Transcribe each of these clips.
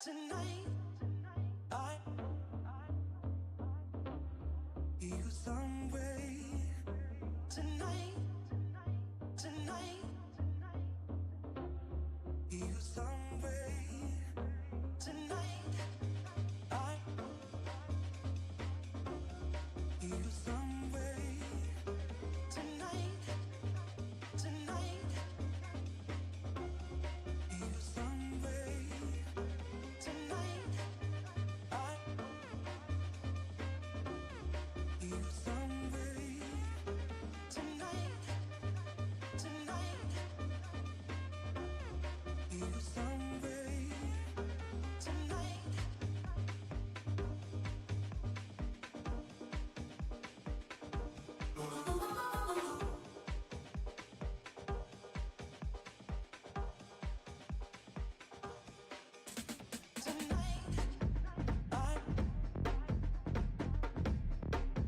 Tonight, I hear you some way. Tonight, tonight, hear you some way. Tonight, I hear you some way. Tonight, tonight, hear you some way. Tonight, I hear you some way. Tonight, tonight, hear you some way. Tonight, tonight, I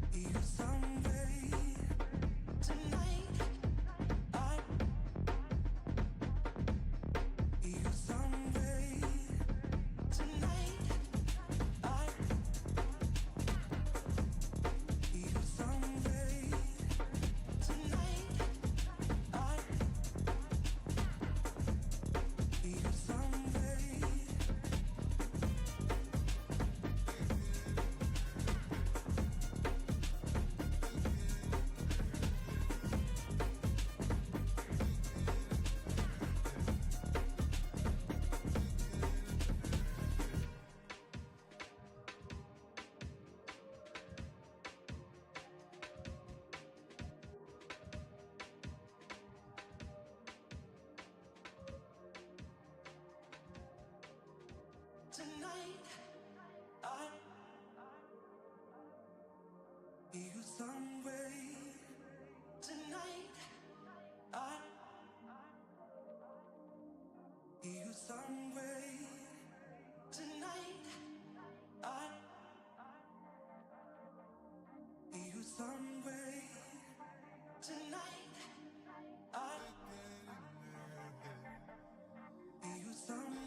hear you some way. Tonight, I hear you some way. Tonight, I hear you some way. Tonight, I hear you some way. Tonight, I hear you some way. Tonight, I hear you some way. Tonight, I hear you some way.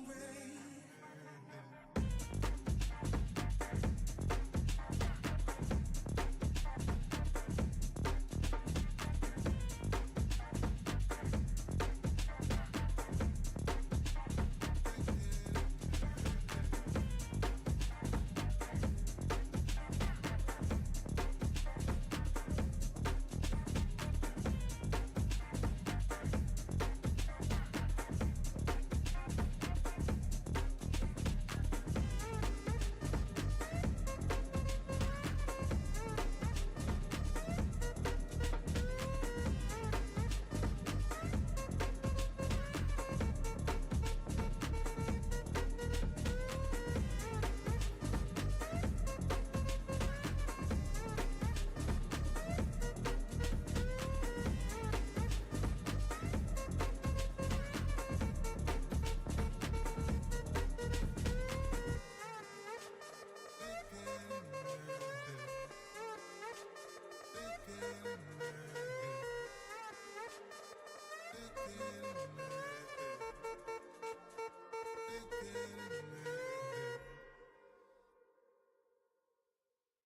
Tonight, I hear you some way.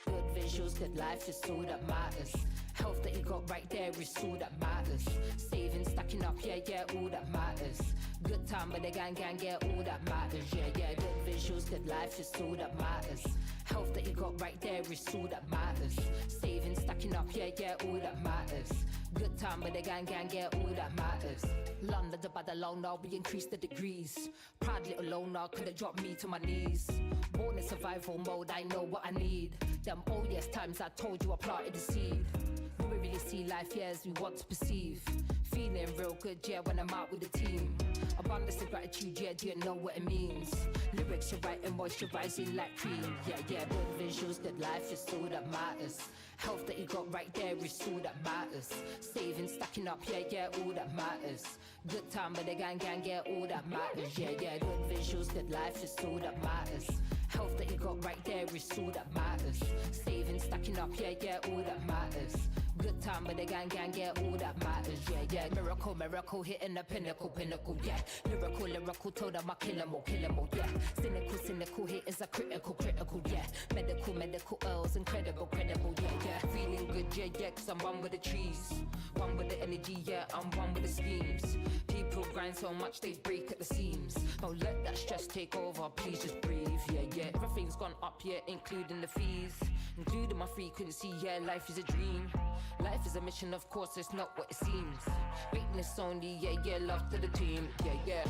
Good visuals, good life is all that matters. Health that you got right there is all that matters. Saving, stacking up, yeah, all that matters. Good time with the gang, yeah, all that matters. Yeah, good visuals, good life is all that matters. Health that you got right there is all that matters. Saving, stacking up, yeah, all that matters. Good time with the gang, yeah, all that matters. London's about the loner, we increase the degrees. Proud little loner, could've dropped me to my knees. Born in survival mode, I know what I need. Them oh yes times I told you I planted the seed. We don't really see life, yeah, as we want to perceive. Feeling real good, yeah, when I'm out with the team. Abundance of gratitude, yeah, do you know what it means? Lyrics you're writing, moisturizing like cream. Yeah, good visuals, good life is all that matters. Health that you got right there is all that matters. Saving, stacking up, yeah, all that matters. Good time with the gang, yeah, all that matters. Yeah, good visuals, good life is all that matters. Health that you got got right there is all that matters. Saving, stacking up, yeah, all that matters. Good time with the gang, yeah, all that matters, yeah. Miracle, hitting the pinnacle, yeah. Lyrical, told them I kill 'em all, yeah. Cynical, haters are critical, yeah. Medical, L's, incredible, yeah. Feeling good, yeah, cause I'm one with the trees. One with the energy, yeah, I'm one with the schemes. People grind so much they break at the seams. Don't let that stress take over, please just breathe, yeah. Everything's gone up, yeah, including the fees. Including my frequency, yeah, life is a dream. Life is a mission, of course, it's not what it seems. Greatness only, yeah, love to the team, yeah.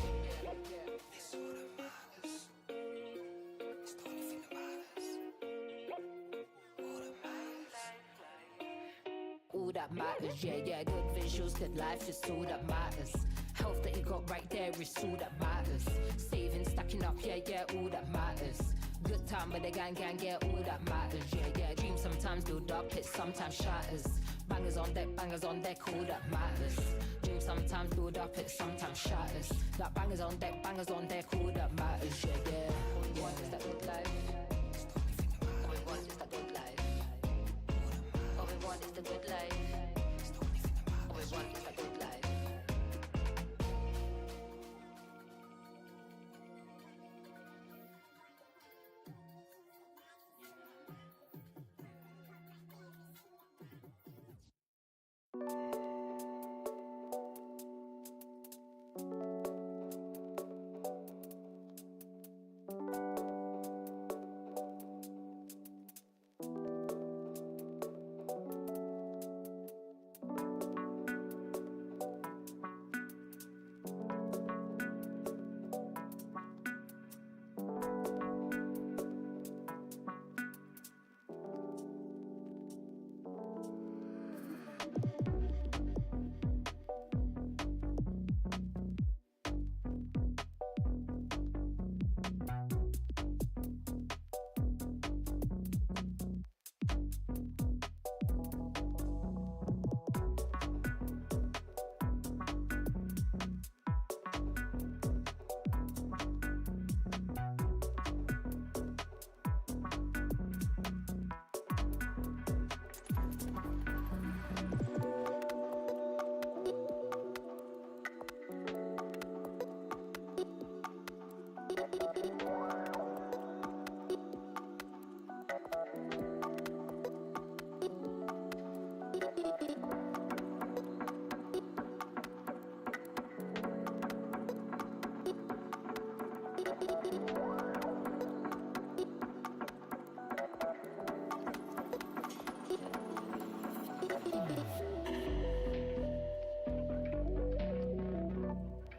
It's all that matters. It's the only thing that matters. All that matters. All that matters, yeah. Good visuals, good life is all that matters. Health that you got right there is all that matters. Saving, stacking up, yeah, all that matters. Good time with the gang, yeah, all that matters, yeah. Dreams sometimes build up, it sometimes shatters. Bangers on deck, all that matters. Dreams sometimes build up, it sometimes shatters. Like bangers on deck, all that matters, yeah. All we want is that good life. All we want is that good life. All we want is the good life. All we want is that good life.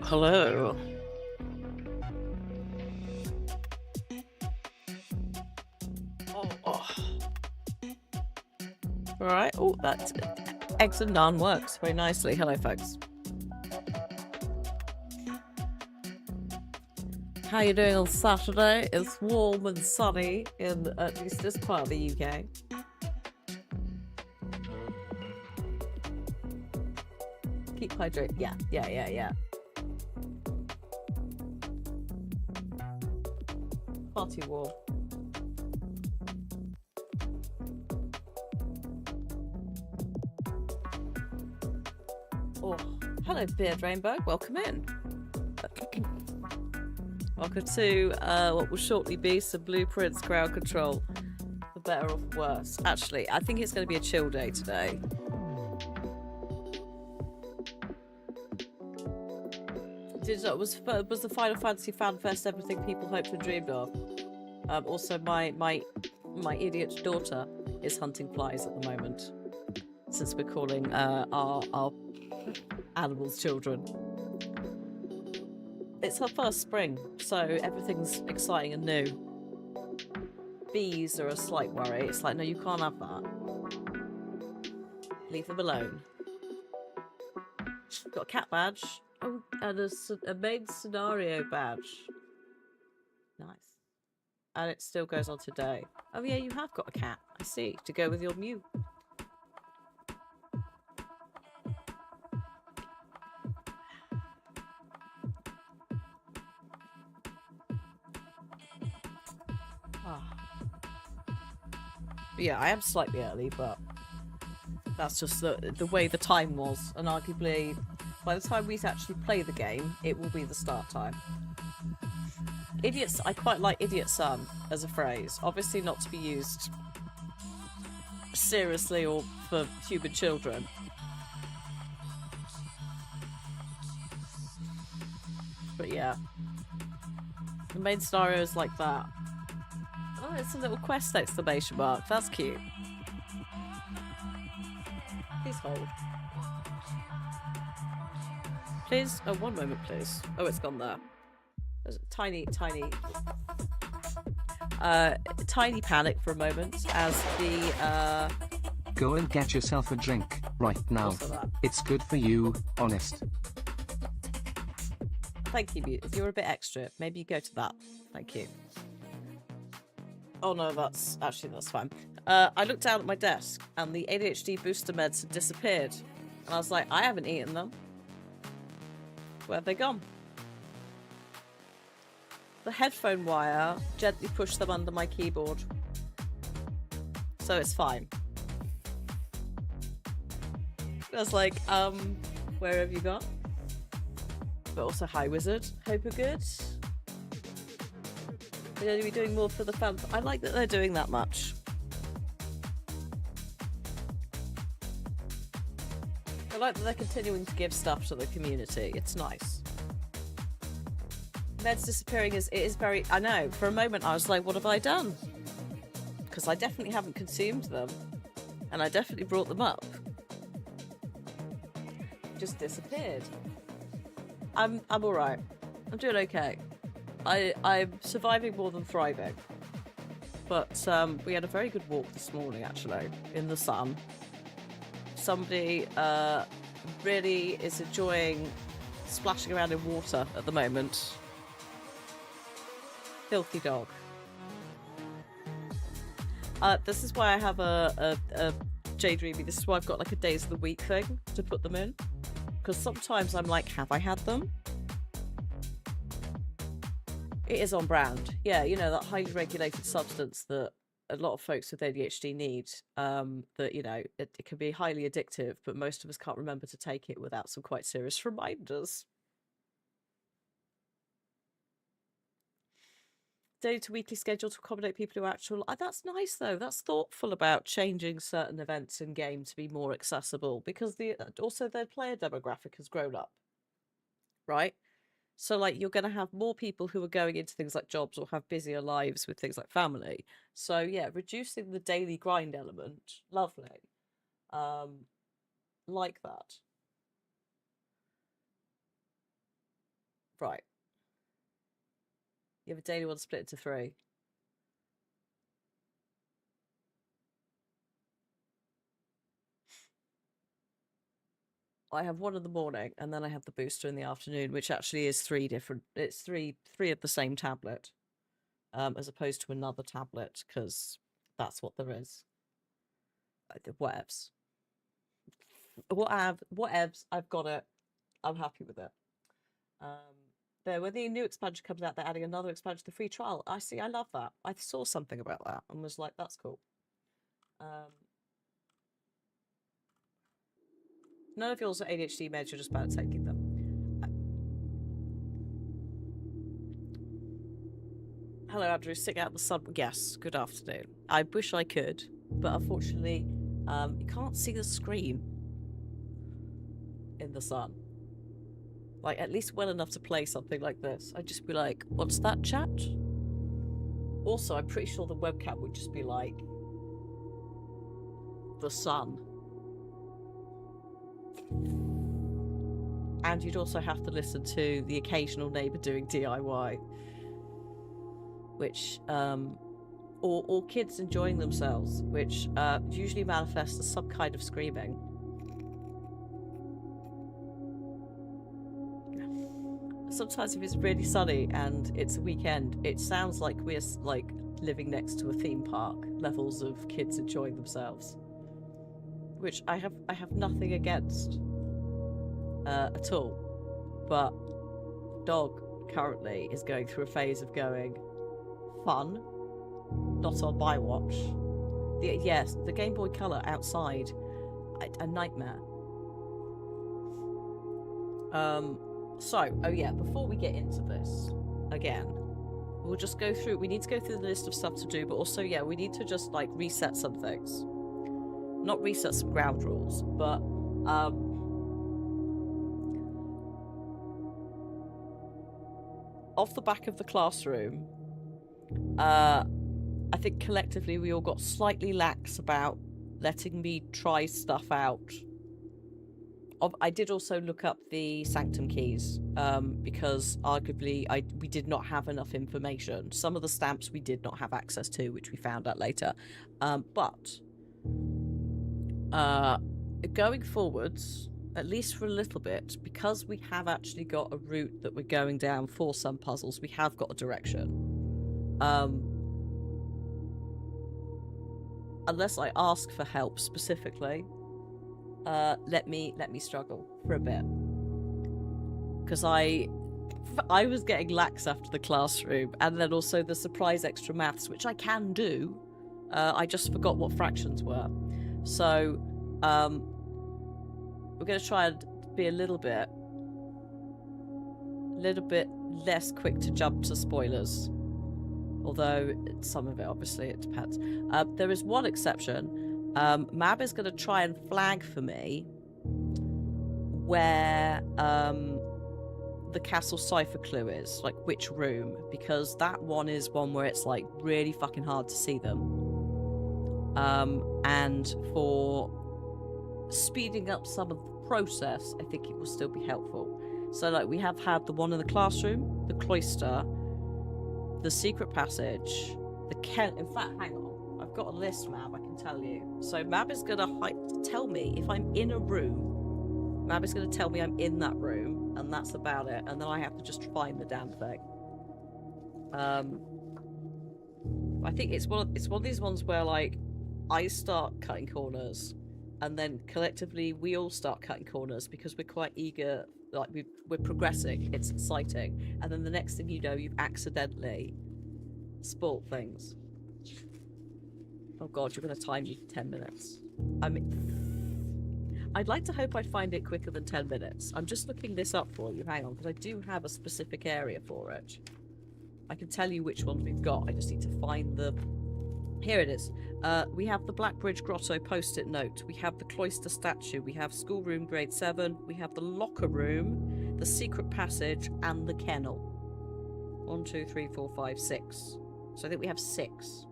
Hello. Oh. All right. Oh, that eggs and naan works very nicely. Hello, folks. How you doing on Saturday? It's warm and sunny in at least this part of the UK. Keep hydrated. Yeah. Far too warm. Oh, hello, Beard Rainbow. Welcome in. Welcome to what will shortly be some Blueprints Ground Control, for better or for worse. Actually, I think it's going to be a chill day today. Was the Final Fantasy Fan Fest everything people hoped and dreamed of? Also, my idiot daughter is hunting flies at the moment, since we're calling our animals children. It's her first spring, so everything's exciting and new. Bees are a slight worry. It's like, no, you can't have that. Leave them alone. Got a cat badge. Oh, and a main scenario badge. Nice. And it still goes on today. Oh yeah, you have got a cat. I see. To go with your Mew. Yeah, I am slightly early, but that's just the way the time was, and arguably by the time we actually play the game, it will be the start time. Idiots, I quite like idiot son as a phrase. Obviously not to be used seriously or for human children. But yeah. The main scenario is like that. Oh, it's a little quest exclamation mark. That's cute. Please hold. Please? Oh, one moment, please. Oh, it's gone there. There's a tiny panic for a moment as the Go and get yourself a drink right now. also that. It's good for you, honest. Thank you, Mute. If you're a bit extra, maybe you go to that. Thank you. Oh no, that's fine. I looked down at my desk and the ADHD booster meds had disappeared. And I was like, I haven't eaten them. Where have they gone? The headphone wire gently pushed them under my keyboard. So it's fine. I was like, where have you gone? But also, hi Wizard. Hope you're good. We're going to be doing more for the fans. I like that they're doing that much. I like that they're continuing to give stuff to the community. It's nice. Meds disappearing is very... I know, for a moment I was like, what have I done? Because I definitely haven't consumed them. And I definitely brought them up. Just disappeared. I'm alright. I'm doing okay. I'm surviving more than thriving. But we had a very good walk this morning, actually, in the sun. Somebody really is enjoying splashing around in water at the moment. Filthy dog. This is why I have a J-Dreamy. This is why I've got like a days of the week thing to put them in. Because sometimes I'm like, have I had them? It is on brand. Yeah, you know, that highly regulated substance that a lot of folks with ADHD need. That, you know, it can be highly addictive, but most of us can't remember to take it without some quite serious reminders. Daily to weekly schedule to accommodate people who are actual... that's nice, though. That's thoughtful about changing certain events in game to be more accessible, because also their player demographic has grown up, right? So, like, you're going to have more people who are going into things like jobs or have busier lives with things like family. So, yeah, reducing the daily grind element, lovely. Like that. Right. You have a daily one split into 3. I have one in the morning, and then I have the booster in the afternoon, which actually is 3 different. It's three of the same tablet, as opposed to another tablet, because that's what there is. Whatevs. Whatevs. I've got it. I'm happy with it. When the new expansion comes out, they're adding another expansion to the free trial. I see. I love that. I saw something about that and was like, that's cool. None of yours are ADHD meds. You're just bad at taking them. Hello, Andrew. Sitting out in the sun. Yes. Good afternoon. I wish I could, but unfortunately, you can't see the screen in the sun. Like, at least well enough to play something like this. I'd just be like, what's that, chat? Also, I'm pretty sure the webcam would just be like, the sun. And you'd also have to listen to the occasional neighbour doing DIY. Which, or kids enjoying themselves, which usually manifests as some kind of screaming. Sometimes if it's really sunny and it's a weekend, it sounds like we're like living next to a theme park, levels of kids enjoying themselves, which I have nothing against at all. But dog currently is going through a phase of going fun, not on my watch, Yes, the Game Boy Color outside, a nightmare. So, oh yeah, before we get into this, again, we'll just go through, we need to go through the list of stuff to do, but also, yeah, we need to just, like, reset some things. Not reset some ground rules, but, off the back of the classroom, I think collectively we all got slightly lax about letting me try stuff out. I did also look up the Sanctum keys, because arguably we did not have enough information. Some of the stamps we did not have access to, which we found out later. But going forwards, at least for a little bit, because we have actually got a route that we're going down for some puzzles, we have got a direction. Unless I ask for help specifically, let me struggle for a bit, because I was getting lax after the classroom, and then also the surprise extra maths, which I can do. I just forgot what fractions were, so we're going to try and be a little bit less quick to jump to spoilers. Although some of it, obviously, it depends. There is one exception. Mab is going to try and flag for me where the castle cipher clue is, like which room, because that one is one where it's like really fucking hard to see them. And for speeding up some of the process, I think it will still be helpful. So, like, we have had the one in the classroom, the cloister, the secret passage, the in fact, hang on, I've got a list, Mab, I can tell you. So Mab is gonna tell me if I'm in a room. Mab is gonna tell me I'm in that room, and that's about it, and then I have to just find the damn thing. I think it's one of these ones where, like, I start cutting corners, and then collectively we all start cutting corners because we're quite eager. Like, we're progressing, it's exciting, and then the next thing you know, you've accidentally spoilt things. Oh god, you're going to time me 10 minutes. I mean, I'd like to hope I find it quicker than 10 minutes. I'm just looking this up for you, hang on, because I do have a specific area for it. I can tell you which ones we've got, I just need to find the... Here it is. We have the Blackbridge Grotto post-it note. We have the cloister statue. We have schoolroom grade 7. We have the locker room, the secret passage, and the kennel. 1, 2, 3, 4, 5, 6. So I think we have 6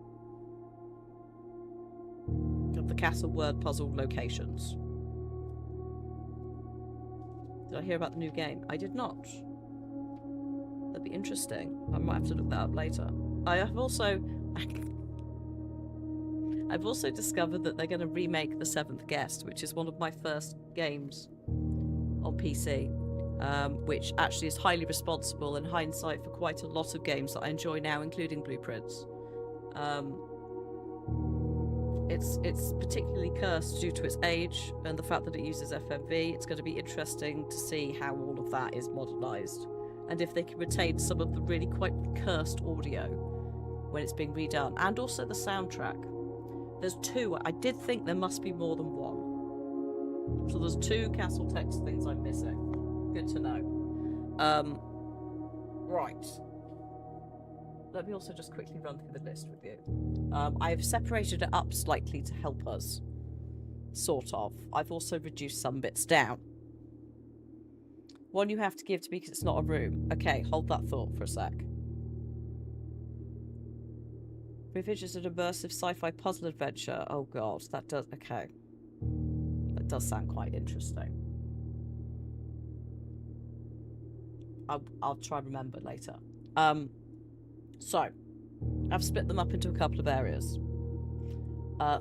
of the castle word puzzle locations. Did I hear about the new game? I did not. That'd be interesting. I might have to look that up later. I've also discovered that they're going to remake The Seventh Guest, which is one of my first games on PC, which actually is highly responsible in hindsight for quite a lot of games that I enjoy now, including Blueprints. It's particularly cursed due to its age and the fact that it uses FMV. It's going to be interesting to see how all of that is modernised, and if they can retain some of the really quite cursed audio when it's being redone, and also the soundtrack. There's 2. I did think there must be more than 1. So there's 2 castle text things I'm missing. Good to know. Right. Let me also just quickly run through the list with you. I've separated it up slightly to help us. Sort of. I've also reduced some bits down. One you have to give to me because it's not a room. Okay, hold that thought for a sec. Revenge is an immersive sci-fi puzzle adventure. Oh god, that does... Okay. That does sound quite interesting. I'll try and remember later. So, I've split them up into a couple of areas.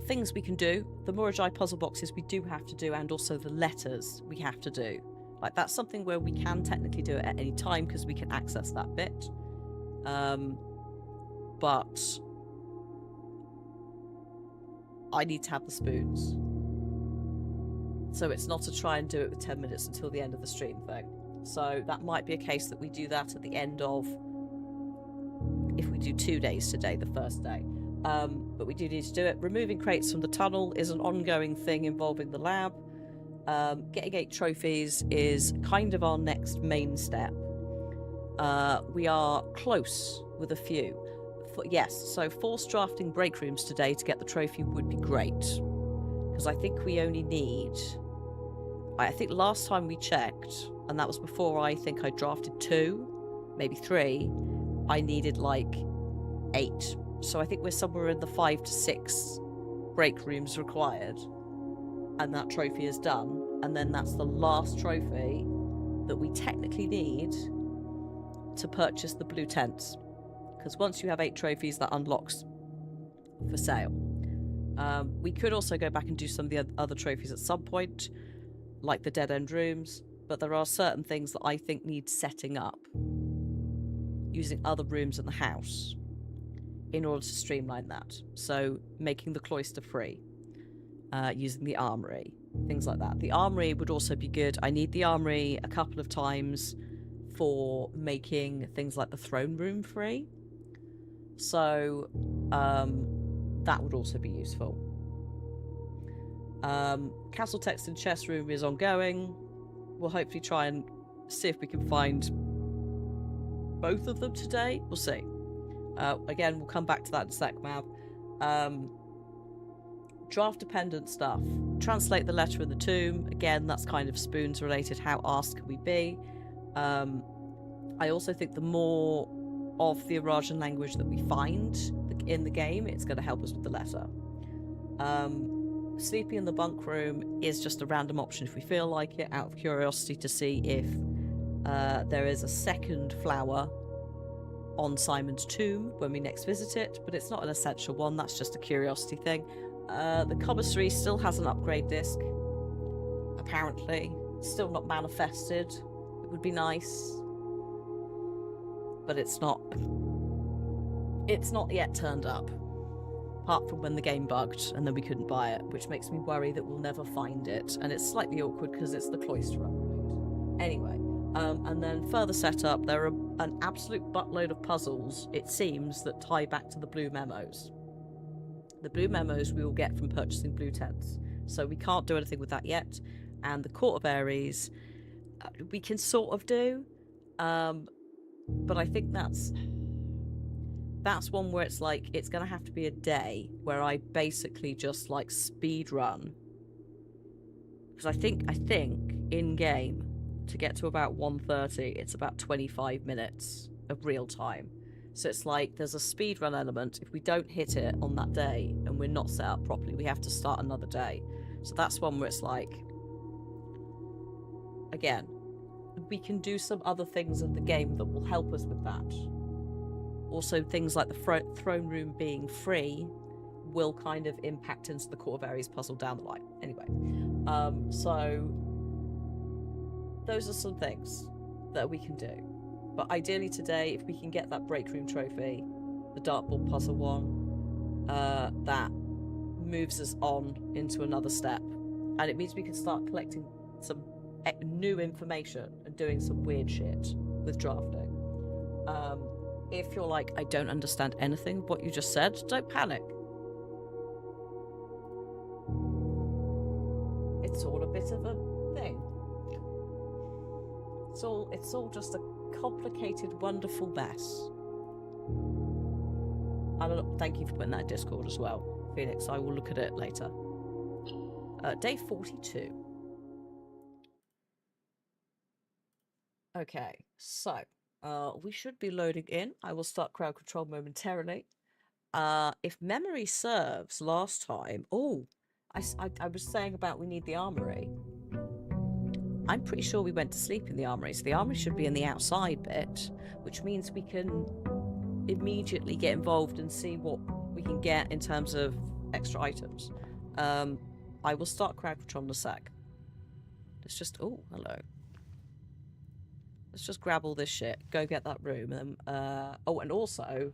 Things we can do. The Murajai puzzle boxes we do have to do, and also the letters we have to do. Like, that's something where we can technically do it at any time because we can access that bit. But... I need to have the spoons. So it's not to try and do it with 10 minutes until the end of the stream thing. So that might be a case that we do that at the end of... If we do 2 days today, the first day. But we do need to do it. Removing crates from the tunnel is an ongoing thing involving the lab. Getting 8 trophies is kind of our next main step. We are close with a few. Yes, so force drafting break rooms today to get the trophy would be great. Because I think we only need... I think last time we checked, and that was before I think I drafted 2, maybe 3, I needed like 8. So I think we're somewhere in the 5 to 6 break rooms required. And that trophy is done. And then that's the last trophy that we technically need to purchase the blue tents. Because once you have 8 trophies, that unlocks for sale. We could also go back and do some of the other trophies at some point, like the dead end rooms, but there are certain things that I think need setting up using other rooms in the house in order to streamline that. So making the cloister free, using the armory, things like that. The armory would also be good. I need the armory a couple of times for making things like the throne room free. So that would also be useful. Castle text and chess room is ongoing. We'll hopefully try and see if we can find both of them today. We'll see. Again, we'll come back to that in a sec, Mav. Draft dependent stuff. Translate the letter in the tomb. Again, that's kind of spoons related. How asked can we be? I also think the more of the Arajan language that we find in the game, it's going to help us with the letter. Sleeping in the bunk room is just a random option if we feel like it, out of curiosity to see if there is a second flower on Simon's tomb when we next visit it, but it's not an essential one. That's just a curiosity thing. The commissary still has an upgrade disc, apparently. Still not manifested. It would be nice, but it's not yet turned up, apart from when the game bugged and then we couldn't buy it, which makes me worry that we'll never find it, and it's slightly awkward because it's the cloister upgrade. Anyway, and then further setup, there are an absolute buttload of puzzles, it seems, that tie back to the blue memos. The blue memos we will get from purchasing blue tents, so we can't do anything with that yet. And the Court of Ares, we can sort of do, but I think that's one where it's like, it's going to have to be a day where I basically just like speed run. Because I think in game, to get to about 1:30, it's about 25 minutes of real time. So it's like there's a speed run element. If we don't hit it on that day and we're not set up properly, we have to start another day. So that's one where it's like, again, we can do some other things in the game that will help us with that. Also, things like the throne room being free will kind of impact into the Court of Ares puzzle down the line. Anyway, so those are some things that we can do. But ideally today, if we can get that break room trophy, the dartboard puzzle one, that moves us on into another step. And it means we can start collecting some new information and doing some weird shit with drafting. If you're like, I don't understand anything of what you just said, don't panic. It's all a bit of a thing. It's all just a complicated, wonderful mess. Thank you for putting that in Discord as well, Phoenix. I will look at it later. Day 42. Okay, so we should be loading in. I will start crowd control momentarily. If memory serves, last time... Oh, I was saying about we need the armory. I'm pretty sure we went to sleep in the armory, so the armory should be in the outside bit, which means we can immediately get involved and see what we can get in terms of extra items. I will start crowd control in a sec. Let's just... Oh, hello. Let's just grab all this shit, go get that room. Oh, and also,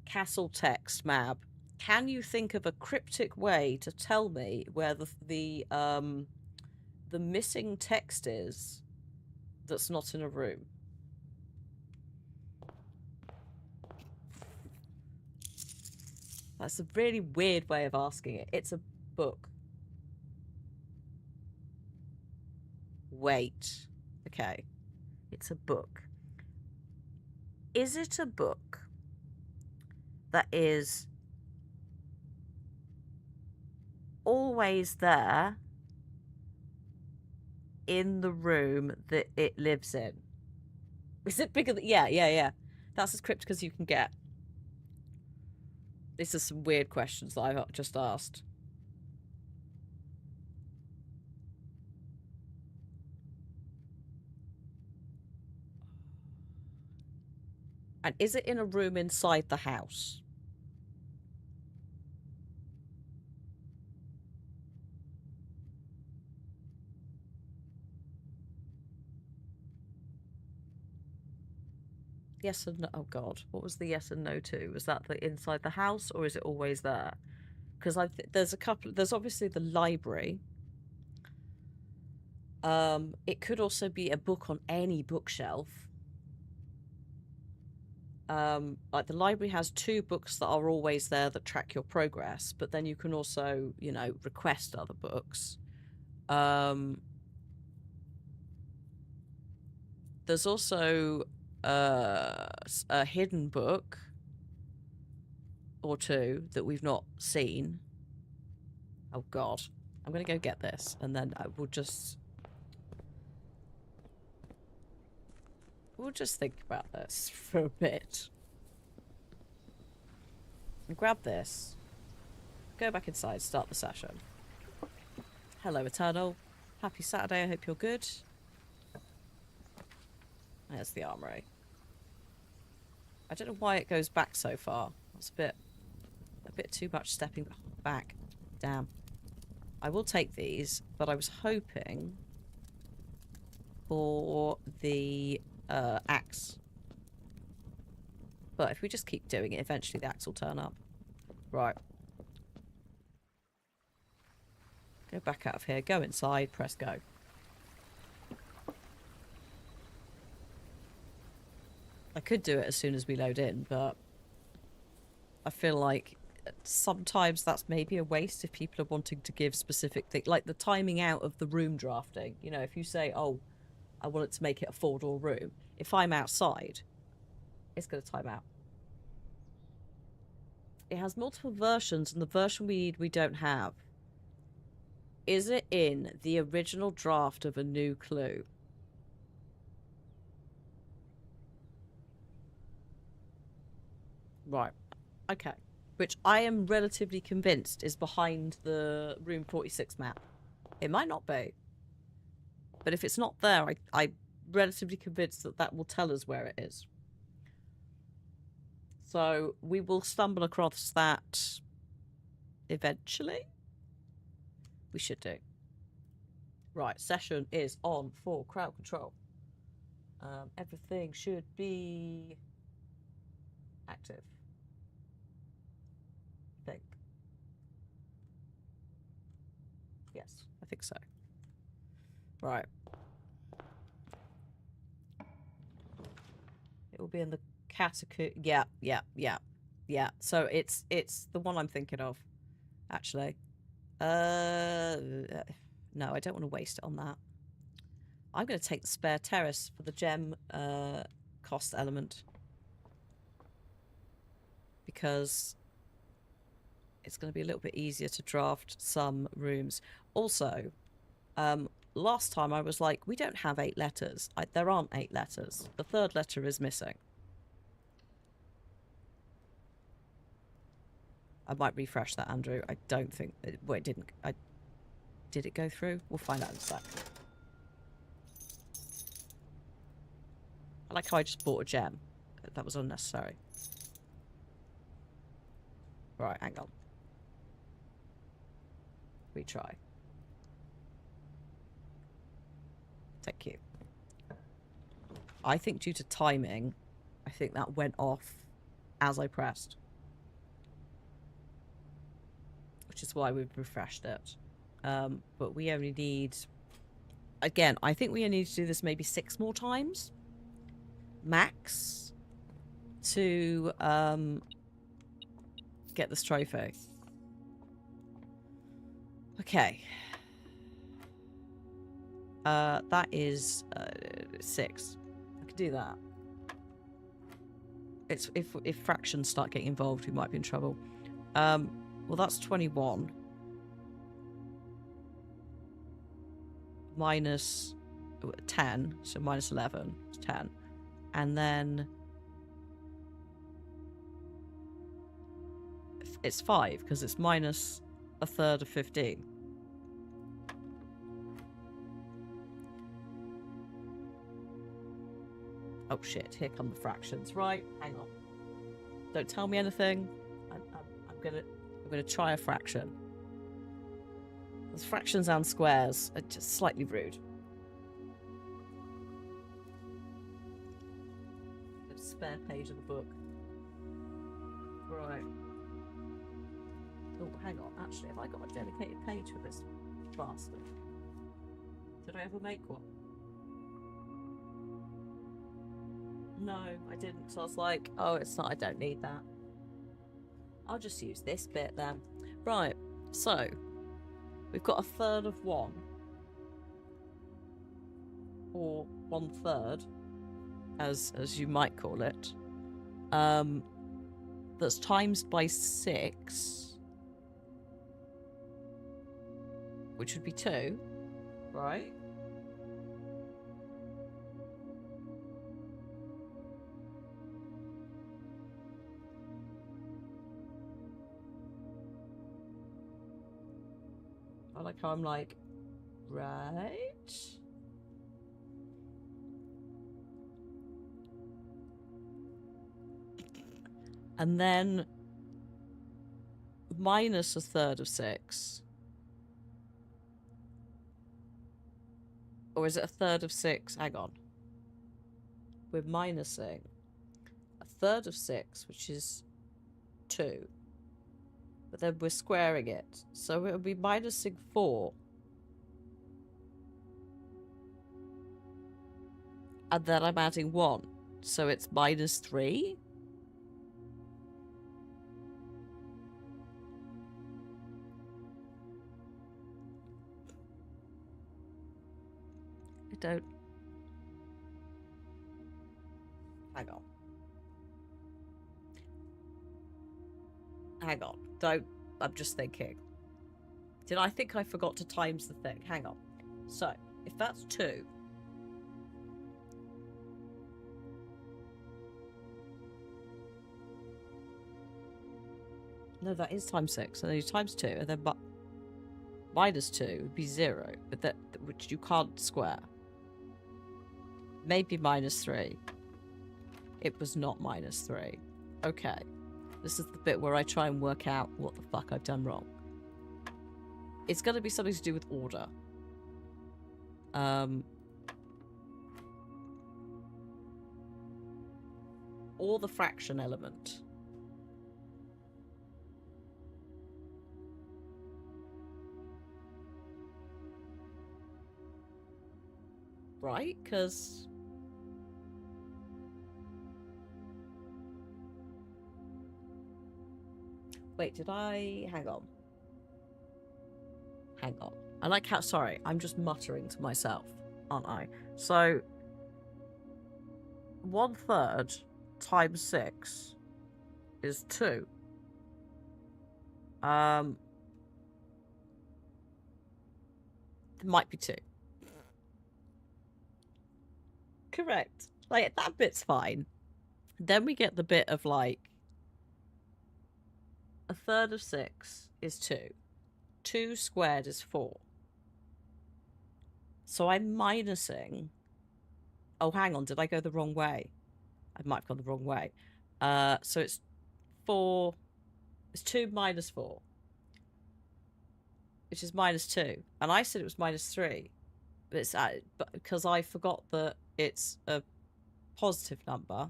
castle text, Mab. Can you think of a cryptic way to tell me where the missing text is that's not in a room? That's a really weird way of asking it. It's a book. Wait. Okay. It's a book. Is it a book that is always there in the room that it lives in? Is it bigger than... Yeah. That's as cryptic as you can get. These are some weird questions that I've just asked. And is it in a room inside the house? Yes and no. Oh God, what was the yes and no to? Was that the inside the house, or is it always there? Because there's a couple. There's obviously the library. It could also be a book on any bookshelf. Like the library has 2 books that are always there that track your progress, but then you can also, you know, request other books. There's also a hidden book or 2 that we've not seen. Oh God, I'm gonna go get this, and then we'll just think about this for a bit. Grab this. Go back inside, start the session. Hello, Eternal. Happy Saturday, I hope you're good. There's the armory. I don't know why it goes back so far. That's a bit too much stepping back. Damn. I will take these, but I was hoping for the axe. But if we just keep doing it, eventually the axe will turn up. Right. Go back out of here. Go inside. Press go. I could do it as soon as we load in, but I feel like sometimes that's maybe a waste if people are wanting to give specific things. Like the timing out of the room drafting. You know, if you say, oh, I want it to make it a 4-door room. If I'm outside, it's going to time out. It has multiple versions, and the version we don't have. Is it in the original draft of A New Clue? Right. Okay. Which I am relatively convinced is behind the Room 46 map. It might not be. But if it's not there, I'm relatively convinced that that will tell us where it is. So we will stumble across that eventually. We should do. Right, session is on for crowd control. Everything should be active. I think. Yes, I think so. Right. It will be in the category. Yeah. So it's the one I'm thinking of, actually. No, I don't want to waste it on that. I'm going to take the spare terrace for the gem cost element, because it's going to be a little bit easier to draft some rooms. Also, last time I was like, we don't have 8 letters. There aren't 8 letters. The 3rd letter is missing. I might refresh that, Andrew. I don't think... Well, it didn't... Did it go through? We'll find out in a sec. I like how I just bought a gem. That was unnecessary. Right, hang on. Retry. Thank you. I think due to timing, I think that went off as I pressed. Which is why we've refreshed it. But we only need... Again, I think we only need to do this maybe 6 more times. Max. To get this trophy. Okay. That is 6. I can do that. It's if fractions start getting involved, we might be in trouble. Well, that's 21 minus 10, so minus 11 is 10, and then it's 5 because it's minus a third of 15. Oh shit, here come the fractions. Right, hang on. Don't tell me anything. I'm gonna try a fraction. There's fractions and squares are just slightly rude. A spare page of the book. Right. Oh, hang on. Actually, have I got a dedicated page for this bastard? Did I ever make one? No, I didn't. So I was like, oh, it's not, I don't need that. I'll just use this bit then. Right, so we've got a third of 1. Or 1/3, as you might call it. That's times by 6. Which would be 2, right? I like how I'm like, right? And then minus a third of 6. Or is it a third of 6? Hang on. We're minusing a third of 6, which is 2. But then we're squaring it. So it'll be minusing 4. And then I'm adding 1. So it's minus 3. I don't... Hang on. Hang on. Don't... I'm just thinking. Did I think I forgot to times the thing? Hang on. So, if that's 2... No, that is times 6. And then you times 2, and then minus 2 would be 0, but that which you can't square. Maybe minus 3. It was not minus 3. Okay. This is the bit where I try and work out what the fuck I've done wrong. It's going to be something to do with order. Or the fraction element. Right? Because... Wait, did I... Hang on. Hang on. I like how... Sorry, I'm just muttering to myself, aren't I? So... 1/3 times 6 is 2. It might be 2. Correct. Like, that bit's fine. Then we get the bit of, like... 1/3 of 6 is 2. 2 squared is 4. So I'm minusing... Oh, hang on. Did I go the wrong way? I might have gone the wrong way. So it's 4... It's 2 minus 4. Which is minus 2. And I said it was minus 3. But it's but because I forgot that it's a positive number.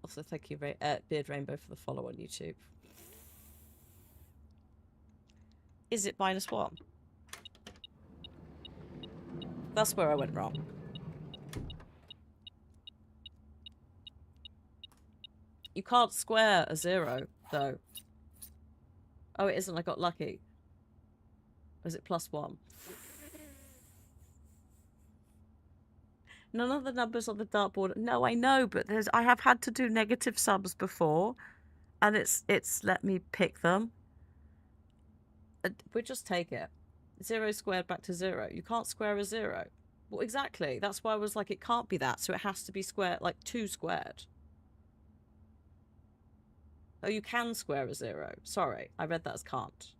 Also, thank you, Beard Rainbow, for the follow on YouTube. Is it minus 1? That's where I went wrong. You can't square a 0, though. Oh, it isn't. I got lucky. Or is it +1? None of the numbers on the dartboard. No, I know, but I have had to do negative sums before, and it's let me pick them. We'll just take it. 0 squared back to 0. You can't square a 0. Well, exactly. That's why I was like, it can't be that, so it has to be squared, like 2 squared. Oh, you can square a 0. Sorry, I read that as can't.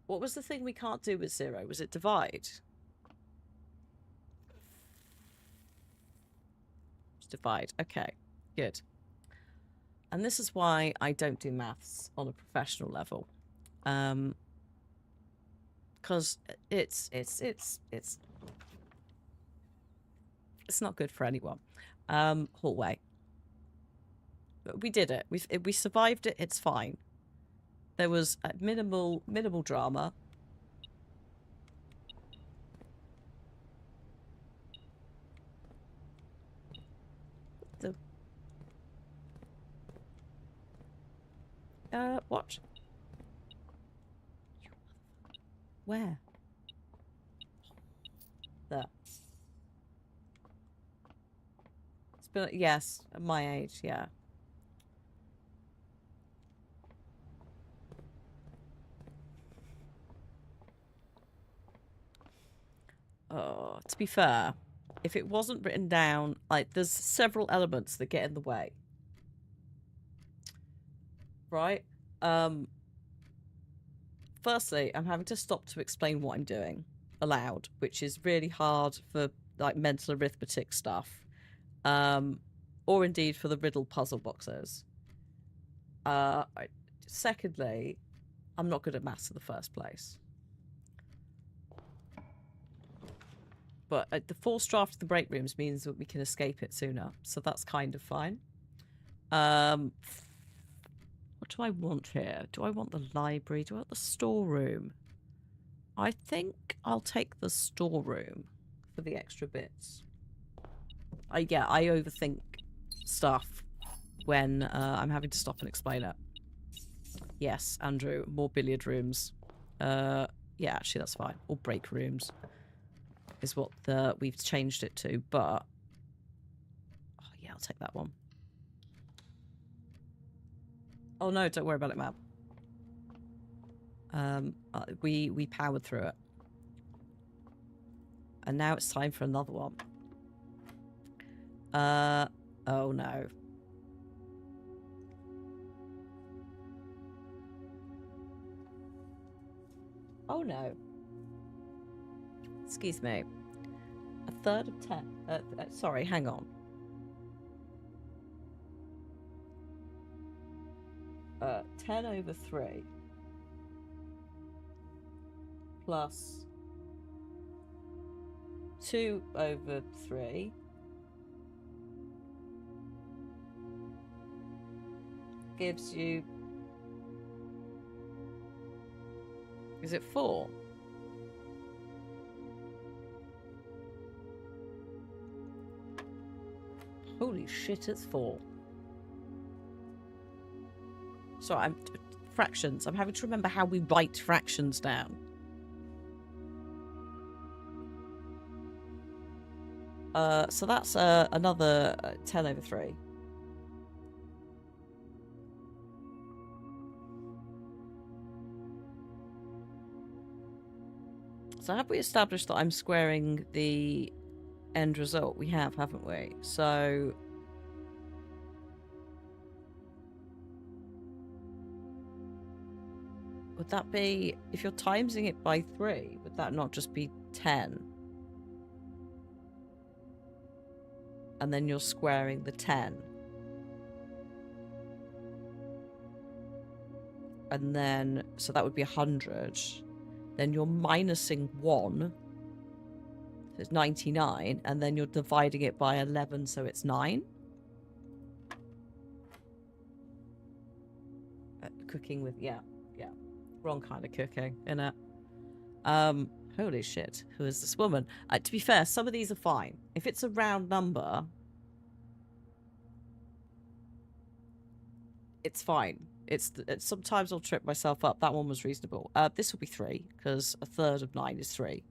What was the thing we can't do with 0? Was it divide? It's divide. Okay, good. And this is why I don't do maths on a professional level. Because it's not good for anyone. Hallway. We did it. We survived it. It's fine. There was minimal drama. What? Where? There. It's been, yes, at my age, yeah. Oh, to be fair, if it wasn't written down, like, there's several elements that get in the way. Right? Firstly, I'm having to stop to explain what I'm doing aloud, which is really hard for, like, mental arithmetic stuff. Or indeed for the riddle puzzle boxes. Secondly, I'm not good at maths in the first place. But the forced draft of the break rooms means that we can escape it sooner. So that's kind of fine. What do I want here? Do I want the library? Do I want the storeroom? I think I'll take the storeroom for the extra bits. I overthink stuff when I'm having to stop and explain it. Yes, Andrew, more billiard rooms. Yeah, actually that's fine. Or break rooms is what we've changed it to, but oh yeah, I'll take that one. Oh no, don't worry about it, Matt. We powered through it. And now it's time for another one. Oh no. Oh no. Excuse me. A third of 10. Sorry, hang on. 10 over 3 plus 2 over 3 gives you... Is it 4? Holy shit, it's 4. Sorry, fractions. I'm having to remember how we write fractions down. So that's another 10 over 3. So have we established that I'm squaring the end result? We have, haven't we? So... would that be... if you're timesing it by 3, would that not just be 10? And then you're squaring the 10. And then... so that would be 100. Then you're minusing 1. So it's 99. And then you're dividing it by 11, so it's 9. Cooking with... yeah. Wrong kind of cooking, innit? Holy shit. Who is this woman? To be fair, some of these are fine. If it's a round number, it's fine. It's sometimes I'll trip myself up. That one was reasonable. This will be 3 because a third of 9 is 3.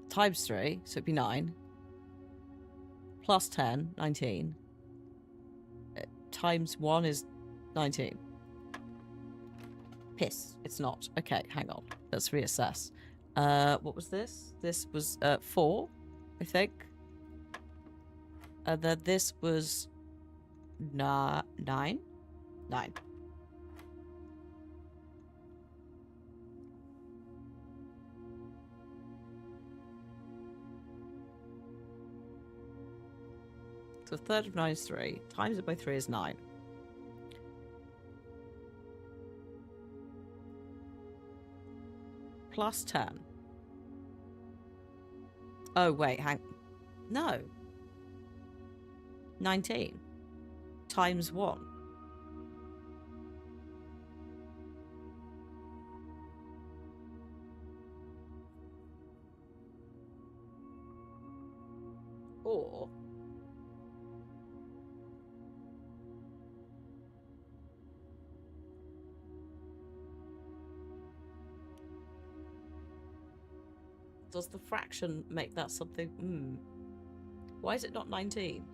Times 3, so it'd be 9. Plus 10, 19. Times 1 is 19. Piss. It's not. Okay, hang on. Let's reassess. What was this? This was 4, I think. And then this was 9? 9. So a third of 9 is 3. Times it by 3 is 9. Plus 10. Oh, wait, no. 19. Times 1. Or... does the fraction make that something? Why is it not 19?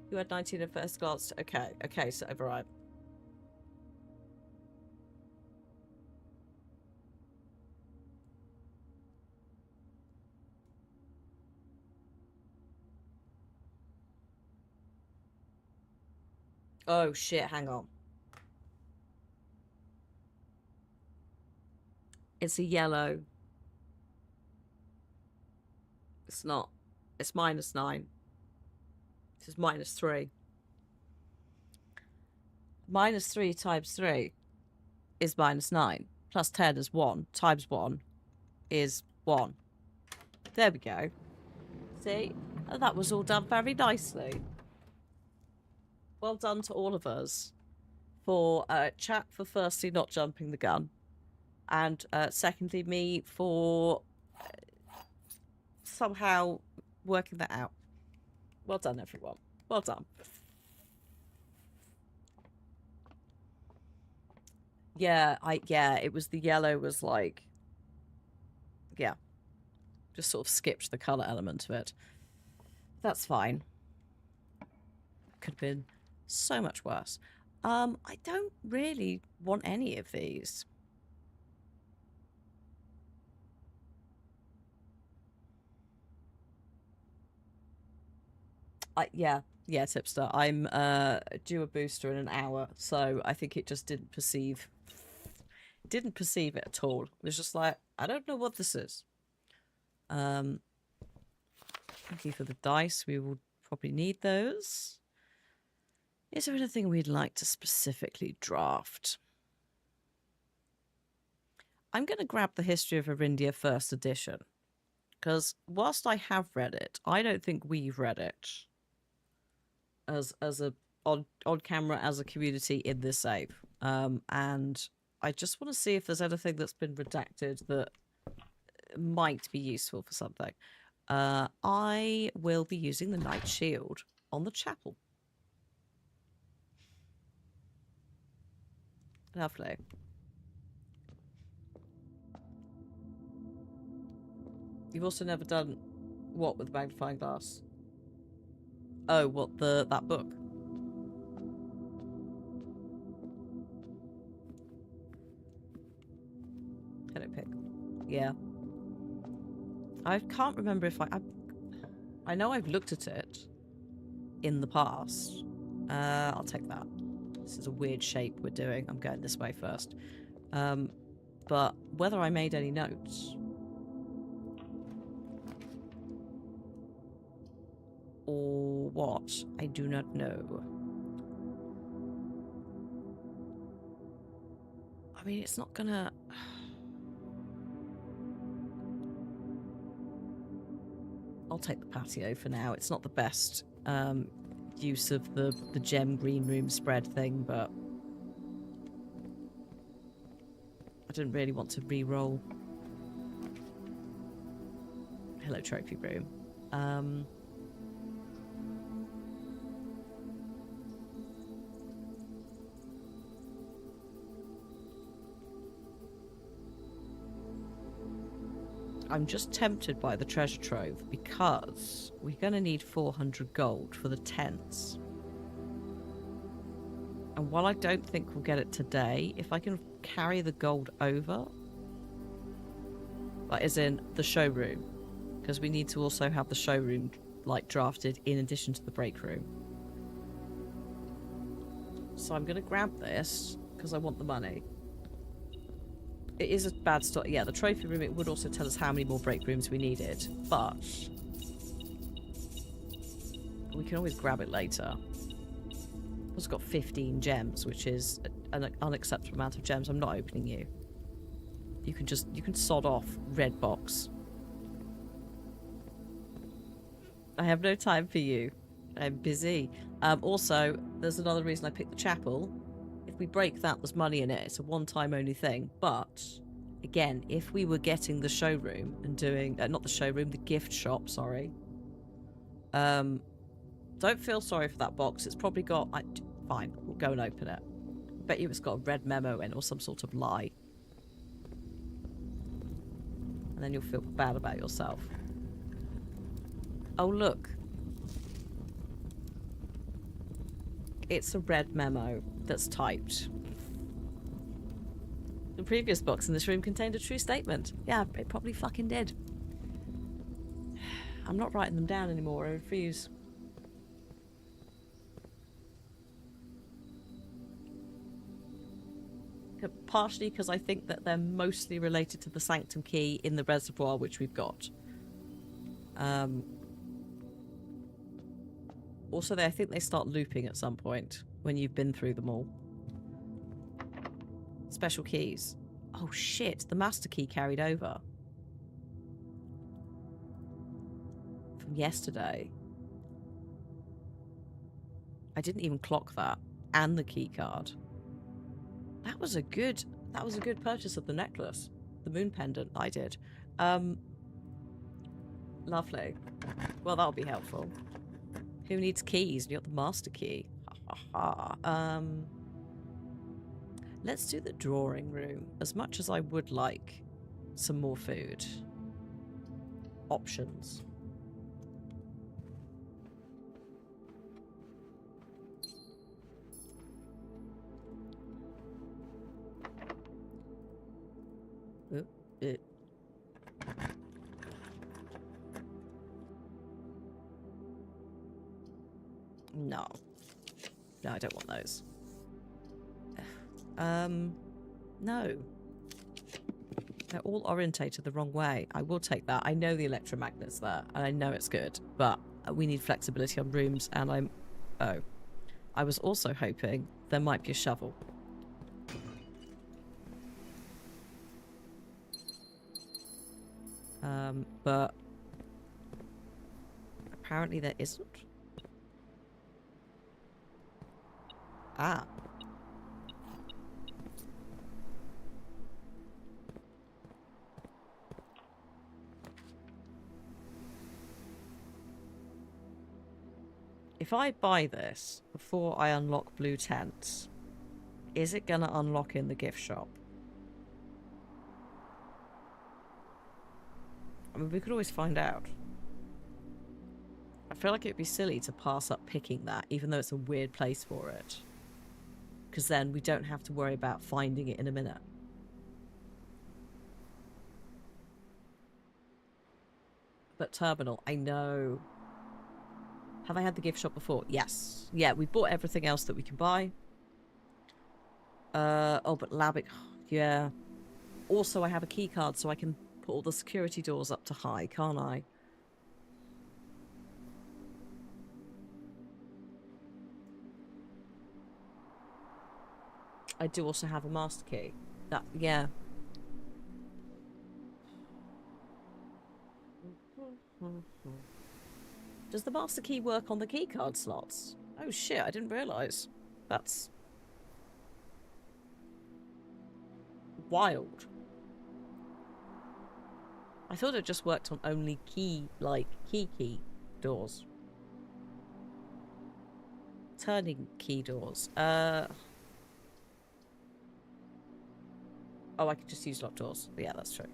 You had 19 at first glance. Okay, so override. Oh shit, hang on. It's a yellow. It's not. It's minus 9. This is minus 3. Minus 3 times 3 is minus 9. Plus 10 is 1. Times 1 is 1. There we go. See? And that was all done very nicely. Well done to all of us for chat for firstly not jumping the gun, and secondly me for somehow working that out. Well done, everyone. Well done. Yeah, it was the yellow was like, yeah, just sort of skipped the colour element of it. That's fine. Could have been so much worse. I don't really want any of these. Yeah, Tipster. I'm due a booster in an hour, so I think it just didn't perceive it at all. It was just like, I don't know what this is. Thank you for the dice. We will probably need those. Is there anything we'd like to specifically draft? I'm going to grab the History of Arindia First Edition, because whilst I have read it, I don't think we've read it as a on camera as a community in this save. And I just want to see if there's anything that's been redacted that might be useful for something. I will be using the Knight Shield on the chapel. Lovely. You've also never done what with the magnifying glass? Oh, what, that book? Can it pick? Yeah. I can't remember if I know I've looked at it in the past. I'll take that. This is a weird shape we're doing. I'm going this way first. But whether I made any notes or what, I do not know. I mean, it's not gonna... I'll take the patio for now. It's not the best use of the gem green room spread thing, but I didn't really want to re-roll. Hello, trophy room. I'm just tempted by the treasure trove because we're going to need 400 gold for the tents. And while I don't think we'll get it today, if I can carry the gold over, like as in the showroom, because we need to also have the showroom like drafted in addition to the break room. So I'm going to grab this because I want the money. It is a bad start. Yeah, the trophy room, it would also tell us how many more break rooms we needed, but we can always grab it later. It's got 15 gems, which is an unacceptable amount of gems. I'm not opening you. You can sod off, red box. I have no time for you. I'm busy. Also, there's another reason I picked the chapel. If we break that, there's money in it. It's a one-time only thing. But, again, if we were getting the showroom and doing... not the showroom, the gift shop, sorry. Don't feel sorry for that box. It's probably got... fine, we'll go and open it. Bet you it's got a red memo in or some sort of lie. And then you'll feel bad about yourself. Oh, look. It's a red memo that's typed. The previous box in this room contained a true statement. Yeah, it probably fucking did. I'm not writing them down anymore, I refuse. Partially because I think that they're mostly related to the Sanctum key in the reservoir, which we've got. Also, I think they start looping at some point when you've been through them all. Special keys. Oh shit, the master key carried over. From yesterday. I didn't even clock that. And the key card. That was a good purchase of the necklace. The moon pendant, I did. Lovely. Well, that'll be helpful. Who needs keys? You got the master key. Ha ha ha. Let's do the drawing room. As much as I would like some more food. Options. No. No, I don't want those. No. They're all orientated the wrong way. I will take that. I know the electromagnet's there, and I know it's good, but we need flexibility on rooms, and I'm... Oh. I was also hoping there might be a shovel. But... apparently there isn't. Ah. If I buy this before I unlock blue tents, is it gonna unlock in the gift shop? I mean, we could always find out. I feel like it'd be silly to pass up picking that, even though it's a weird place for it. Because then we don't have to worry about finding it in a minute. But terminal, I know. Have I had the gift shop before? Yes. Yeah, we bought everything else that we can buy. Oh, but Labic, yeah. Also, I have a key card, so I can put all the security doors up to high, can't I? I do also have a master key. That, yeah. Does the master key work on the keycard slots? Oh shit, I didn't realise. That's wild. I thought it just worked on only key doors. Turning key doors. Oh, I could just use locked doors. Yeah, that's true.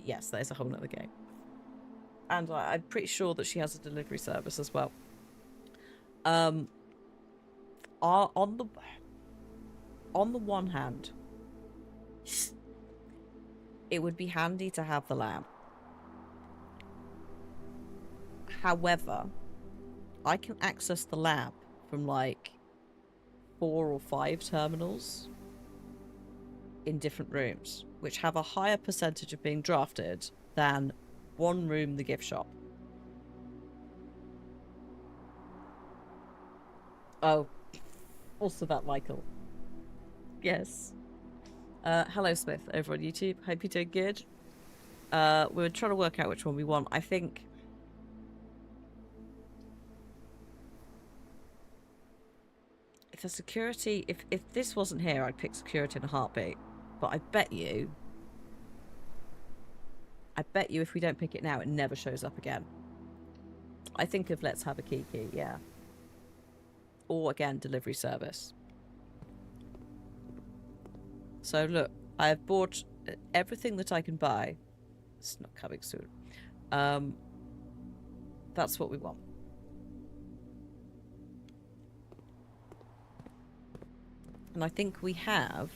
Yes, that is a whole nother game. And I'm pretty sure that she has a delivery service as well. On the one hand, it would be handy to have the lab. However, I can access the lab from like 4 or 5 terminals in different rooms, which have a higher percentage of being drafted than one room, the gift shop. Oh, also that Michael. Yes. Hello, Smith, over on YouTube. Hope you're doing good. We're trying to work out which one we want. I think... if the security... If this wasn't here, I'd pick security in a heartbeat. But I bet you if we don't pick it now, it never shows up again. I think of let's have a key, yeah. Or, again, delivery service. So, look, I have bought everything that I can buy. It's not coming soon. That's what we want. And I think we have...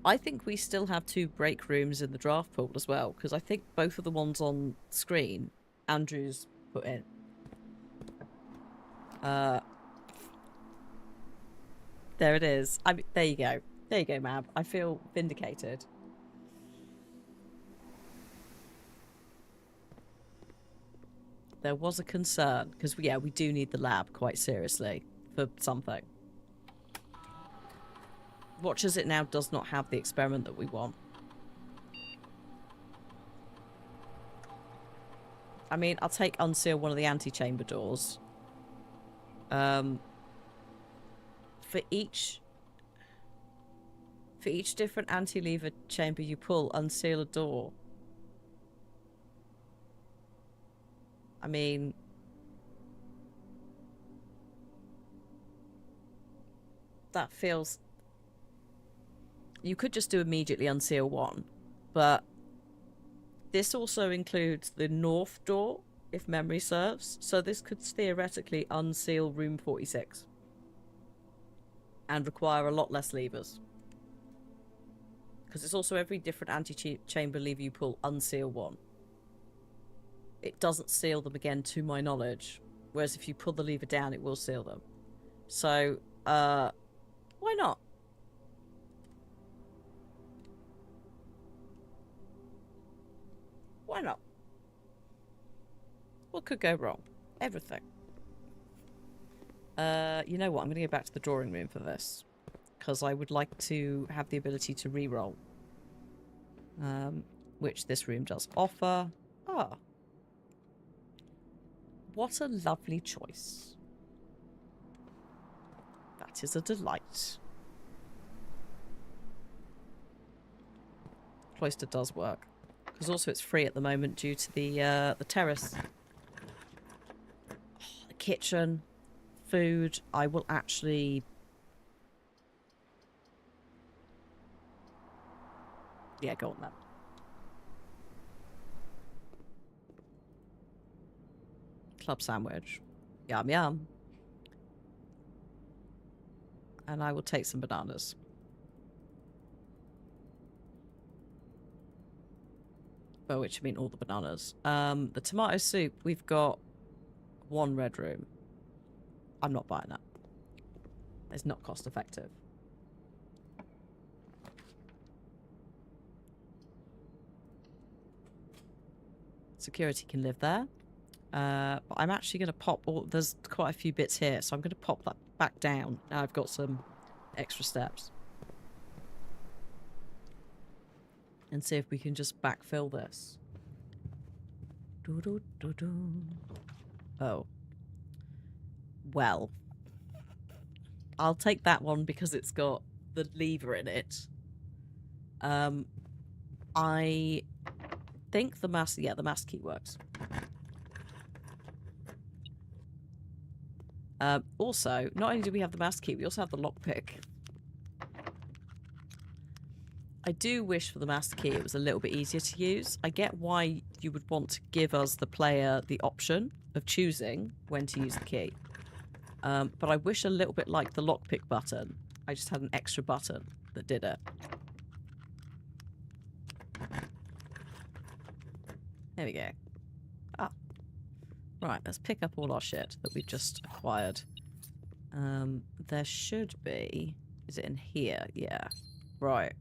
I think we still have 2 break rooms in the draft pool as well, because I think both of the ones on screen, Andrew's put in. There it is. There you go. There you go, Mab. I feel vindicated. There was a concern, because, yeah, we do need the lab quite seriously for something. Watch as it now does not have the experiment that we want. I mean, I'll take unseal one of the antechamber doors. For each different anti-lever chamber you pull, unseal a door. I mean... that feels... you could just do immediately unseal one, but this also includes the north door, if memory serves, so this could theoretically unseal room 46 and require a lot less levers, because it's also every different anti-chamber lever you pull, unseal one. It doesn't seal them again, to my knowledge, whereas if you pull the lever down, it will seal them. So, why not? Why not? What could go wrong? Everything. You know what? I'm going to go back to the drawing room for this, because I would like to have the ability to re-roll, which this room does offer. Ah. What a lovely choice. That is a delight. Cloister does work. Because also it's free at the moment due to the terrace. Oh, the kitchen, food. I will actually... yeah, go on then. Club sandwich. Yum yum. And I will take some bananas. By which I mean all the bananas. The tomato soup, we've got 1 red room. I'm not buying that. It's not cost effective. Security can live there. But I'm actually going to pop... there's quite a few bits here, so I'm going to pop that back down. Now I've got some extra steps. And see if we can just backfill this. Oh. Well. I'll take that one because it's got the lever in it. I think the master... Yeah, the master key works. Also, not only do we have the master key, we also have the lockpick. I do wish for the master key it was a little bit easier to use. I get why you would want to give us, the player, the option of choosing when to use the key. But I wish a little bit like the lockpick button. I just had an extra button that did it. There we go. Ah. Right, let's pick up all our shit that we've just acquired. There should be... Is it in here? Yeah. Right.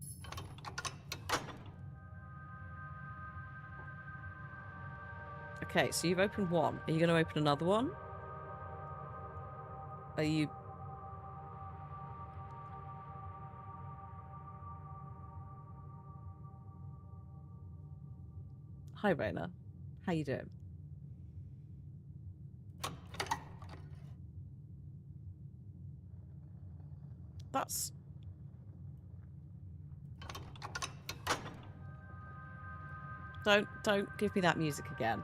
Okay, so you've opened one. Are you going to open another one? Are you... Hi, Raina. How you doing? That's... Don't give me that music again.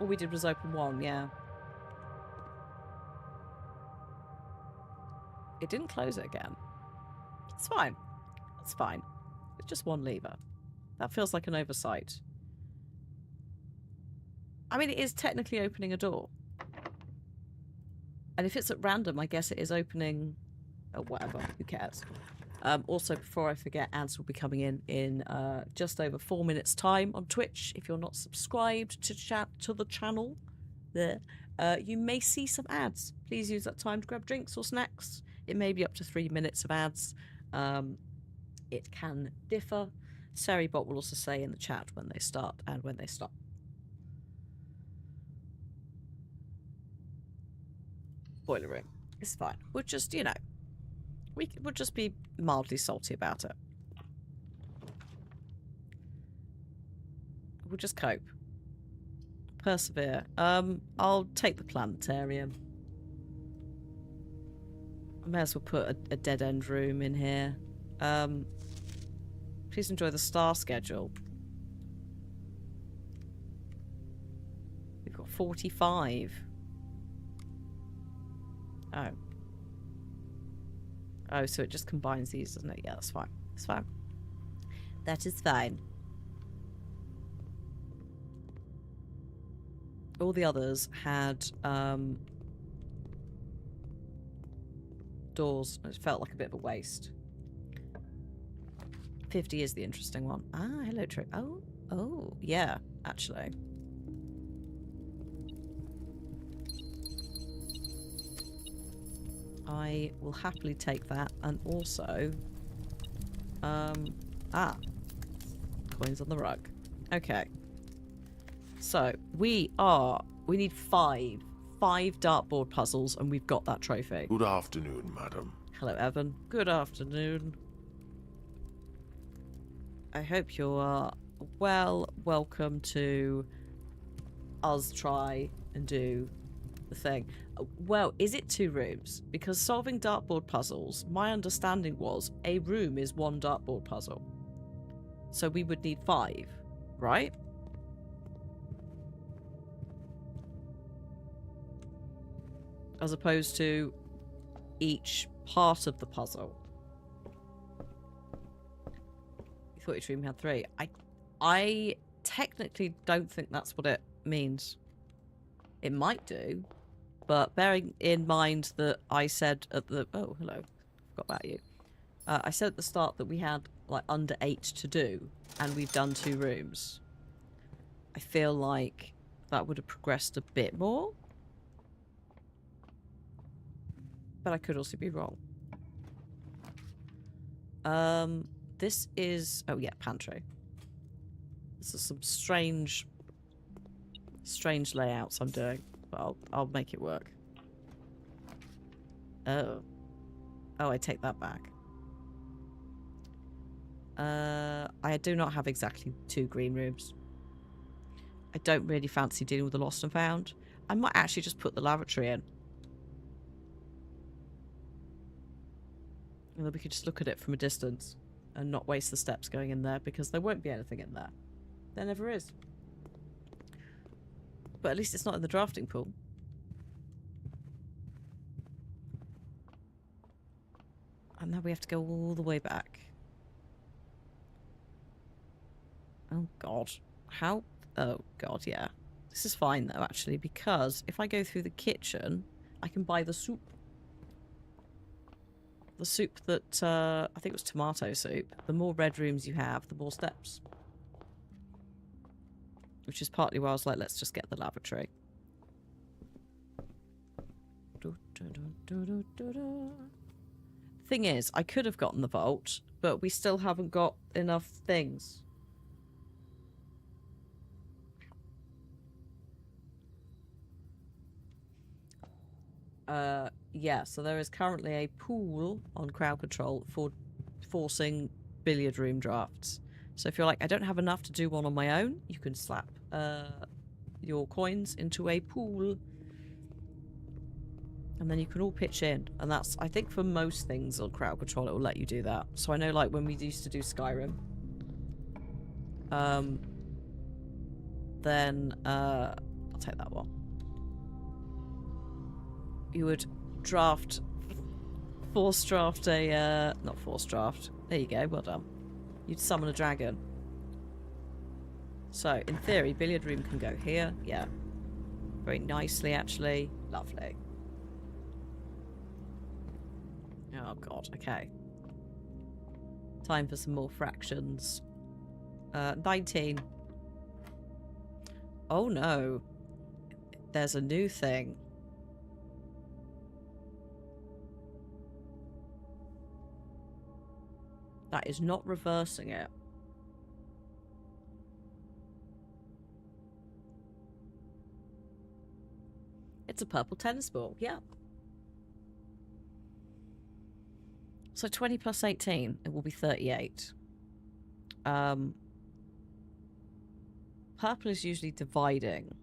All we did was open one, yeah. It didn't close it again. It's fine. It's fine. It's just one lever. That feels like an oversight. I mean, it is technically opening a door. And if it's at random, I guess it is opening... Oh, whatever. Who cares? Also, before I forget, ads will be coming in just over 4 minutes' time on Twitch. If you're not subscribed to the channel there, you may see some ads. Please use that time to grab drinks or snacks. It may be up to 3 minutes of ads. It can differ. Seribot will also say in the chat when they start and when they stop. Boiler room. It's fine. We'll just, you know, we'll just be mildly salty about it. We'll just cope. Persevere. I'll take the planetarium. I may as well put a dead-end room in here. Please enjoy the star schedule. We've got 45. Oh. Oh, so it just combines these, doesn't it? Yeah, that's fine. That's fine. That is fine. All the others had doors. It felt like a bit of a waste. 50 is the interesting one. Ah, hello, Trick. Oh, yeah, actually. I will happily take that, and also, coins on the rug. Okay. So, we need five dartboard puzzles, and we've got that trophy. Good afternoon, madam. Hello, Evan. Good afternoon. I hope you are welcome to us try and do the thing. Well, is it 2 rooms? Because solving dartboard puzzles, my understanding was a room is 1 dartboard puzzle. So we would need 5, right? As opposed to each part of the puzzle. You thought each room had 3. I technically don't think that's what it means. It might do, but bearing in mind that I said at the... Oh, hello. Forgot about you. I said at the start that we had like under 8 to do, and we've done 2 rooms. I feel like that would have progressed a bit more. But I could also be wrong. This is... Oh, yeah, pantry. This is some strange Strange layouts I'm doing, but I'll make it work. Oh. Oh, I take that back. I do not have exactly 2 green rooms. I don't really fancy dealing with the lost and found. I might actually just put the lavatory in. And then we could just look at it from a distance and not waste the steps going in there, because there won't be anything in there. There never is. But at least it's not in the drafting pool. And now we have to go all the way back. Oh god. How? Oh god, yeah. This is fine though, actually, because if I go through the kitchen, I can buy the soup. The soup that, I think it was tomato soup. The more red rooms you have, the more steps. Which is partly why I was like, let's just get the lavatory. Thing is, I could have gotten the vault, but we still haven't got enough things. Yeah, so there is currently a pool on crowd control for forcing billiard room drafts. So if you're like, I don't have enough to do one on my own, you can slap your coins into a pool. And then you can all pitch in. And that's, I think for most things on crowd control, it will let you do that. So I know like when we used to do Skyrim, then I'll take that one. You would draft, force draft a, not force draft. There you go, well done. You'd summon a dragon. So, in theory, billiard room can go here. Yeah. Very nicely, actually. Lovely. Oh, God. Okay. Time for some more fractions. 19. Oh, no. There's a new thing. That is not reversing it. It's a purple tennis ball, yeah. So 20 plus 18, it will be 38. Purple is usually dividing.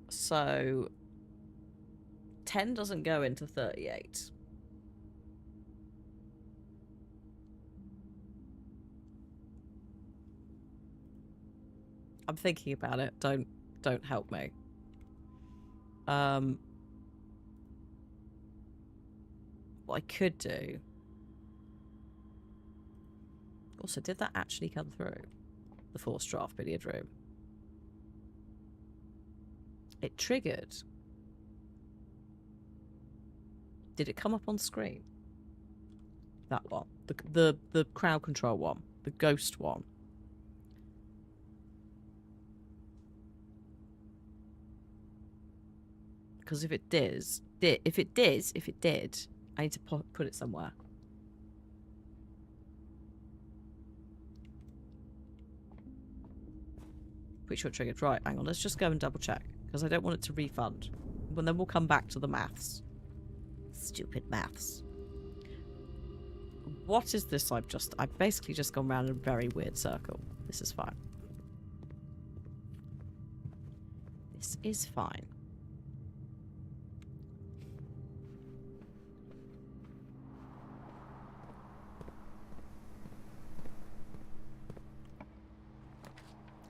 So 10 doesn't go into 38. I'm thinking about it. Don't help me. What I could do. Also, did that actually come through? The force draft billiard room. It triggered. Did it come up on screen? That one. The crowd control one. The ghost one. Because if it did, I need to put it somewhere. Pretty sure it triggered. Right, hang on. Let's just go and double check. Because I don't want it to refund. And then we'll come back to the maths. Stupid maths. What is this? I've basically just gone around in a very weird circle. This is fine. This is fine.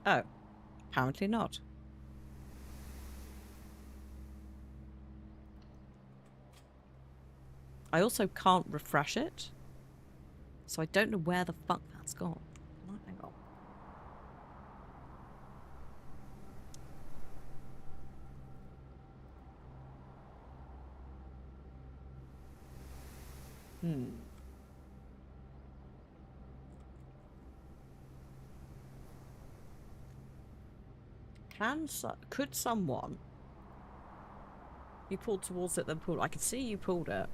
Oh, apparently not. I also can't refresh it, so I don't know where the fuck that's gone. Hang on. Could someone... You pulled towards it, then pulled... I could see you pulled it.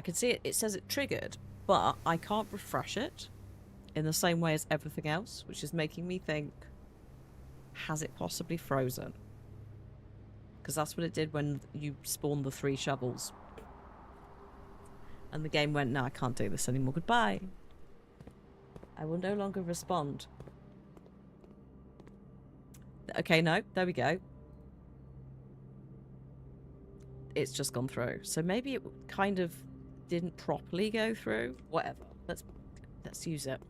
I can see it. It says it triggered, but I can't refresh it in the same way as everything else, which is making me think, has it possibly frozen? Because that's what it did when you spawned the 3 shovels. And the game went, no, I can't do this anymore. Goodbye. I will no longer respond. Okay, no. There we go. It's just gone through. So maybe it kind of didn't properly go through. Whatever. Let's use it.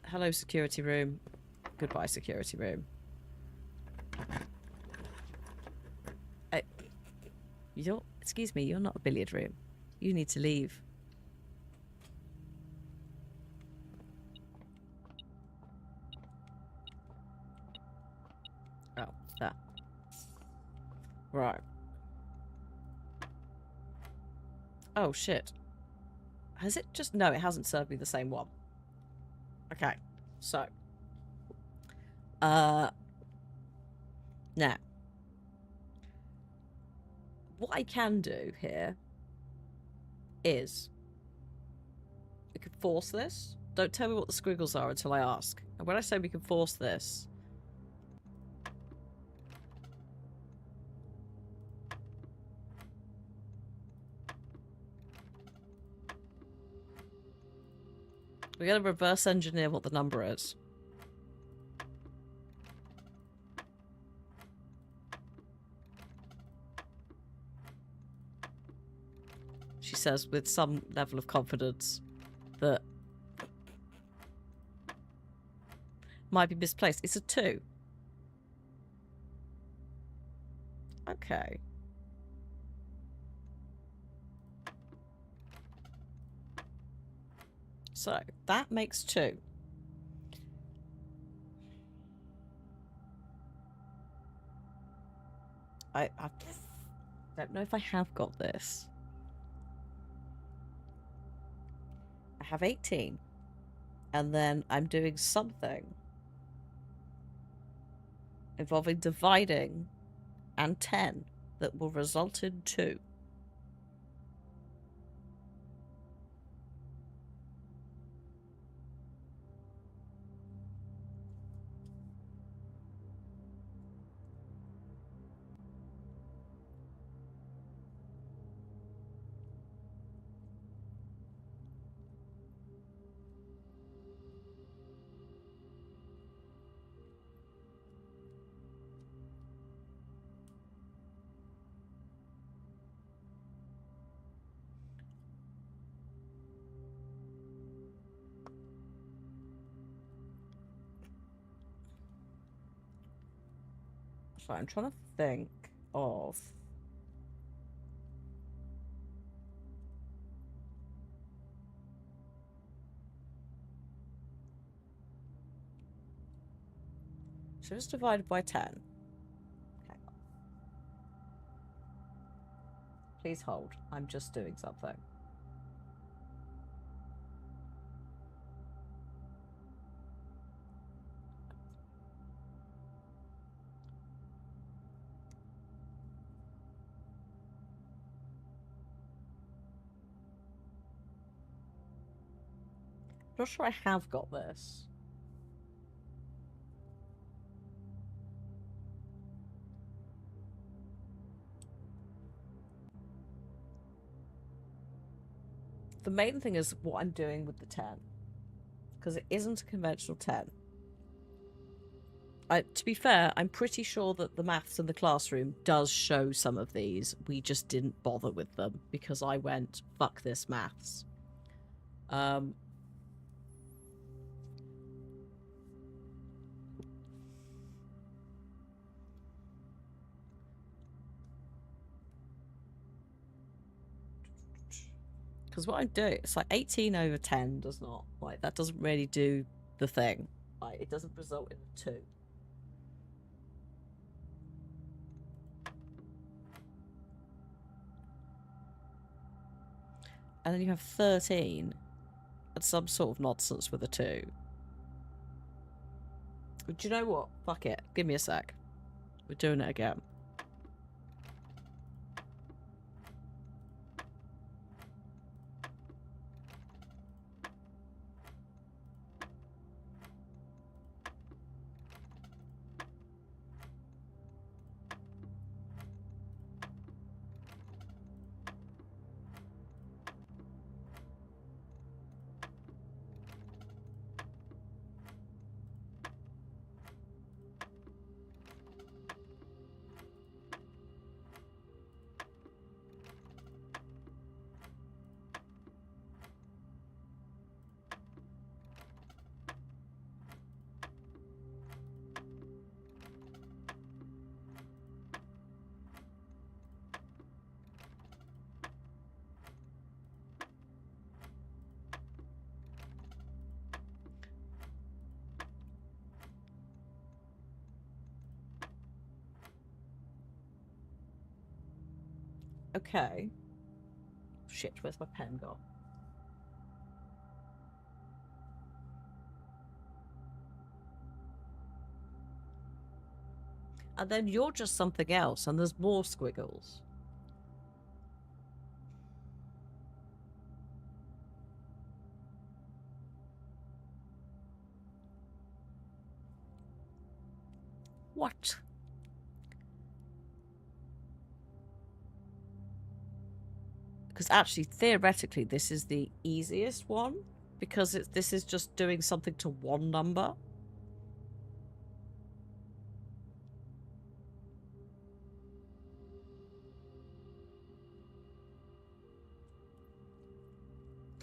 Hello, security room. Goodbye, security room. Excuse me, you're not a billiard room. You need to leave. Oh, there. Right. Oh, shit. Has it just... No, it hasn't served me the same one. Okay. So. Now. What I can do here is we can force this. Don't tell me what the squiggles are until I ask. And when I say we can force this, we're going to reverse engineer what the number is. She says with some level of confidence that might be misplaced. It's a 2. Okay. So that makes 2. I don't know if I have got this. I have 18. And then I'm doing something involving dividing and 10 that will result in 2. So I'm trying to think of... So it's divided by 10. Hang on. Please hold. I'm just doing something. Not sure I have got this. The main thing is what I'm doing with the 10. Because it isn't a conventional 10. To be fair, I'm pretty sure that the maths in the classroom does show some of these. We just didn't bother with them because I went, fuck this maths. Because what I'm doing, it's like 18 over 10 does not, like, that doesn't really do the thing. Like, it doesn't result in a 2. And then you have 13 and some sort of nonsense with a 2. But do you know what? Fuck it. Give me a sec. We're doing it again. Okay. Shit, where's my pen gone? And then you're just something else, and there's more squiggles. What? Because actually, theoretically, this is the easiest one, because this is just doing something to one number.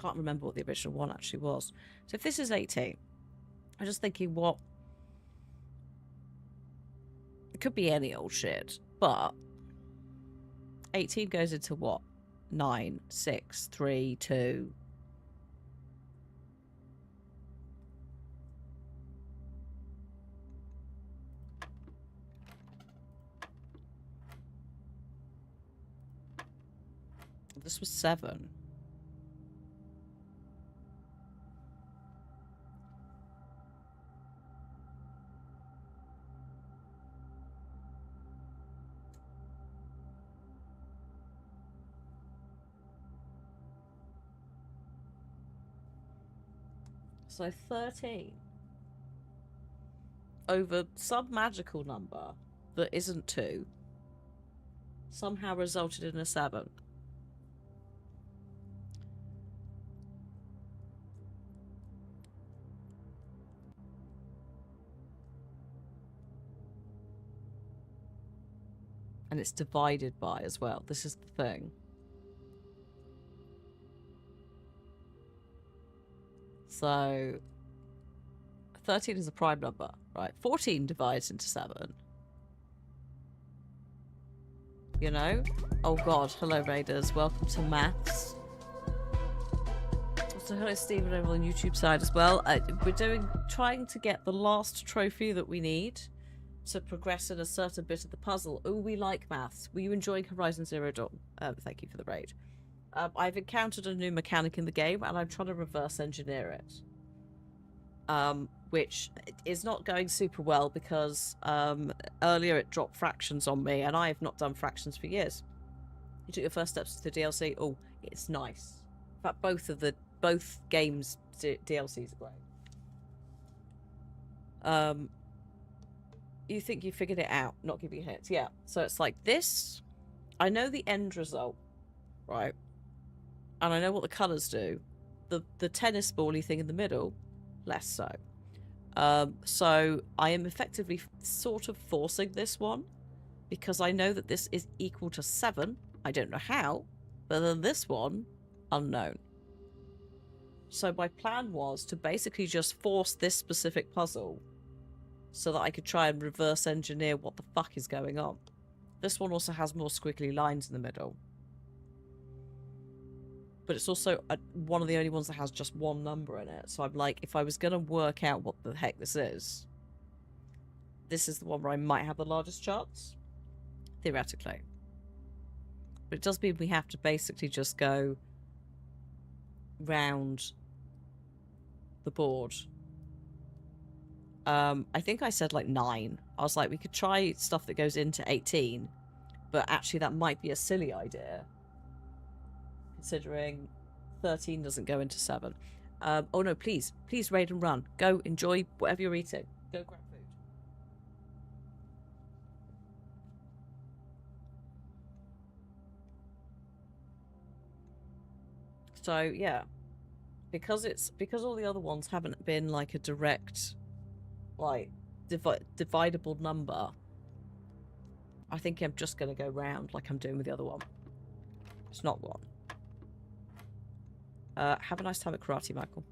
Can't remember what the original one actually was. So if this is 18, I'm just thinking what... It could be any old shit, but 18 goes into what? 9, 6, 3, 2. This was 7. So 13 over some magical number that isn't 2 somehow resulted in a 7. And it's divided by as well. This is the thing. So 13 is a prime number, right? 14 divides into 7. You know? Oh god, hello Raiders, welcome to Maths. Also hello Stephen over on the YouTube side as well. We're trying to get the last trophy that we need to progress in a certain bit of the puzzle. Oh, we like maths. Were you enjoying Horizon Zero Dawn? Thank you for the raid. I've encountered a new mechanic in the game, and I'm trying to reverse engineer it. Which is not going super well because earlier it dropped fractions on me, and I have not done fractions for years. You took your first steps to the DLC. Oh, it's nice. In fact, both games DLCs are great. You think you figured it out, not give you hits. Yeah. So it's like this. I know the end result, right? And I know what the colours do. The tennis ball-y thing in the middle, less so. So I am effectively sort of forcing this one because I know that this is equal to 7. I don't know how, but then this one, unknown. So my plan was to basically just force this specific puzzle so that I could try and reverse engineer what the fuck is going on. This one also has more squiggly lines in the middle. But it's also one of the only ones that has just one number in it. So I'm like, if I was going to work out what the heck this is the one where I might have the largest chance. Theoretically. But it does mean we have to basically just go round the board. I think I said like 9. I was like, we could try stuff that goes into 18. But actually that might be a silly idea. Considering 13 doesn't go into 7. Oh no, please raid and run. Go enjoy whatever you're eating. Go grab food. So yeah, because all the other ones haven't been like a direct, like dividable number. I think I'm just gonna go round like I'm doing with the other one. It's not one. Have a nice time at karate, Michael.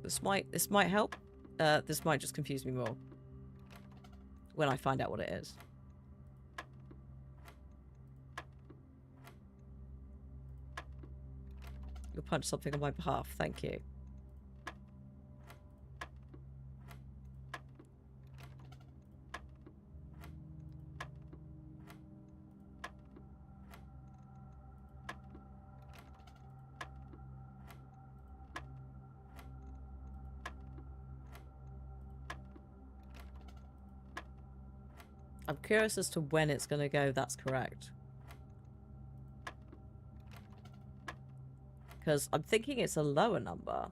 This might help. This might just confuse me more when I find out what it is. punch something on my behalf. Thank you. I'm curious as to when it's going to go. That's correct. Because I'm thinking it's a lower number.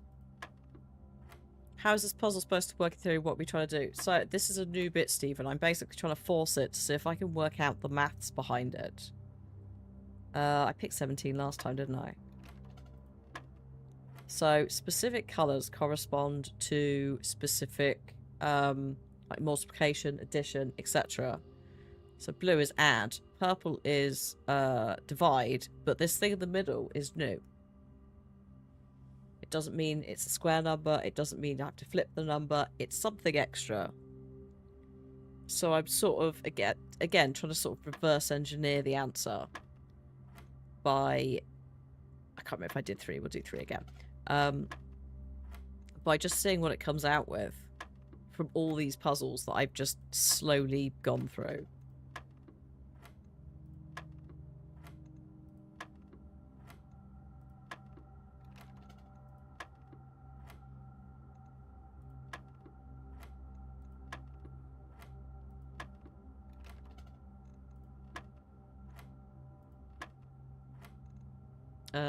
How is this puzzle supposed to work through what we're trying to do? So this is a new bit, Stephen. I'm basically trying to force it to see if I can work out the maths behind it. I picked 17 last time, didn't I? So specific colours correspond to specific like multiplication, addition, etc. So blue is add, purple is divide, but this thing in the middle is new. It doesn't mean it's a square number, it doesn't mean you have to flip the number, it's something extra. So I'm sort of, again trying to sort of reverse engineer the answer by, I can't remember if I did 3, we'll do 3 again. By just seeing what it comes out with from all these puzzles that I've just slowly gone through.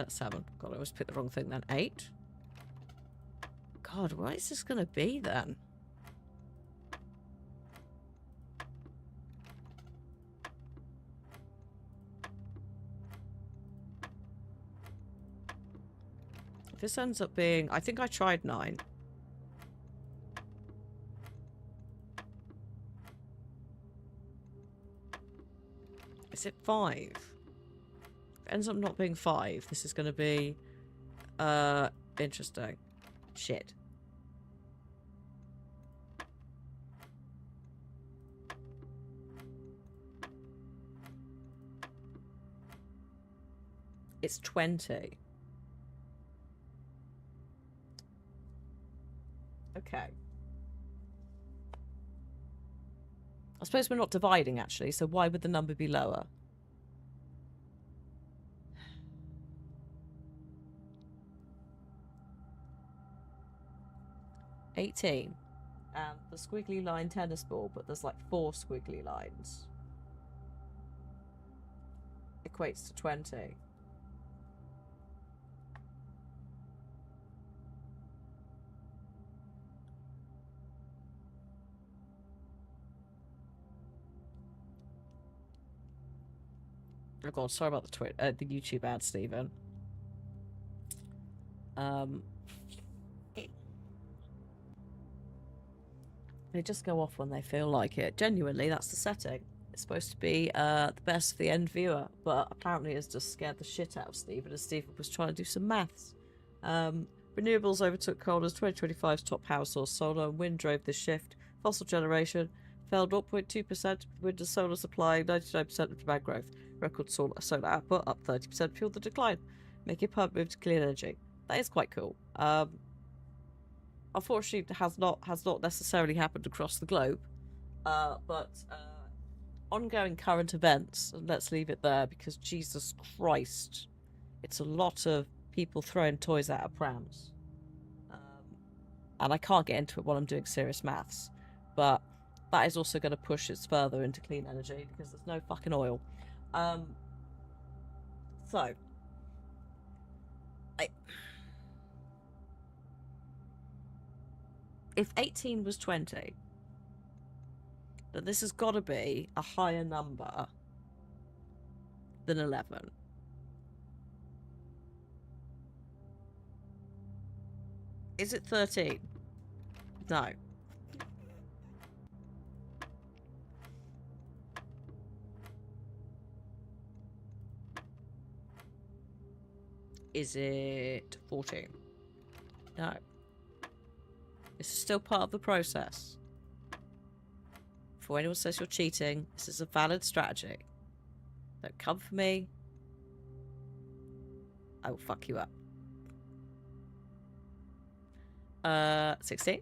Seven. God, I always picked the wrong thing then. 8. God, what is this going to be then? If this ends up being... I think I tried 9. Is it 5? If it ends up not being 5, this is going to be... interesting. Shit. It's 20. Okay. I suppose we're not dividing, actually, so why would the number be lower? $18. And the squiggly line tennis ball, but there's like 4 squiggly lines. Equates to 20. Oh god, sorry about the YouTube ad, Stephen. They just go off when they feel like it. Genuinely, that's the setting. It's supposed to be the best for the end viewer, but apparently it's just scared the shit out of Stephen as Stephen was trying to do some maths. Renewables overtook coal as 2025's top power source. Solar and wind drove this shift. Fossil generation fell 0.2%, with wind and solar supply 99% of demand growth. Record solar output up 30% fueled the decline, making a move to clean energy. That is quite cool. Unfortunately, it has not necessarily happened across the globe, but ongoing current events, and let's leave it there because Jesus Christ, it's a lot of people throwing toys out of prams, and I can't get into it while I'm doing serious maths, but that is also going to push us further into clean energy because there's no fucking oil. So if 18 was 20, then this has got to be a higher number than 11. Is it 13? No. Is it 14? No. This is still part of the process. For anyone who says you're cheating, this is a valid strategy. Don't come for me. I will fuck you up. 16.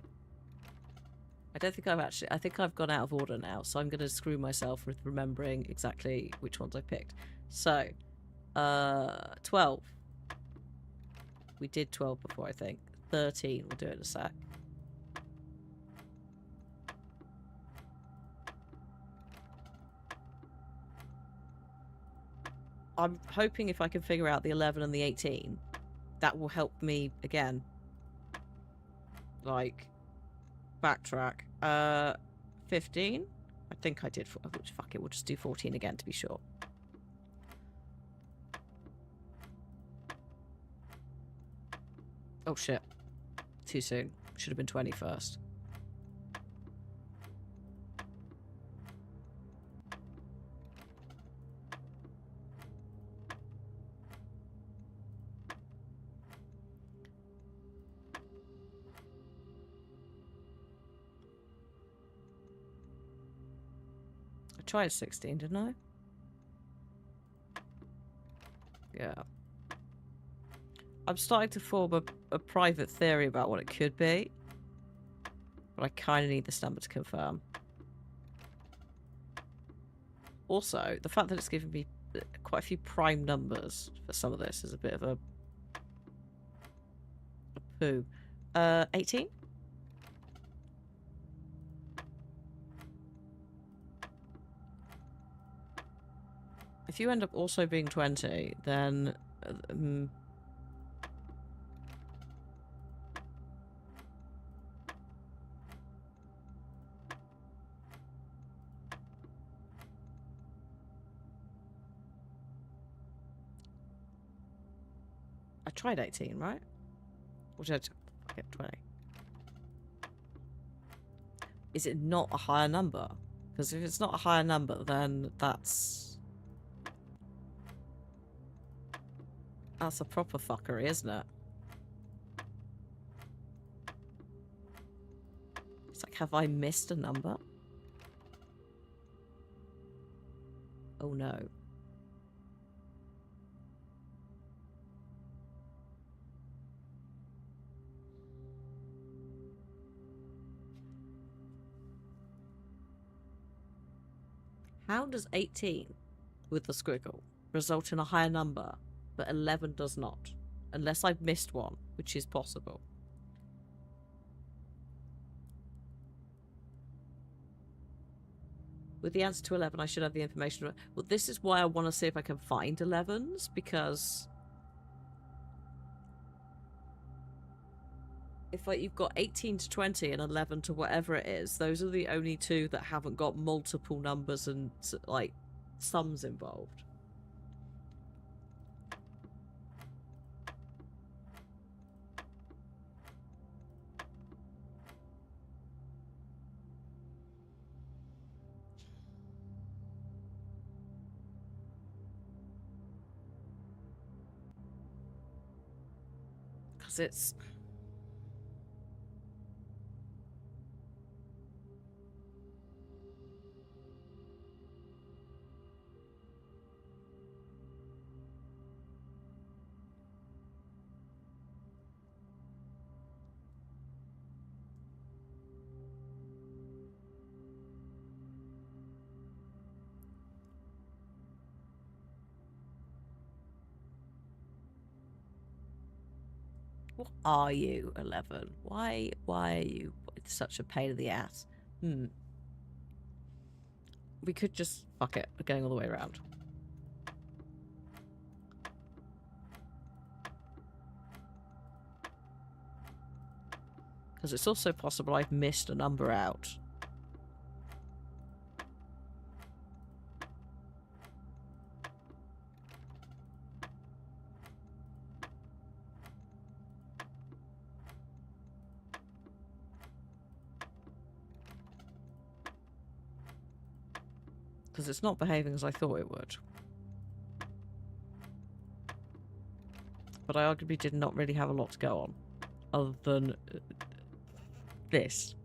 I don't think I've actually... I think I've gone out of order now, so I'm going to screw myself with remembering exactly which ones I picked. So, 12. We did 12 before, I think. 13, we'll do it in a sec. I'm hoping if I can figure out the 11 and the 18, that will help me, again, like, backtrack. 15? I think I did, which, fuck it, we'll just do 14 again to be sure. Oh shit. Too soon. Should have been 20 first. I tried 16, didn't I? Yeah. I'm starting to form a private theory about what it could be. But I kind of need this number to confirm. Also, the fact that it's giving me quite a few prime numbers for some of this is a bit of a poo. 18? If you end up also being 20, then... I tried 18, right? Or did I get 20? Is it not a higher number? Because if it's not a higher number, then that's a proper fuckery, isn't it? It's like, have I missed a number? Oh no. How does 18 with the squiggle result in a higher number, but 11 does not? Unless I've missed one, which is possible. With the answer to 11, I should have the information. Well, this is why I want to see if I can find 11s, because if like you've got 18 to 20 and 11 to whatever it is, those are the only two that haven't got multiple numbers and like sums involved. Because it's... What are you, 11? Why are you such a pain in the ass? We could just... Fuck it. We're going all the way around. Because it's also possible I've missed a number out. Because it's not behaving as I thought it would. But I arguably did not really have a lot to go on. Other than... this.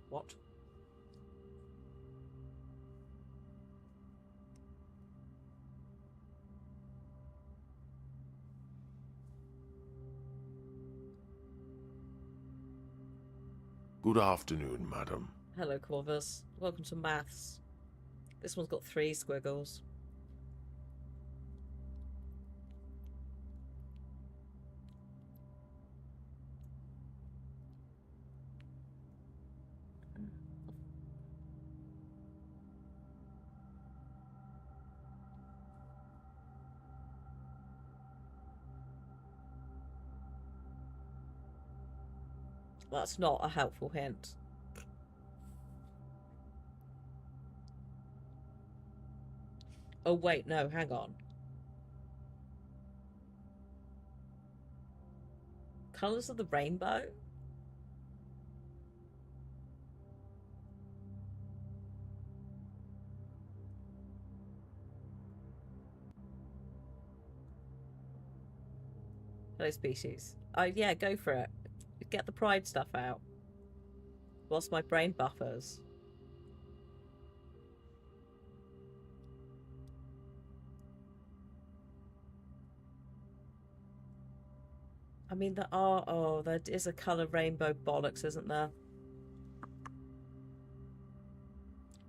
What? Good afternoon, madam. Hello, Corvus. Welcome to maths. This one's got 3 squiggles. That's not a helpful hint. Oh, wait, no, hang on. Colours of the rainbow? Hello, species. Oh, yeah, go for it. Get the pride stuff out. Whilst my brain buffers. I mean, there are... Oh, there is a colour rainbow bollocks, isn't there?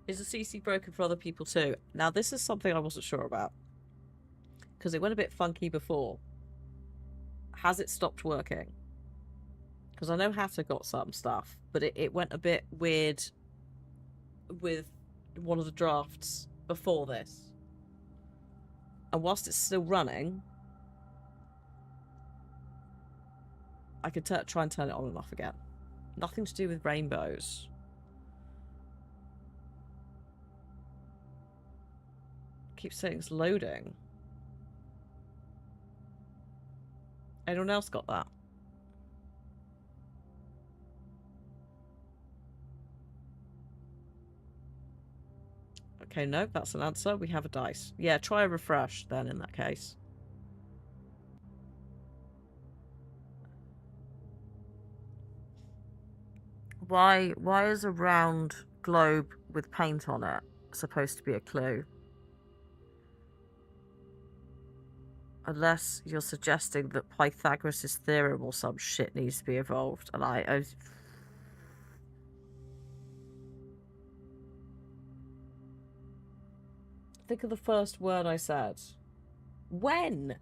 Is the CC broken for other people too? Now, this is something I wasn't sure about. Because it went a bit funky before. Has it stopped working? Because I know Hatter got some stuff, but it went a bit weird with one of the drafts before this. And whilst it's still running, I could try and turn it on and off again. Nothing to do with rainbows. Keeps saying it's loading. Anyone else got that? Okay, no, that's an answer. We have a dice. Yeah, try a refresh then in that case. Why is a round globe with paint on it supposed to be a clue? Unless you're suggesting that Pythagoras' theorem or some shit needs to be evolved. And I think of the first word I said. When?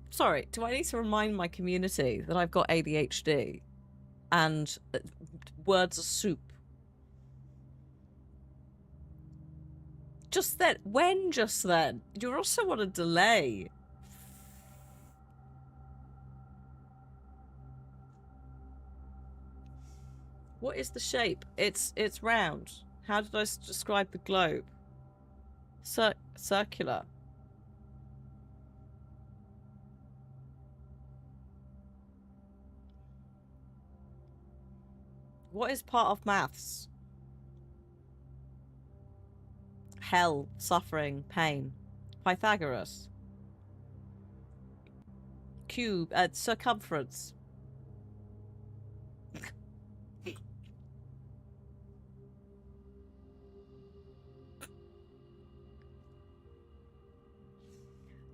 Sorry, do I need to remind my community that I've got ADHD and words are soup? Just then. When just then? You're also on a delay. What is the shape? It's round. How did I describe the globe? Circular. What is part of maths? Hell, suffering, pain. Pythagoras. Cube, circumference.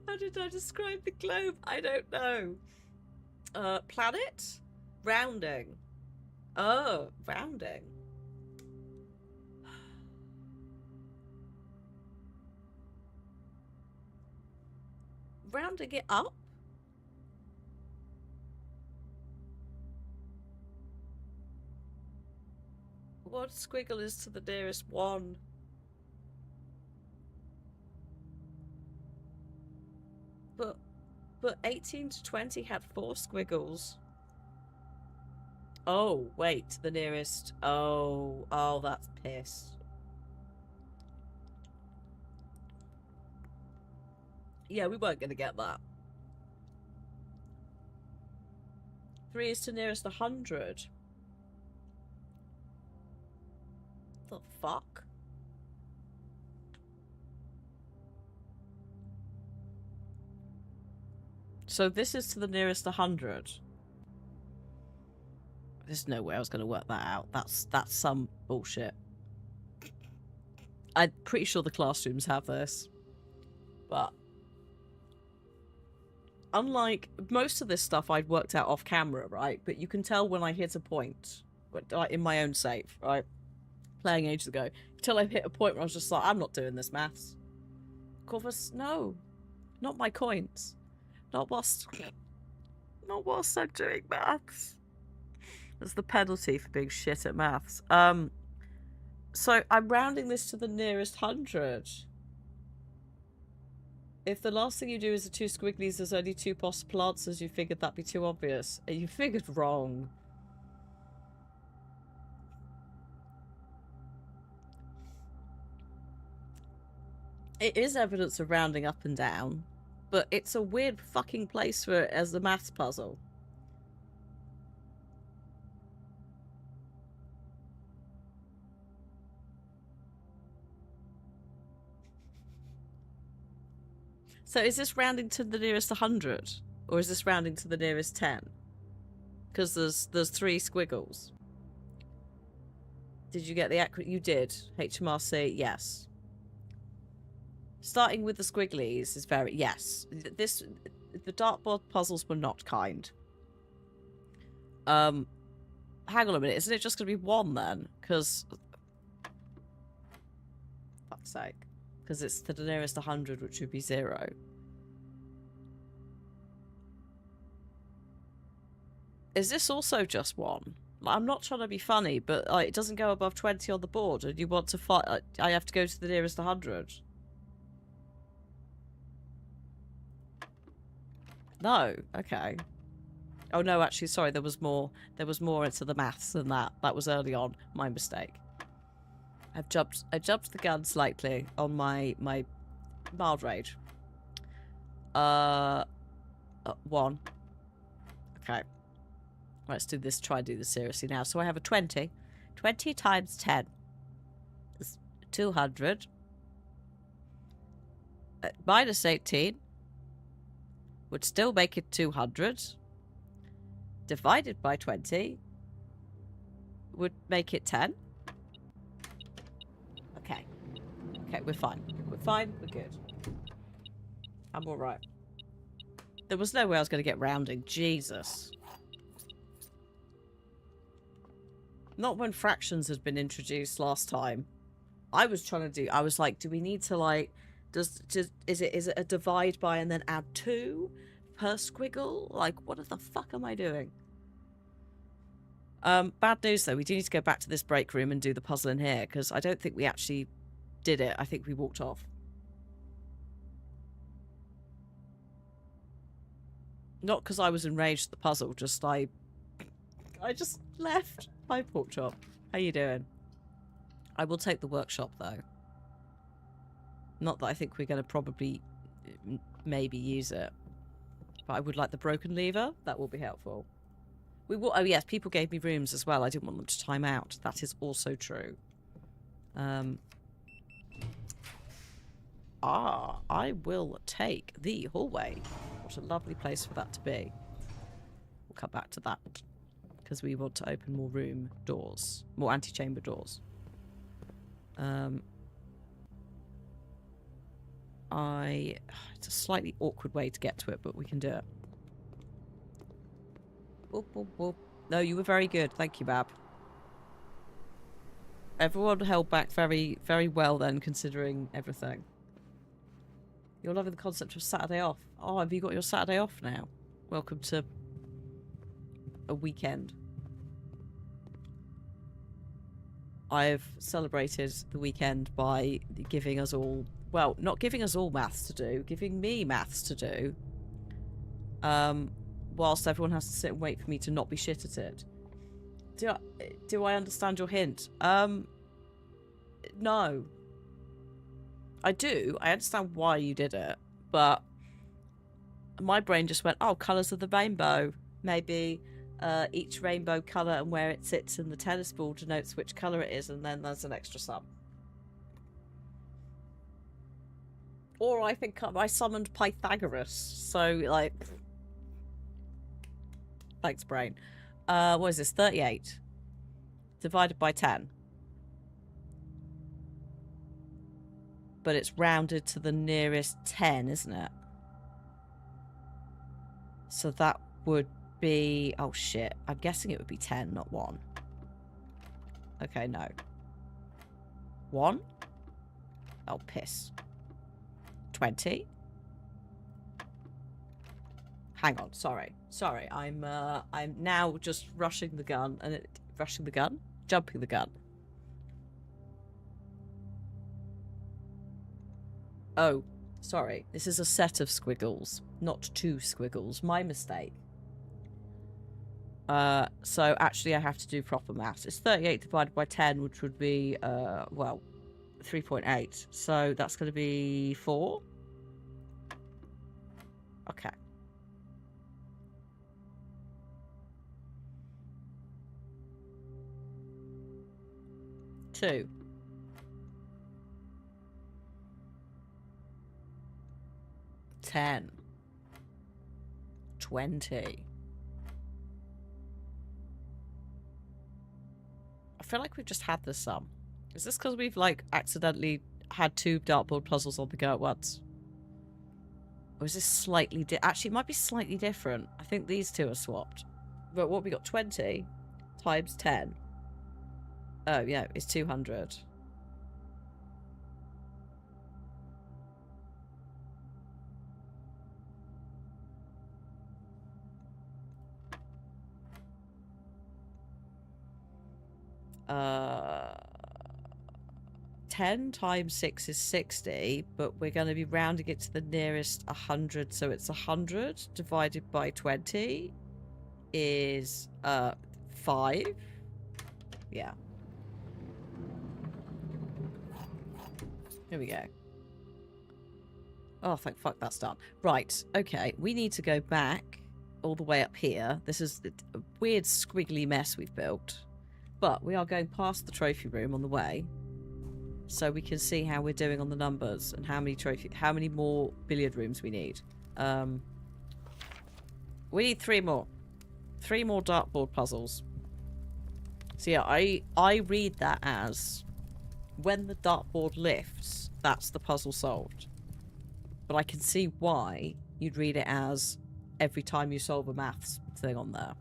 How did I describe the globe? I don't know. Planet? Rounding. Oh, rounding. Rounding it up? What squiggle is to the nearest one? But 18 to 20 had 4 squiggles. Oh, wait, the nearest. Oh, that's piss. Yeah, we weren't going to get that. 3 is to nearest 100. The fuck? So this is to the nearest 100. There's no way I was going to work that out. That's some bullshit. I'm pretty sure the classrooms have this. But unlike most of this stuff I'd worked out off camera, right? But you can tell when I hit a point, like in my own save, right? Playing ages ago, till I hit a point where I was just like, I'm not doing this maths. Corvus, no, not my coins, not whilst I'm doing maths. That's the penalty for being shit at maths. So I'm rounding this to the nearest 100. If the last thing you do is the two squigglies, there's only two possible answers, you figured that'd be too obvious. You figured wrong. It is evidence of rounding up and down, but it's a weird fucking place for it as a maths puzzle. So is this rounding to the nearest 100? Or is this rounding to the nearest 10? Because there's 3 squiggles. Did you get the accurate? You did. HMRC, yes. Starting with the squigglies is very... Yes. The dartboard puzzles were not kind. Hang on a minute. Isn't it just going to be 1 then? Because... Fuck's sake. Because it's to the nearest 100, which would be 0. Is this also just 1? I'm not trying to be funny, but it doesn't go above 20 on the board, and you want to fight... I have to go to the nearest 100. No, okay. Oh no, actually, sorry, there was more into the maths than that. That was early on. My mistake. I jumped the gun slightly on my mild rage. 1. Okay. Let's do this. Try and do this seriously now. So I have a 20. 20 times 10 is 200. Minus 18 would still make it 200. Divided by 20 would make it 10. Okay. Okay, we're fine. We're fine. We're good. I'm alright. There was no way I was going to get rounding. Jesus. Not when fractions had been introduced last time. I was trying to do... I was like, do we need to, like... Is it a divide by and then add 2 per squiggle? Like, what the fuck am I doing? Bad news, though. We do need to go back to this break room and do the puzzle in here, because I don't think we actually did it. I think we walked off. Not because I was enraged at the puzzle, just I just left my pork chop. How you doing? I will take the workshop, though. Not that I think we're going to probably maybe use it. But I would like the broken lever. That will be helpful. We will... Oh, yes, people gave me rooms as well. I didn't want them to time out. That is also true. I will take the hallway. What a lovely place for that to be. We'll come back to that. Because we want to open more room doors. More antechamber doors. It's a slightly awkward way to get to it, but we can do it. Boop, boop, boop. No, you were very good. Thank you, Bab. Everyone held back very, very well then, considering everything. You're loving the concept of Saturday off. Oh, have you got your Saturday off now? Welcome to a weekend. I've celebrated the weekend by giving us all... Well, not giving us all maths to do, giving me maths to do. Whilst everyone has to sit and wait for me to not be shit at it. Do I understand your hint? No. I do. I understand why you did it, but my brain just went, oh, colours of the rainbow. Maybe each rainbow colour and where it sits in the tennis ball denotes which colour it is, and then there's an extra sum. Or I think I summoned Pythagoras, so, like... Thanks, brain. What is this? 38. Divided by 10. But it's rounded to the nearest 10, isn't it? So that would be... Oh, shit. I'm guessing it would be 10, not 1. Okay, no. 1? Oh, piss. 20? Hang on, sorry. Sorry, I'm now just rushing the gun and rushing the gun? Jumping the gun. Oh, sorry. This is a set of squiggles, not 2 squiggles. My mistake. So actually I have to do proper maths. It's 38 divided by 10, which would be, well, 3.8. So that's going to be 4? Okay. Two. 10. 20. I feel like we've just had this sum. Is this because we've, like, accidentally had 2 dartboard puzzles on the go at once? Or is this slightly... Actually, it might be slightly different. I think these 2 are swapped. But what we got? 20 times 10. Oh, yeah, it's 200. Uh... 10 times 6 is 60, but we're going to be rounding it to the nearest 100, so it's 100 divided by 20 is 5. Yeah. Here we go. Oh, thank fuck that's done. Right, okay, we need to go back all the way up here. This is a weird squiggly mess we've built, but we are going past the trophy room on the way. So we can see how we're doing on the numbers and how many more billiard rooms we need. We need 3 more. 3 more dartboard puzzles. So yeah, I read that as when the dartboard lifts, that's the puzzle solved. But I can see why you'd read it as every time you solve a maths thing on there.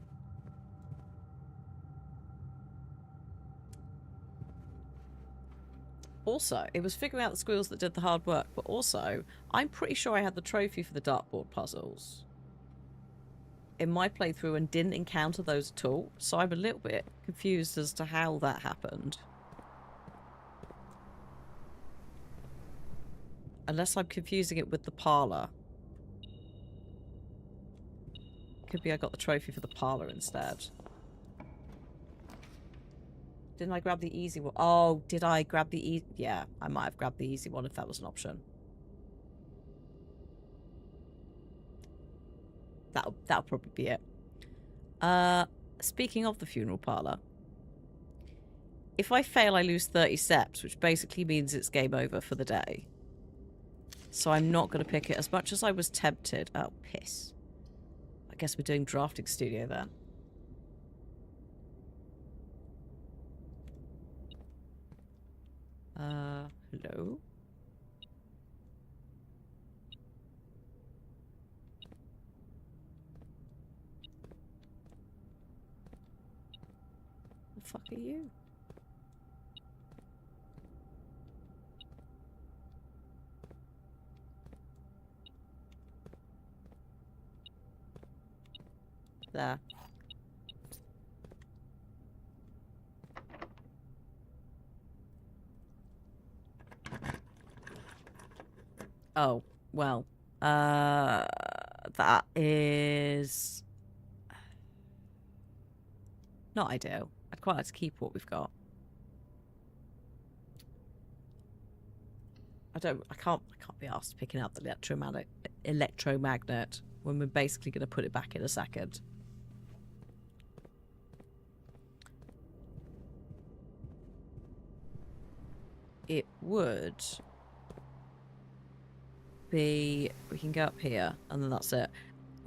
Also, it was figuring out the squirrels that did the hard work, but also, I'm pretty sure I had the trophy for the dartboard puzzles in my playthrough and didn't encounter those at all, so I'm a little bit confused as to how that happened. Unless I'm confusing it with the parlour. Could be I got the trophy for the parlour instead. Didn't I grab the easy one? Oh, did I grab the easy? Yeah, I might have grabbed the easy one if that was an option. That'll probably be it. Speaking of the funeral parlour, if I fail, I lose 30 steps, which basically means it's game over for the day. So I'm not going to pick it as much as I was tempted. Oh, piss. I guess we're doing drafting studio then. Hello? The fuck are you? There. Oh, well. That is not ideal. I'd quite like to keep what we've got. I can't be asked picking up the electromagnet when we're basically going to put it back in a second. It would be... We can go up here, and then that's it.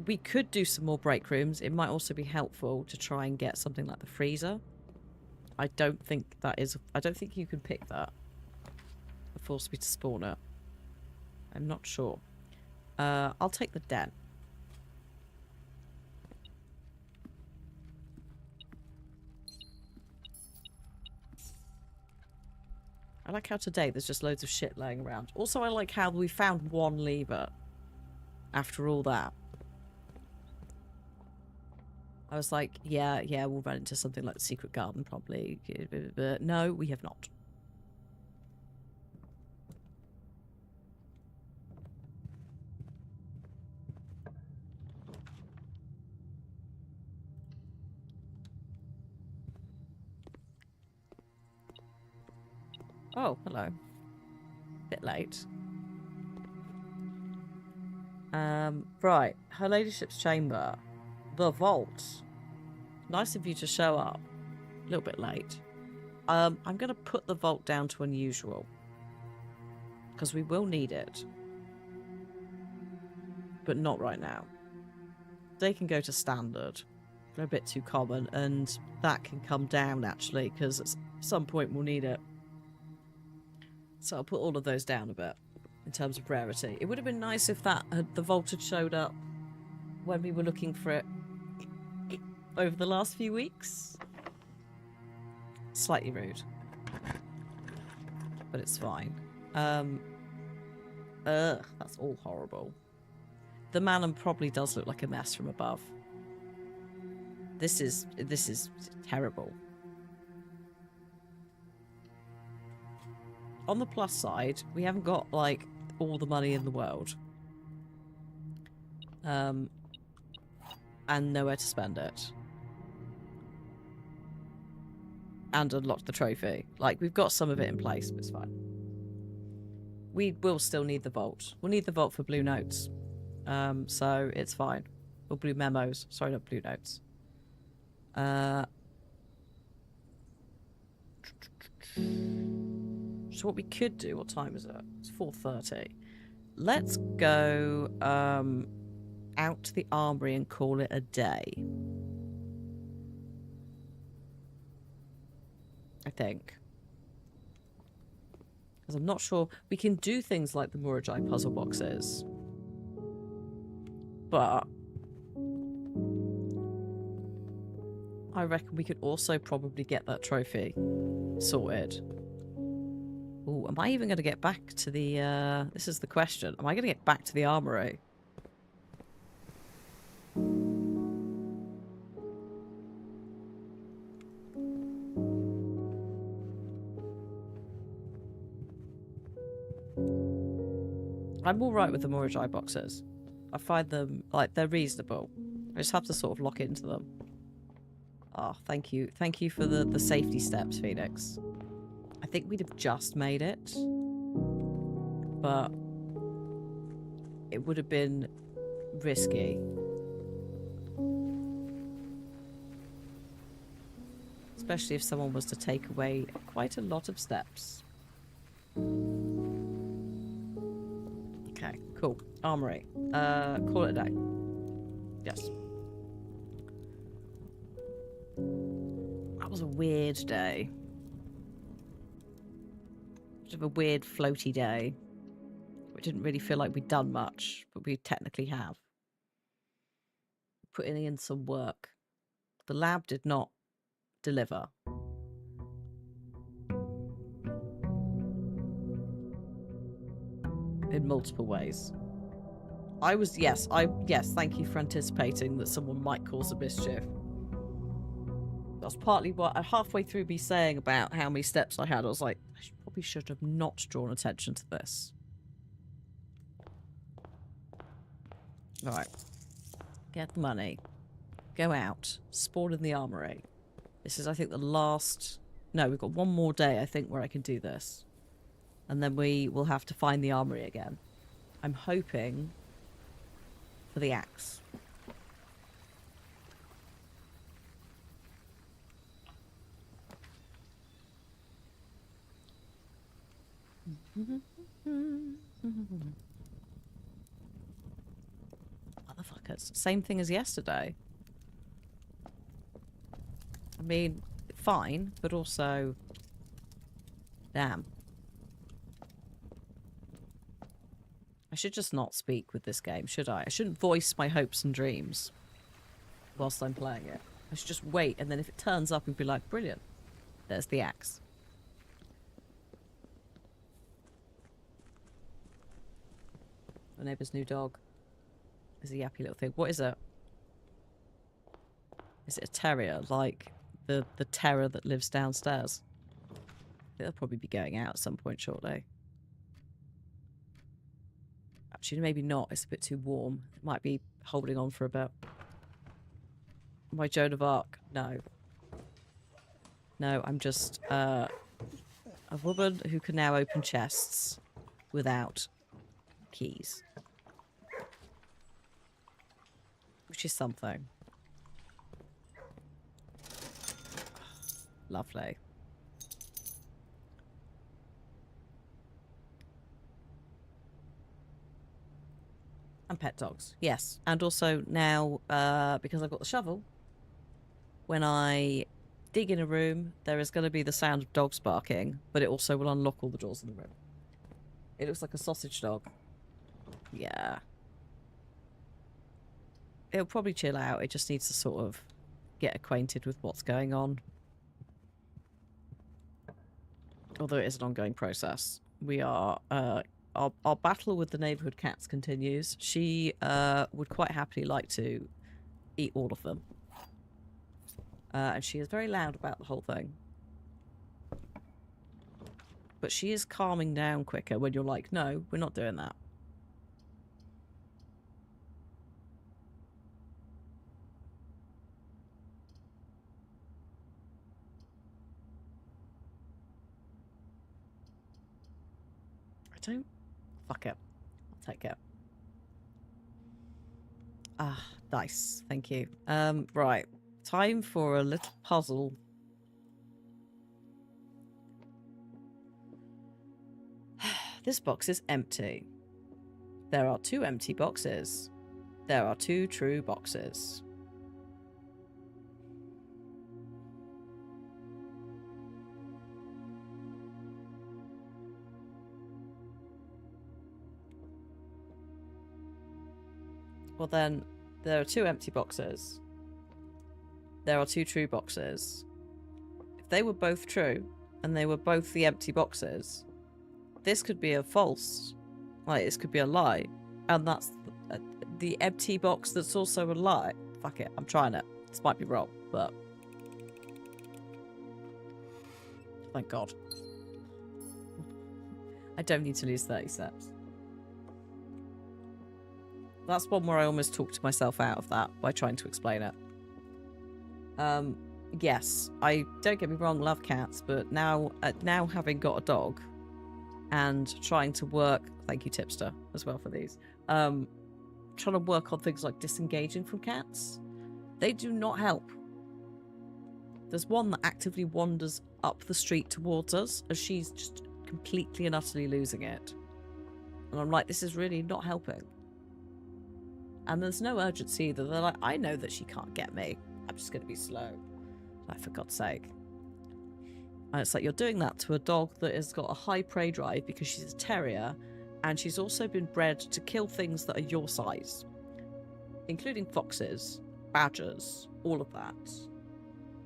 We could do some more break rooms. It might also be helpful to try and get something like the freezer. I don't think that is... I don't think you can pick that. It forced me to spawn it. I'm not sure. I'll take the den. I like how today there's just loads of shit laying around. Also, I like how we found one lever after all that. I was like, yeah, we'll run into something like the secret garden probably. But no, we have not. Oh, hello. Bit late. Right. Her Ladyship's chamber. The vault. Nice of you to show up. A little bit late. I'm going to put the vault down to unusual. Because we will need it. But not right now. They can go to standard. They're a bit too common. And that can come down, actually. Because at some point we'll need it. So I'll put all of those down a bit. In terms of rarity. It would have been nice if the vault had showed up when we were looking for it over the last few weeks. Slightly rude. But it's fine. That's all horrible. The manor probably does look like a mess from above. This is terrible. On the plus side, we haven't got, like, all the money in the world. And nowhere to spend it. And unlock the trophy. Like, we've got some of it in place, but it's fine. We will still need the vault. We'll need the vault for blue notes. So it's fine. Or blue memos. Sorry, not blue notes. So what we could do, what time is it? It's 4:30. Let's go out to the armory and call it a day. I think. Because I'm not sure. We can do things like the Murajai puzzle boxes. But I reckon we could also probably get that trophy sorted. Ooh, am I even going to get back to the, this is the question. Am I going to get back to the armory? I'm alright with the Murajai boxes. I find them, like, they're reasonable. I just have to sort of lock into them. Oh, thank you. Thank you for the safety steps, Phoenix. I think we'd have just made it. But it would have been risky. Especially if someone was to take away quite a lot of steps. Okay, cool. Armory. Call it a day. Yes. That was a weird day. Bit of a weird floaty day. We didn't really feel like we'd done much, but we technically have. Putting in some work. The lab did not deliver. In multiple ways. Yes, thank you for anticipating that someone might cause a mischief. That's partly what, halfway through me saying about how many steps I had, I was like, I probably should have not drawn attention to this. Alright. Get the money. Go out. Spawn in the armory. This is, I think, the last... No, we've got one more day, I think, where I can do this. And then we will have to find the armory again. I'm hoping for the axe. Motherfuckers. Same thing as yesterday. I mean, fine, but also... Damn. I should just not speak with this game, should I? I shouldn't voice my hopes and dreams whilst I'm playing it. I should just wait, and then if it turns up, and be like, brilliant. There's the axe. My neighbour's new dog. Is a yappy little thing. What is it? Is it a terrier? Like the terror that lives downstairs? They'll probably be going out at some point shortly. Actually, maybe not. It's a bit too warm. It might be holding on for a bit. My Joan of Arc? No. No, I'm just a woman who can now open chests without keys. Which is something. Lovely. And pet dogs, yes. And also now, because I've got the shovel, when I dig in a room, there is going to be the sound of dogs barking, but it also will unlock all the doors in the room. It looks like a sausage dog. Yeah. It'll probably chill out. It just needs to sort of get acquainted with what's going on. Although it is an ongoing process. We are... Our battle with the neighbourhood cats continues. She would quite happily like to eat all of them. And she is very loud about the whole thing. But she is calming down quicker when you're like, no, we're not doing that. I don't... Fuck it. I'll take it. Ah, nice. Thank you. Right. Time for a little puzzle. This box is empty. There are 2 empty boxes. There are 2 true boxes. Well then, there are 2 empty boxes. There are 2 true boxes. If they were both true, and they were both the empty boxes, this could be a false. Like, this could be a lie. And that's the empty box that's also a lie. Fuck it, I'm trying it. This might be wrong, but... Thank God. I don't need to lose 30 steps. That's one where I almost talked myself out of that by trying to explain it. Yes, I don't get me wrong, love cats, but now having got a dog and trying to work, thank you Tipster as well for these, trying to work on things like disengaging from cats, they do not help. There's one that actively wanders up the street towards us as she's just completely and utterly losing it. And I'm like, this is really not helping. And there's no urgency either. They're like, I know that she can't get me. I'm just going to be slow. Like, for God's sake. And it's like, you're doing that to a dog that has got a high prey drive because she's a terrier, and she's also been bred to kill things that are your size. Including foxes, badgers, all of that.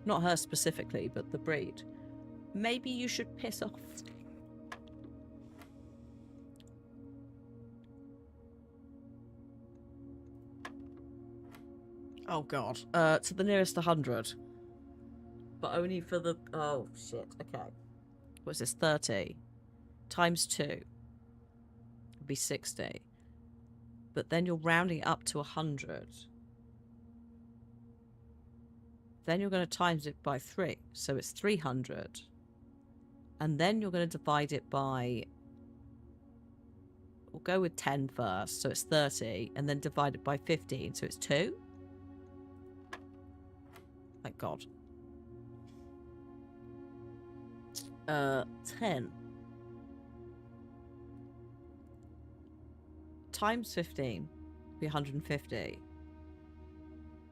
Not her specifically, but the breed. Maybe you should piss off. Oh god. To the nearest 100. But only for the... Oh, shit. Okay. What's this? 30. Times 2. Would be 60. But then you're rounding it up to 100. Then you're going to times it by 3. So it's 300. And then you're going to divide it by... We'll go with 10 first. So it's 30. And then divide it by 15. So it's 2. Thank God. 10 times 15 would be 150,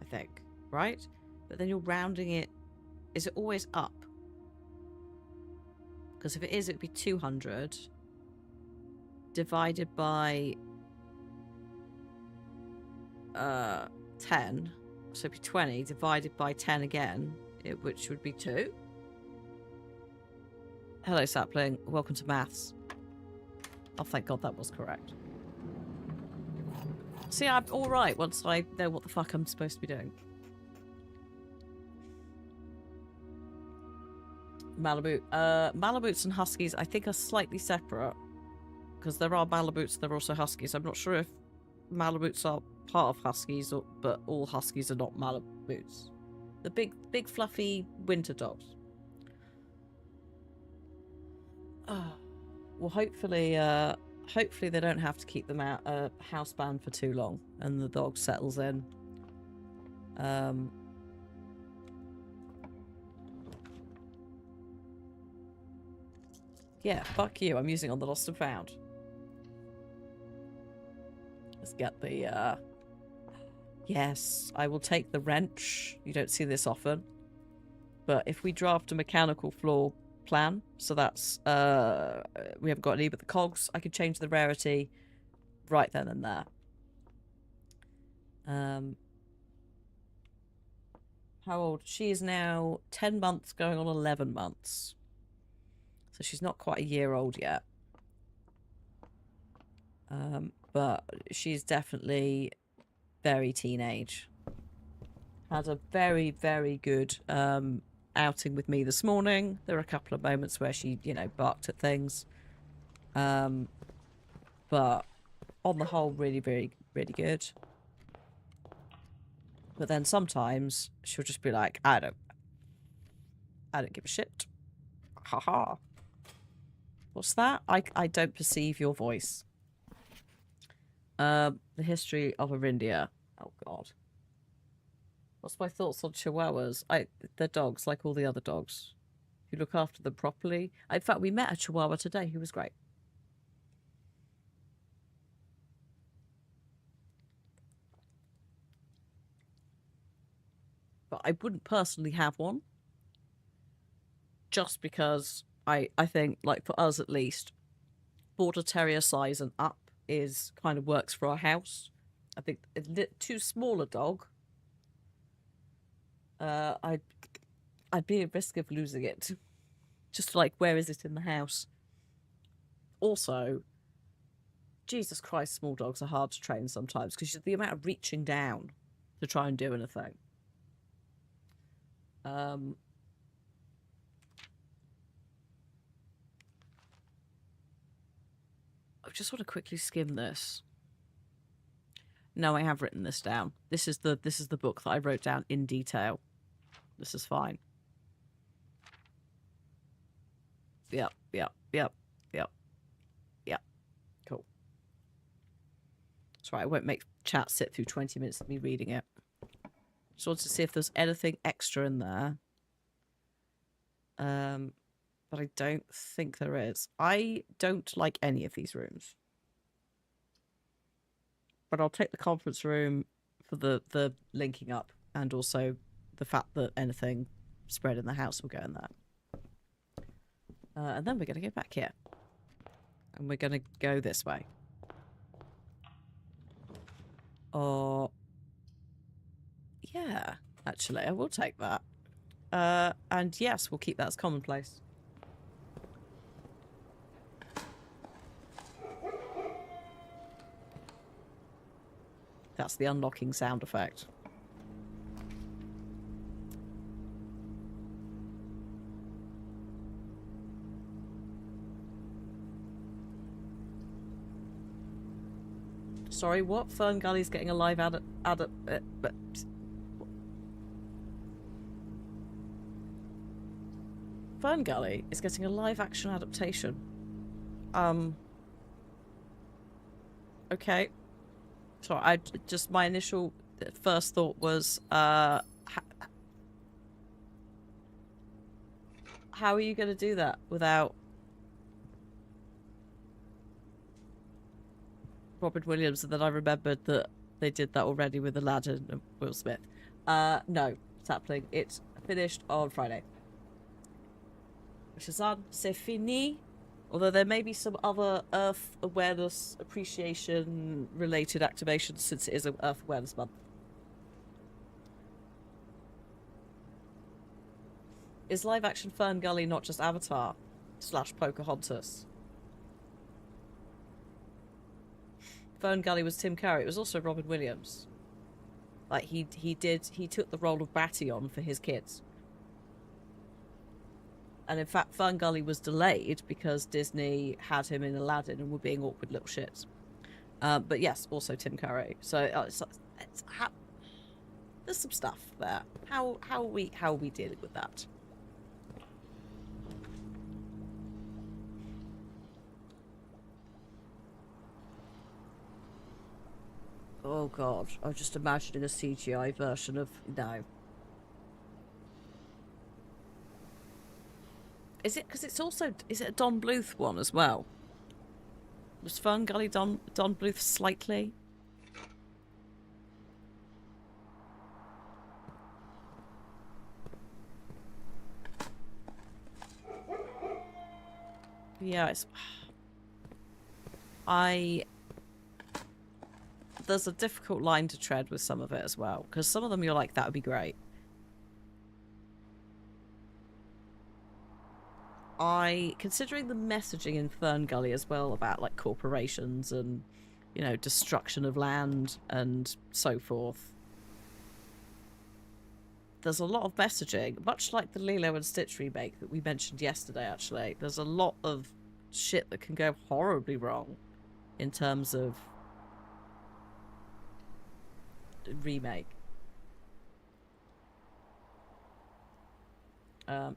I think, right? But then you're rounding it. Is it always up? Because if it is, it would be 200 divided by 10. So it'd be 20 divided by 10 again, which would be 2. Hello, sapling. Welcome to maths. Oh, thank God that was correct. See, I'm all right once I know what the fuck I'm supposed to be doing. Malamute. Malamutes and Huskies, I think, are slightly separate. Because there are Malamutes, there are also Huskies. I'm not sure if Malamutes are part of Huskies, but all Huskies are not Malamutes. The big fluffy winter dogs. Well, hopefully they don't have to keep them out housebound for too long, and the dog settles in. Yeah, fuck you. I'm using on the lost and found. Let's get the yes, I will take the wrench. You don't see this often. But if we draft a mechanical floor plan, so that's we haven't got any but the cogs, I could change the rarity right then and there. How old? She is now 10 months going on 11 months. So she's not quite a year old yet. But she's definitely very teenage. Had a very, very good outing with me this morning. There were a couple of moments where she, you know, barked at things. But on the whole, really, really, really good. But then sometimes she'll just be like, I don't give a shit. Haha. What's that? I don't perceive your voice. The history of Arindia. Oh god. What's my thoughts on chihuahuas? They're dogs, like all the other dogs. If you look after them properly. In fact, we met a chihuahua today who was great. But I wouldn't personally have one. Just because I think, like for us at least, Border Terrier size and up is kind of works for our house. I think a too small a dog, I'd be at risk of losing it. Just like, where is it in the house? Also, Jesus Christ, small dogs are hard to train sometimes because the amount of reaching down to try and do anything. I just want to quickly skim this. No, I have written this down. This is the book that I wrote down in detail. This is fine. Yep. Cool. That's right, I won't make chat sit through 20 minutes of me reading it. Just wanted to see if there's anything extra in there. But I don't think there is. I don't like any of these rooms. But I'll take the conference room for the linking up, and also the fact that anything spread in the house will go in there. And then we're going to go back here. And we're going to go this way. Or... yeah, actually, I will take that. And yes, we'll keep that as commonplace. That's the unlocking sound effect. Sorry, what? Fern Gully's getting a live Fern Gully is getting a live action adaptation. Okay. Sorry, my initial first thought was, how are you going to do that without Robin Williams? And then I remembered that they did that already with Aladdin and Will Smith. No, it's happening. It's finished on Friday. Shazam, c'est fini. Although there may be some other Earth Awareness Appreciation related activations since it is an Earth Awareness Month. Is live action Fern Gully not just Avatar / Pocahontas? Fern Gully was Tim Curry, it was also Robin Williams. Like, he took the role of Batty on for his kids. And in fact, Fern Gully was delayed because Disney had him in Aladdin and were being awkward little shits. But yes, also Tim Curry. So there's some stuff there. How are we dealing with that? Oh god, I'm just imagining a CGI version of no. Is it because it's also is it a Don Bluth one as well? Was Fern Gully Don Bluth slightly? Yeah, it's there's a difficult line to tread with some of it as well, because some of them you're like, that would be great. Considering the messaging in Fern Gully as well about like corporations and, you know, destruction of land and so forth, there's a lot of messaging, much like the Lilo and Stitch remake that we mentioned yesterday, actually. There's a lot of shit that can go horribly wrong in terms of remake.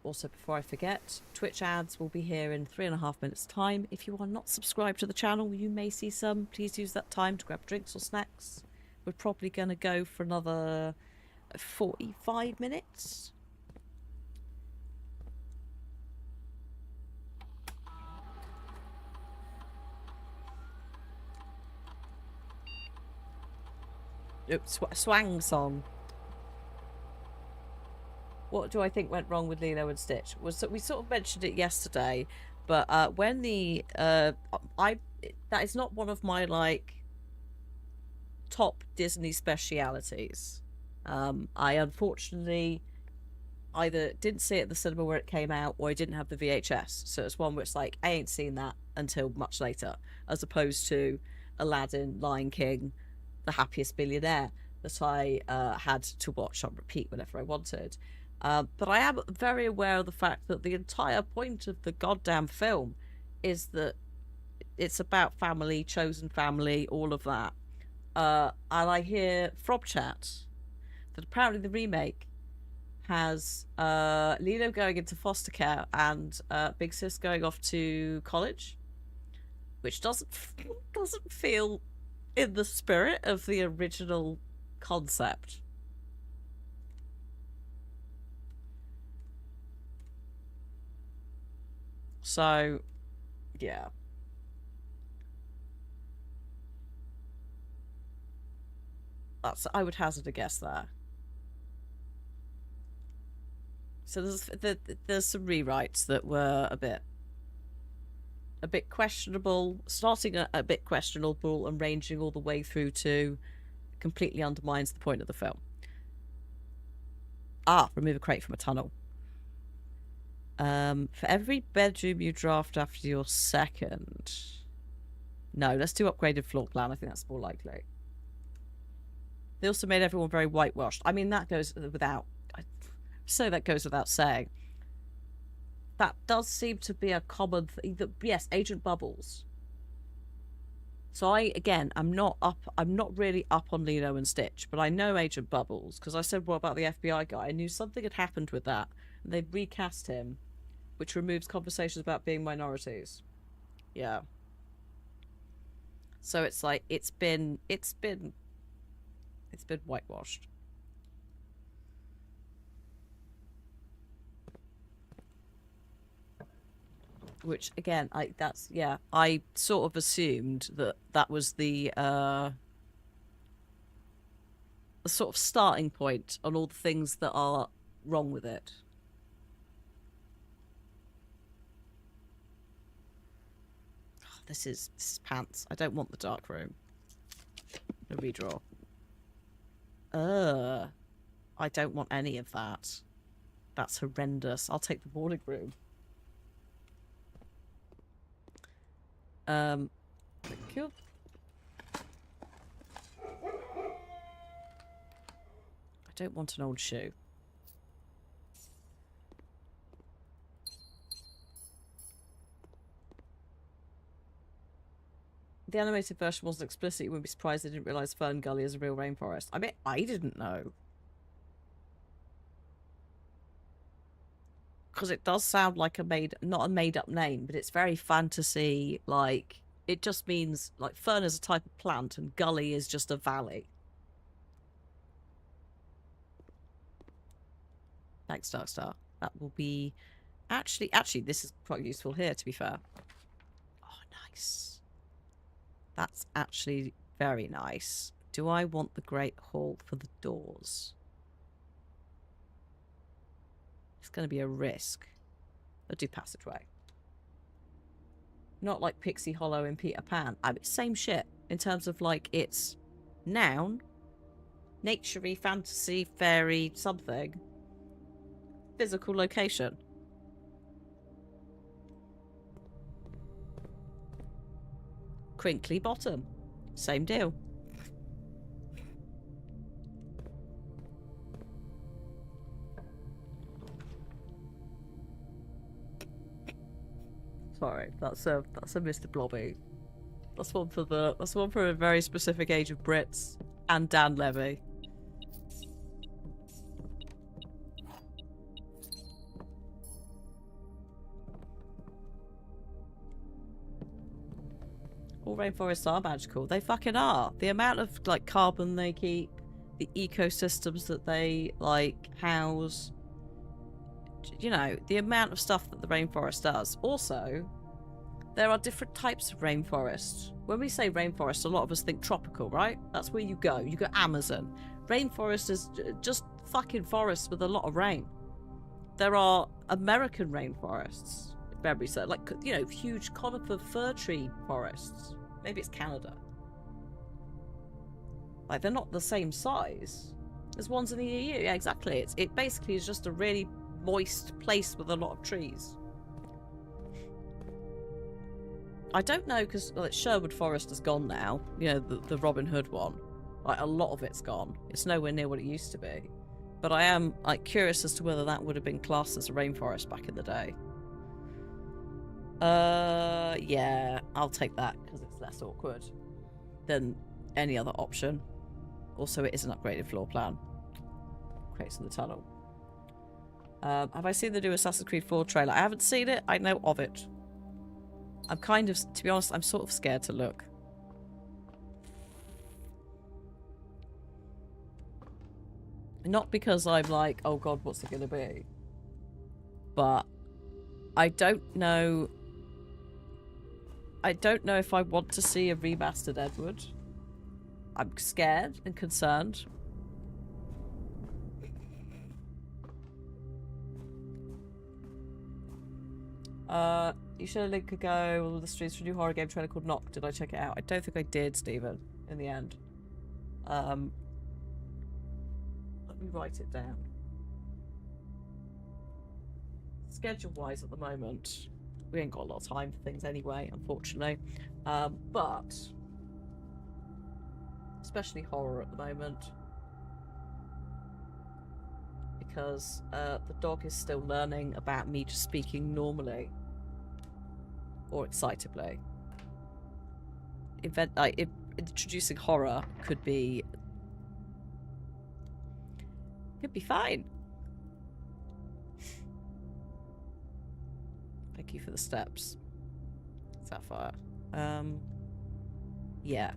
Also, before I forget, Twitch ads will be here in 3.5 minutes time. If you are not subscribed to the channel, you may see some. Please use that time to grab drinks or snacks. We're probably going to go for another 45 minutes. Oops, swang song. What do I think went wrong with Lilo and Stitch? We sort of mentioned it yesterday, but when that is not one of my like top Disney specialities. I unfortunately either didn't see it at the cinema where it came out, or I didn't have the VHS. So it's one where it's like I ain't seen that until much later, as opposed to Aladdin, Lion King, The Happiest Billionaire that I had to watch on repeat whenever I wanted. But I am very aware of the fact that the entire point of the goddamn film is that it's about family, chosen family, all of that. And I hear from chat that apparently the remake has Lilo going into foster care and Big Sis going off to college, which doesn't feel in the spirit of the original concept. So, yeah. I would hazard a guess there. So there's some rewrites that were a bit questionable, starting a bit questionable and ranging all the way through to completely undermines the point of the film. Remove a crate from a tunnel. For every bedroom you draft after your second. No, let's do upgraded floor plan. I think that's more likely. They also made everyone very whitewashed. I mean, that goes without... that goes without saying. That does seem to be a common thing. Yes, Agent Bubbles. So I'm not really up on Lilo and Stitch, but I know Agent Bubbles because I said, what about the FBI guy? I knew something had happened with that, and they've recast him, which removes conversations about being minorities. Yeah. So it's like it's been whitewashed. Which again, I sort of assumed that was the sort of starting point on all the things that are wrong with it. Oh, this is pants. I don't want the dark room. A redraw. I don't want any of that. That's horrendous. I'll take the boarding room. Thank you. don't want an old shoe. The animated version wasn't explicit. You wouldn't be surprised they didn't realise Fern Gully is a real rainforest. I mean, I didn't know. Because it does sound like not a made-up name, but it's very fantasy, like, it just means, like, fern is a type of plant and gully is just a valley. Thanks, Darkstar. That will be... Actually, this is quite useful here, to be fair. Oh, nice. That's actually very nice. Do I want the Great Hall for the doors? It's going to be a risk. I'll do passageway. Not like Pixie Hollow in Peter Pan. I mean, same shit in terms of like it's noun, nature-y, fantasy, fairy, something. Physical location. Crinkly bottom. Same deal. Sorry, that's a Mr. Blobby. That's one for a very specific age of Brits and Dan Levy. All rainforests are magical. They fucking are. The amount of like carbon they keep, the ecosystems that they like house, you know, the amount of stuff that the rainforest does. Also, there are different types of rainforest. When we say rainforest, a lot of us think tropical, right? That's where you go. You go Amazon. Rainforest is just fucking forests with a lot of rain. There are American rainforests, very so, like, you know, huge conifer fir tree forests. Maybe it's Canada. Like, they're not the same size. There's ones in the EU. Yeah, exactly. It basically is just a really moist place with a lot of trees. I don't know, because like, Sherwood Forest is gone now. You know, the Robin Hood one. Like, a lot of it's gone. It's nowhere near what it used to be. But I am, like, curious as to whether that would have been classed as a rainforest back in the day. Yeah, I'll take that, because it's less awkward than any other option. Also, it is an upgraded floor plan. Creates in the tunnel. Have I seen the new Assassin's Creed 4 trailer? I haven't seen it. I know of it. I'm kind of, to be honest, I'm sort of scared to look. Not because I'm like, oh god, what's it going to be? But I don't know. I don't know if I want to see a remastered Edward. I'm scared and concerned. You should a link ago all the streets for a new horror game trailer called Knock. Did I check it out? I don't think I did, Stephen, in the end. Let me write it down. Schedule-wise at the moment, we ain't got a lot of time for things anyway, unfortunately. But especially horror at the moment. Because the dog is still learning about me just speaking normally. Or excitably. Introducing horror could be fine. Thank you for the steps. Sapphire. Yeah.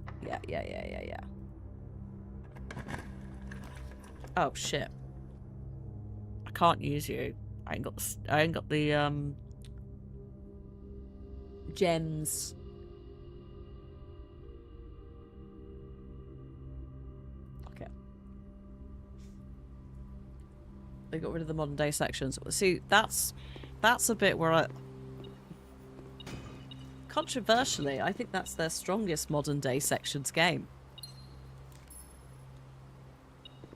Oh shit. I can't use you. I ain't got the gems. Okay. They got rid of the modern day sections. See, that's a bit where controversially, I think that's their strongest modern day sections game.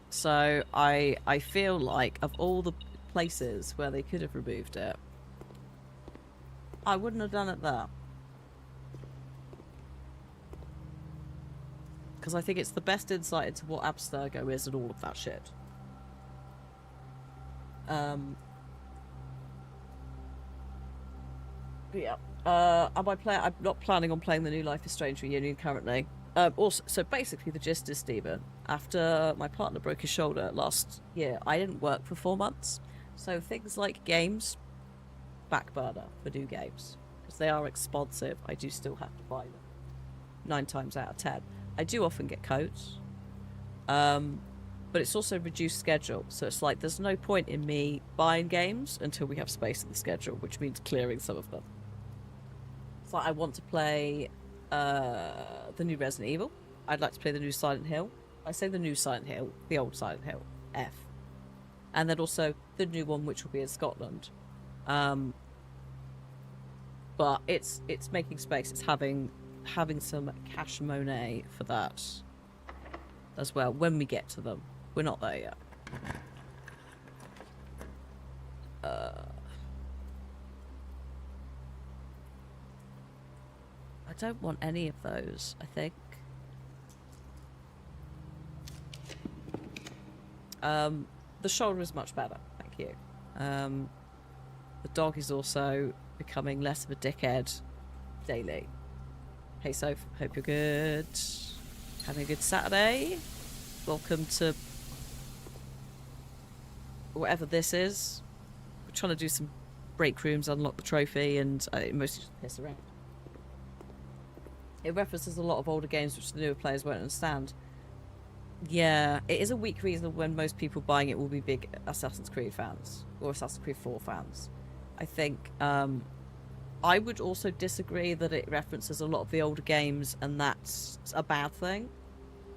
So I feel like of all the places where they could have removed it, I wouldn't have done it there. Because I think it's the best insight into what Abstergo is and all of that shit. But yeah. I'm not planning on playing the new Life is Strange reunion currently. Also, so basically the gist is, Stephen, after my partner broke his shoulder last year, I didn't work for 4 months. So things like games, back burner for new games. Because they are expensive, I do still have to buy them. 9 times out of 10. I do often get codes. But it's also reduced schedule. So it's like there's no point in me buying games until we have space in the schedule, which means clearing some of them. It's like I want to play the new Resident Evil. I'd like to play the new Silent Hill. I say the new Silent Hill, the old Silent Hill, F. And then also the new one, which will be in Scotland. But it's making space. It's having some cash money for that as well when we get to them. We're not there yet. I don't want any of those, I think. The shoulder is much better, thank you. The dog is also becoming less of a dickhead daily. Hey Soph, hope you're good. Having a good Saturday. Welcome to whatever this is. We're trying to do some break rooms, unlock the trophy, and mostly just piss around. It references a lot of older games which the newer players won't understand. Yeah, it is a weak reason when most people buying it will be big Assassin's Creed fans or Assassin's Creed 4 fans. I think I would also disagree that it references a lot of the older games and that's a bad thing,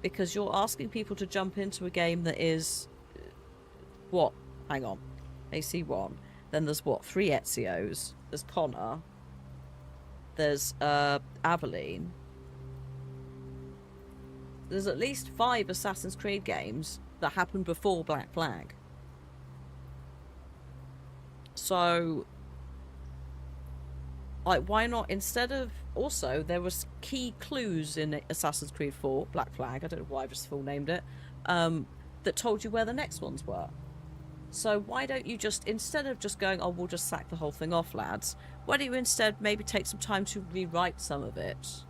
because you're asking people to jump into a game that is what? Hang on. AC1. Then there's what? 3 Ezios. There's Connor. There's Aveline. There's at least 5 Assassin's Creed games that happened before Black Flag. So, like, why not, instead of... Also, there was key clues in Assassin's Creed 4, Black Flag, I don't know why I've just full named it, that told you where the next ones were. So why don't you just, instead of just going, oh, we'll just sack the whole thing off, lads, why don't you instead maybe take some time to rewrite some of it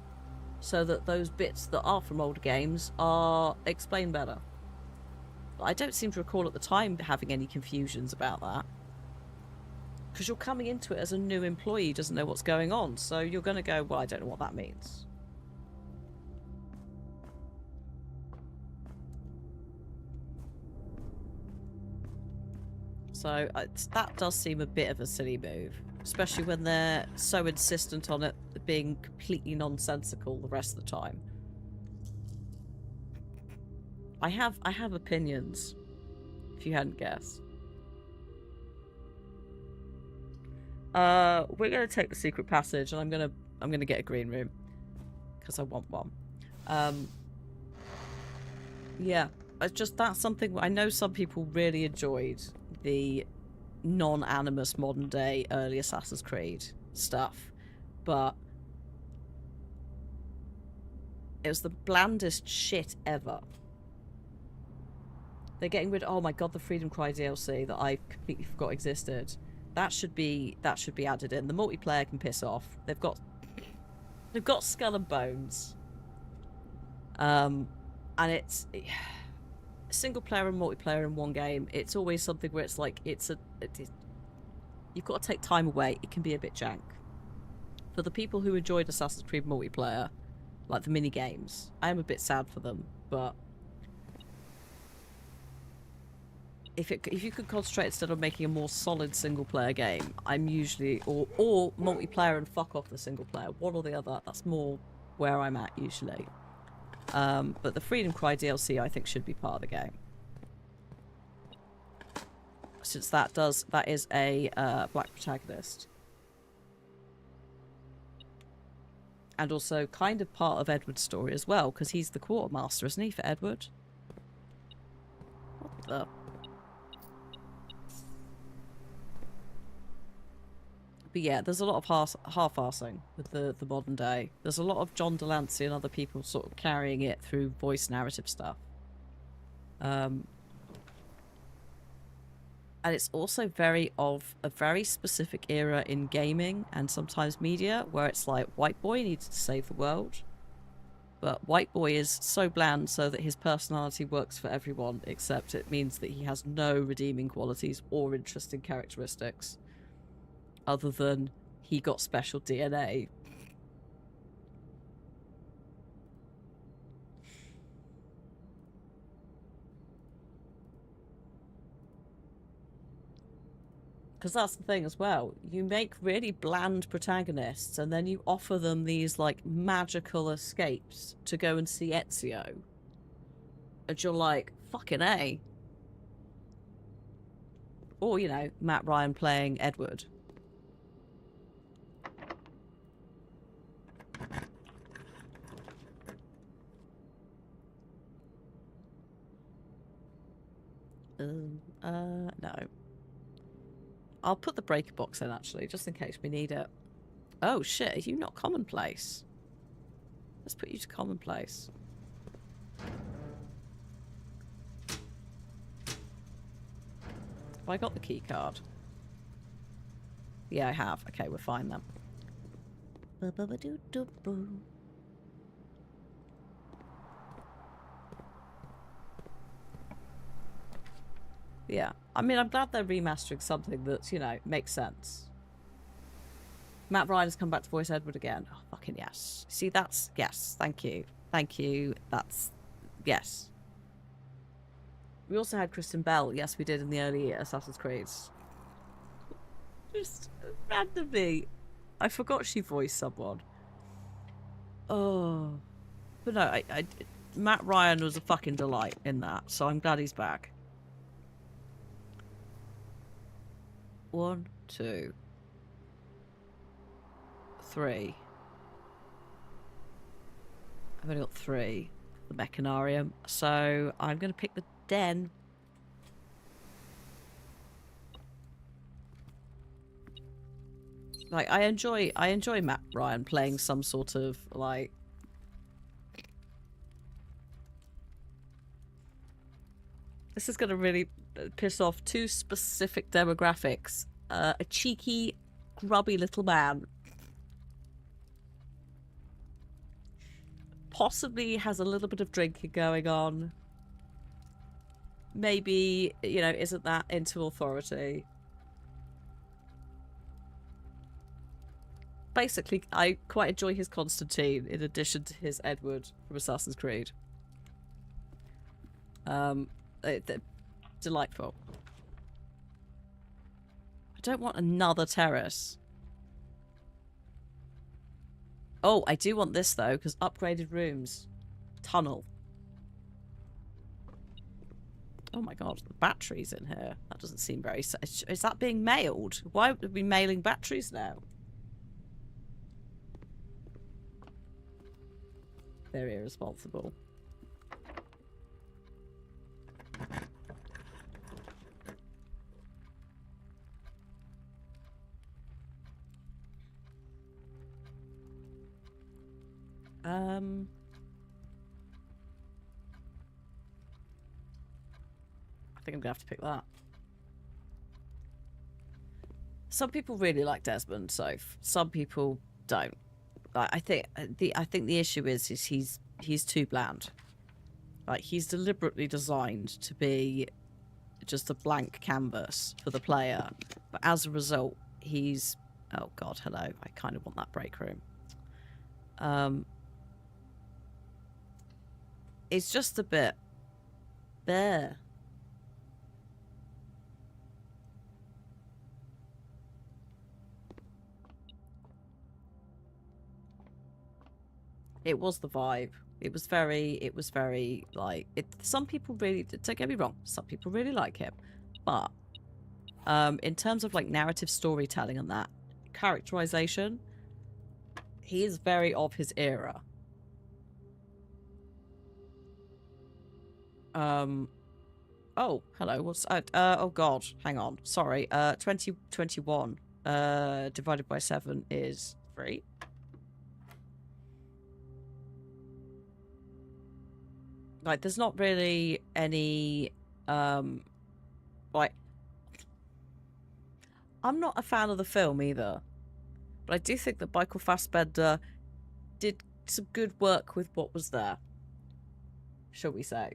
so that those bits that are from older games are explained better? I don't seem to recall at the time having any confusions about that. Because you're coming into it as a new employee who doesn't know what's going on, so you're going to go, well, I don't know what that means. So that does seem a bit of a silly move, especially when they're so insistent on it being completely nonsensical the rest of the time. I have opinions, if you hadn't guessed. We're gonna take the secret passage, and I'm gonna get a green room because I want one. Yeah, that's something I know some people really enjoyed, the non-animus modern day early Assassin's Creed stuff, but it was the blandest shit ever. They're getting rid of, oh my god, the Freedom Cry DLC that I completely forgot existed. That should be added in. The multiplayer can piss off. They've got Skull and Bones. And it's single player and multiplayer in one game. It's always something where it's like you've got to take time away. It can be a bit jank. For the people who enjoyed Assassin's Creed multiplayer, like the mini games, I am a bit sad for them, but if you could concentrate instead of making a more solid single player game, I'm usually or multiplayer and fuck off the single player, one or the other. That's more where I'm at usually. But the Freedom Cry DLC I think should be part of the game, since that is a black protagonist, and also kind of part of Edward's story as well, because he's the quartermaster, isn't he, for Edward? What the? But yeah, there's a lot of half-arsing with the modern day. There's a lot of John Delancey and other people sort of carrying it through voice narrative stuff. And And it's also very of a very specific era in gaming and sometimes media where it's like white boy needs to save the world. But white boy is so bland so that his personality works for everyone, except it means that he has no redeeming qualities or interesting characteristics other than he got special DNA. Because that's the thing as well. You make really bland protagonists and then you offer them these, like, magical escapes to go and see Ezio. And you're like, fucking A. Or, you know, Matt Ryan playing Edward. No. I'll put the breaker box in, actually, just in case we need it. Oh, shit, are you not commonplace? Let's put you to commonplace. Have I got the key card? Yeah, I have. Okay, we're fine then. Yeah. I mean, I'm glad they're remastering something that's, you know, makes sense. Matt Ryan has come back to voice Edward again. Oh, fucking yes. See, that's... Yes, thank you. Thank you. That's... Yes. We also had Kristen Bell. Yes, we did in the early Assassin's Creeds. Just randomly. I forgot she voiced someone. Oh. But no, Matt Ryan was a fucking delight in that, so I'm glad he's back. 1, 2, 3. I've only got 3. The Mechanarium. So I'm going to pick the Den. Like, I enjoy Matt Ryan playing some sort of, like... This is going to really piss off 2 specific demographics. A cheeky, grubby little man. Possibly has a little bit of drinking going on. Maybe, you know, isn't that into authority. Basically, I quite enjoy his Constantine in addition to his Edward from Assassin's Creed. They're delightful. I don't want another terrace. Oh, I do want this though, because upgraded rooms. Tunnel. Oh my god, the batteries in here. That doesn't seem very... Is that being mailed? Why would we be mailing batteries now? Very irresponsible. I think I'm gonna have to pick that. Some people really like Desmond, so some people don't. I think the issue is he's too bland. Like, he's deliberately designed to be just a blank canvas for the player, but as a result, he's... Oh god, hello. I kind of want that break room. It's just a bit bare. It was the vibe. It was very, like, some people really, don't get me wrong, some people really like him. But, in terms of, like, narrative storytelling and that, characterization, he is very of his era. Oh, hello, what's, oh god, hang on, sorry, 2021, divided by 7 is 3. Like, there's not really any, like, I'm not a fan of the film either, but I do think that Michael Fassbender did some good work with what was there, shall we say.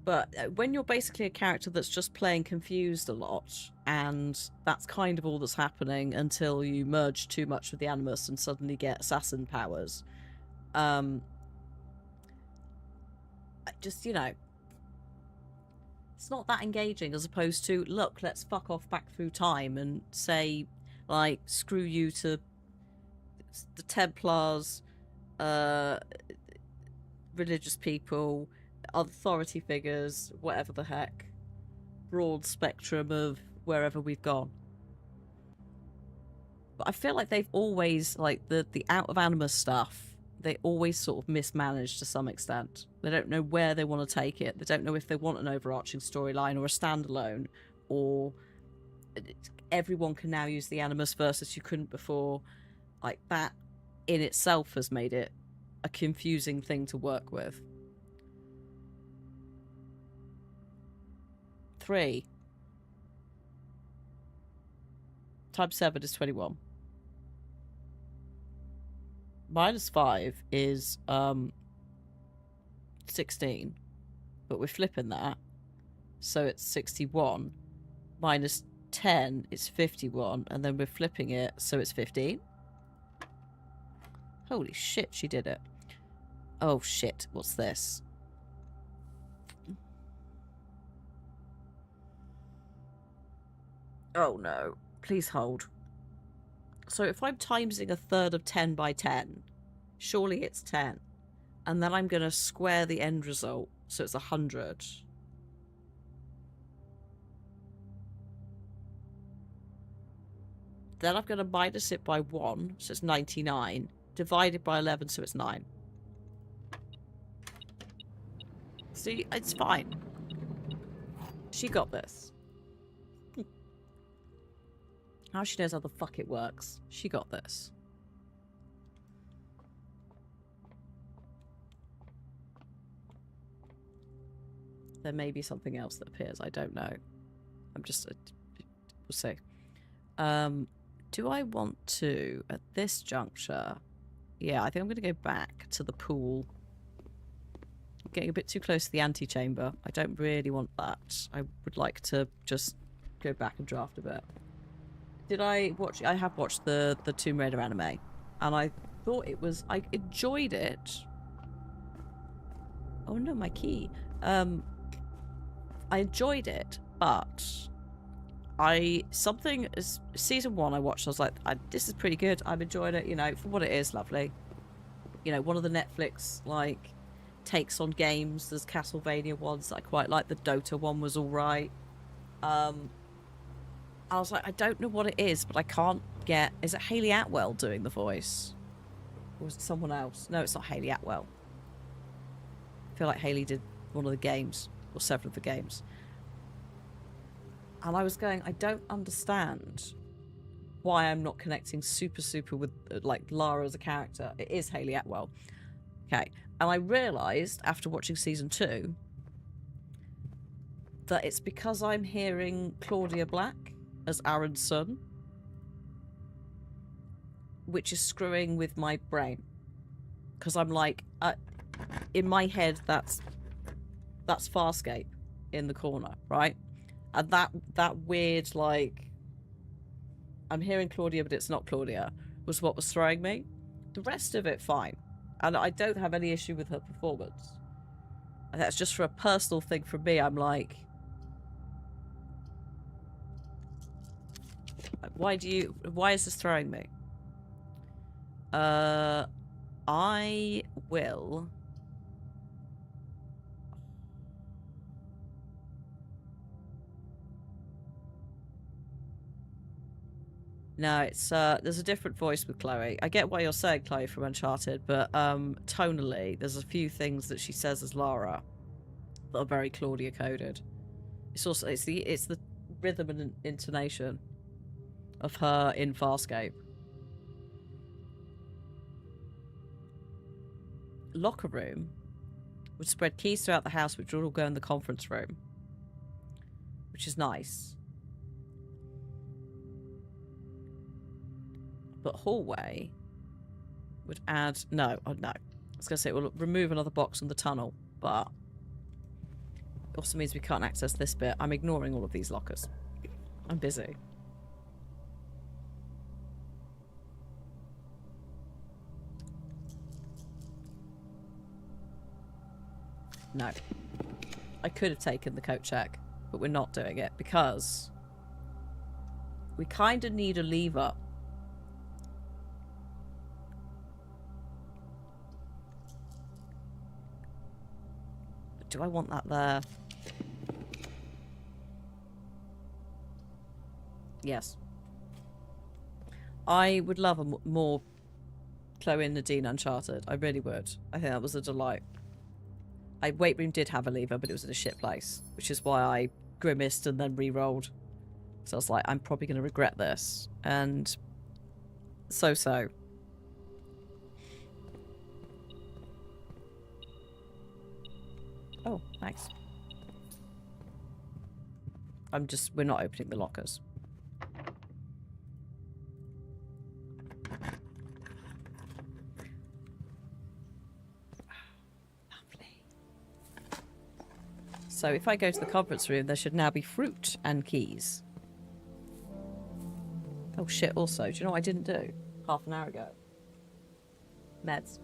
But when you're basically a character that's just playing confused a lot, and that's kind of all that's happening until you merge too much with the Animus and suddenly get assassin powers, just, you know, it's not that engaging as opposed to, look, let's fuck off back through time and say, like, screw you to the Templars, religious people, authority figures, whatever the heck. Broad spectrum of wherever we've gone. But I feel like they've always, like, the out of Animus stuff, they always sort of mismanaged to some extent. They don't know where they want to take it. They don't know if they want an overarching storyline or a standalone, or everyone can now use the Animus versus you couldn't before. Like, that in itself has made it a confusing thing to work with. 3 times 7 is 21. Minus 5 is 16, but we're flipping that, so it's 61. Minus 10 is 51, and then we're flipping it, so it's 15. Holy shit, she did it. Oh shit, what's this? Oh no, please hold. So if I'm timesing a third of 10 by 10, surely it's 10. And then I'm going to square the end result, so it's 100. Then I'm going to minus it by 1, so it's 99. Divided by 11, so it's 9. See, it's fine. She got this. Now she knows how the fuck it works. She got this. There may be something else that appears. I don't know. I'm just... we'll see. Do I want to, at this juncture... Yeah, I think I'm going to go back to the pool. I'm getting a bit too close to the antechamber. I don't really want that. I would like to just go back and draft a bit. Did I watch... I have watched the Tomb Raider anime. And I thought it was... I enjoyed it. Oh no, my key. I enjoyed it, but... Something... Season 1 I watched, I was like, this is pretty good. I'm enjoying it, you know, for what it is, lovely. You know, one of the Netflix, like, takes on games. There's Castlevania ones that I quite like. The Dota one was alright. I was like, I don't know what it is, but I can't get... Is it Hayley Atwell doing the voice? Or is it someone else? No, it's not Hayley Atwell. I feel like Hayley did one of the games, or several of the games. And I was going, I don't understand why I'm not connecting super with, like, Lara as a character. It is Hayley Atwell. Okay. And I realised, after watching season 2, that it's because I'm hearing Claudia Black as Aaron's son, which is screwing with my brain. Because I'm like, in my head, that's Farscape in the corner, right? And that weird, like, I'm hearing Claudia, but it's not Claudia, was what was throwing me. The rest of it, fine. And I don't have any issue with her performance. And that's just for a personal thing for me. I'm like, why is this throwing me? I will... No, it's there's a different voice with Chloe. I get what you're saying, Chloe, from Uncharted, but tonally, there's a few things that she says as Lara that are very Claudia coded. It's also it's the rhythm and intonation of her in Farscape. Locker room would spread keys throughout the house, which would all go in the conference room, which is nice. But hallway would add... No, oh no. I was going to say it will remove another box from the tunnel, but it also means we can't access this bit. I'm ignoring all of these lockers. I'm busy. No. I could have taken the coat check, but we're not doing it because we kind of need a lever. But do I want that there? Yes. I would love a more Chloe and Nadine Uncharted. I really would. I think that was a delight. Weight Room did have a lever, but it was in a shit place, which is why I grimaced and then re-rolled. So I was like, I'm probably going to regret this. And so. Oh, nice. We're not opening the lockers. So if I go to the conference room, there should now be fruit and keys. Oh shit, also, do you know what I didn't do half an hour ago? Meds.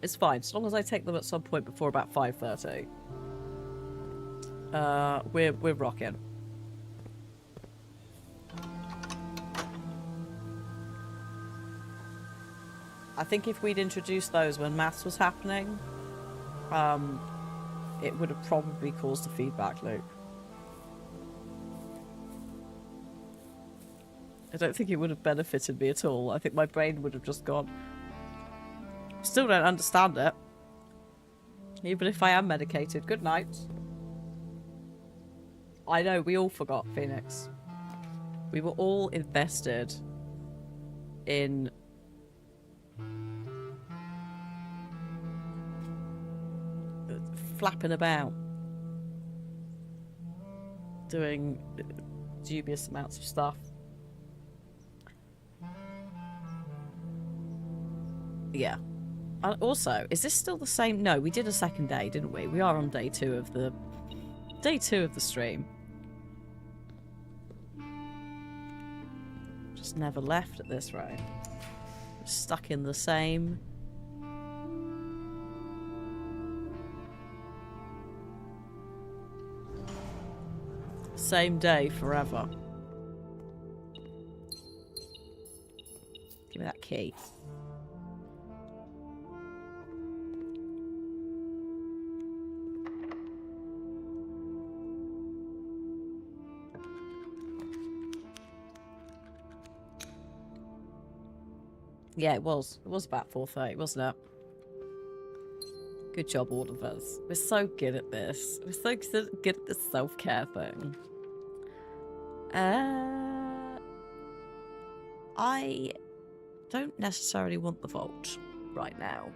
It's fine, as long as I take them at some point before about 5:30. We're rocking. I think if we'd introduced those when maths was happening, it would have probably caused a feedback loop. I don't think it would have benefited me at all. I think my brain would have just gone, still don't understand it. Even if I am medicated. Good night. I know, we all forgot, Phoenix. We were all invested in flapping about, doing dubious amounts of stuff. Yeah. Also, is this still the same? No, we did a second day, didn't we? We are on day two of the stream. Just never left at this rate. Stuck in the same. Same day forever. Give me that key. Yeah, it was. It was about 4:30, wasn't it? Good job, all of us. We're so good at this. We're so good at this self-care thing. I don't necessarily want the vault right now.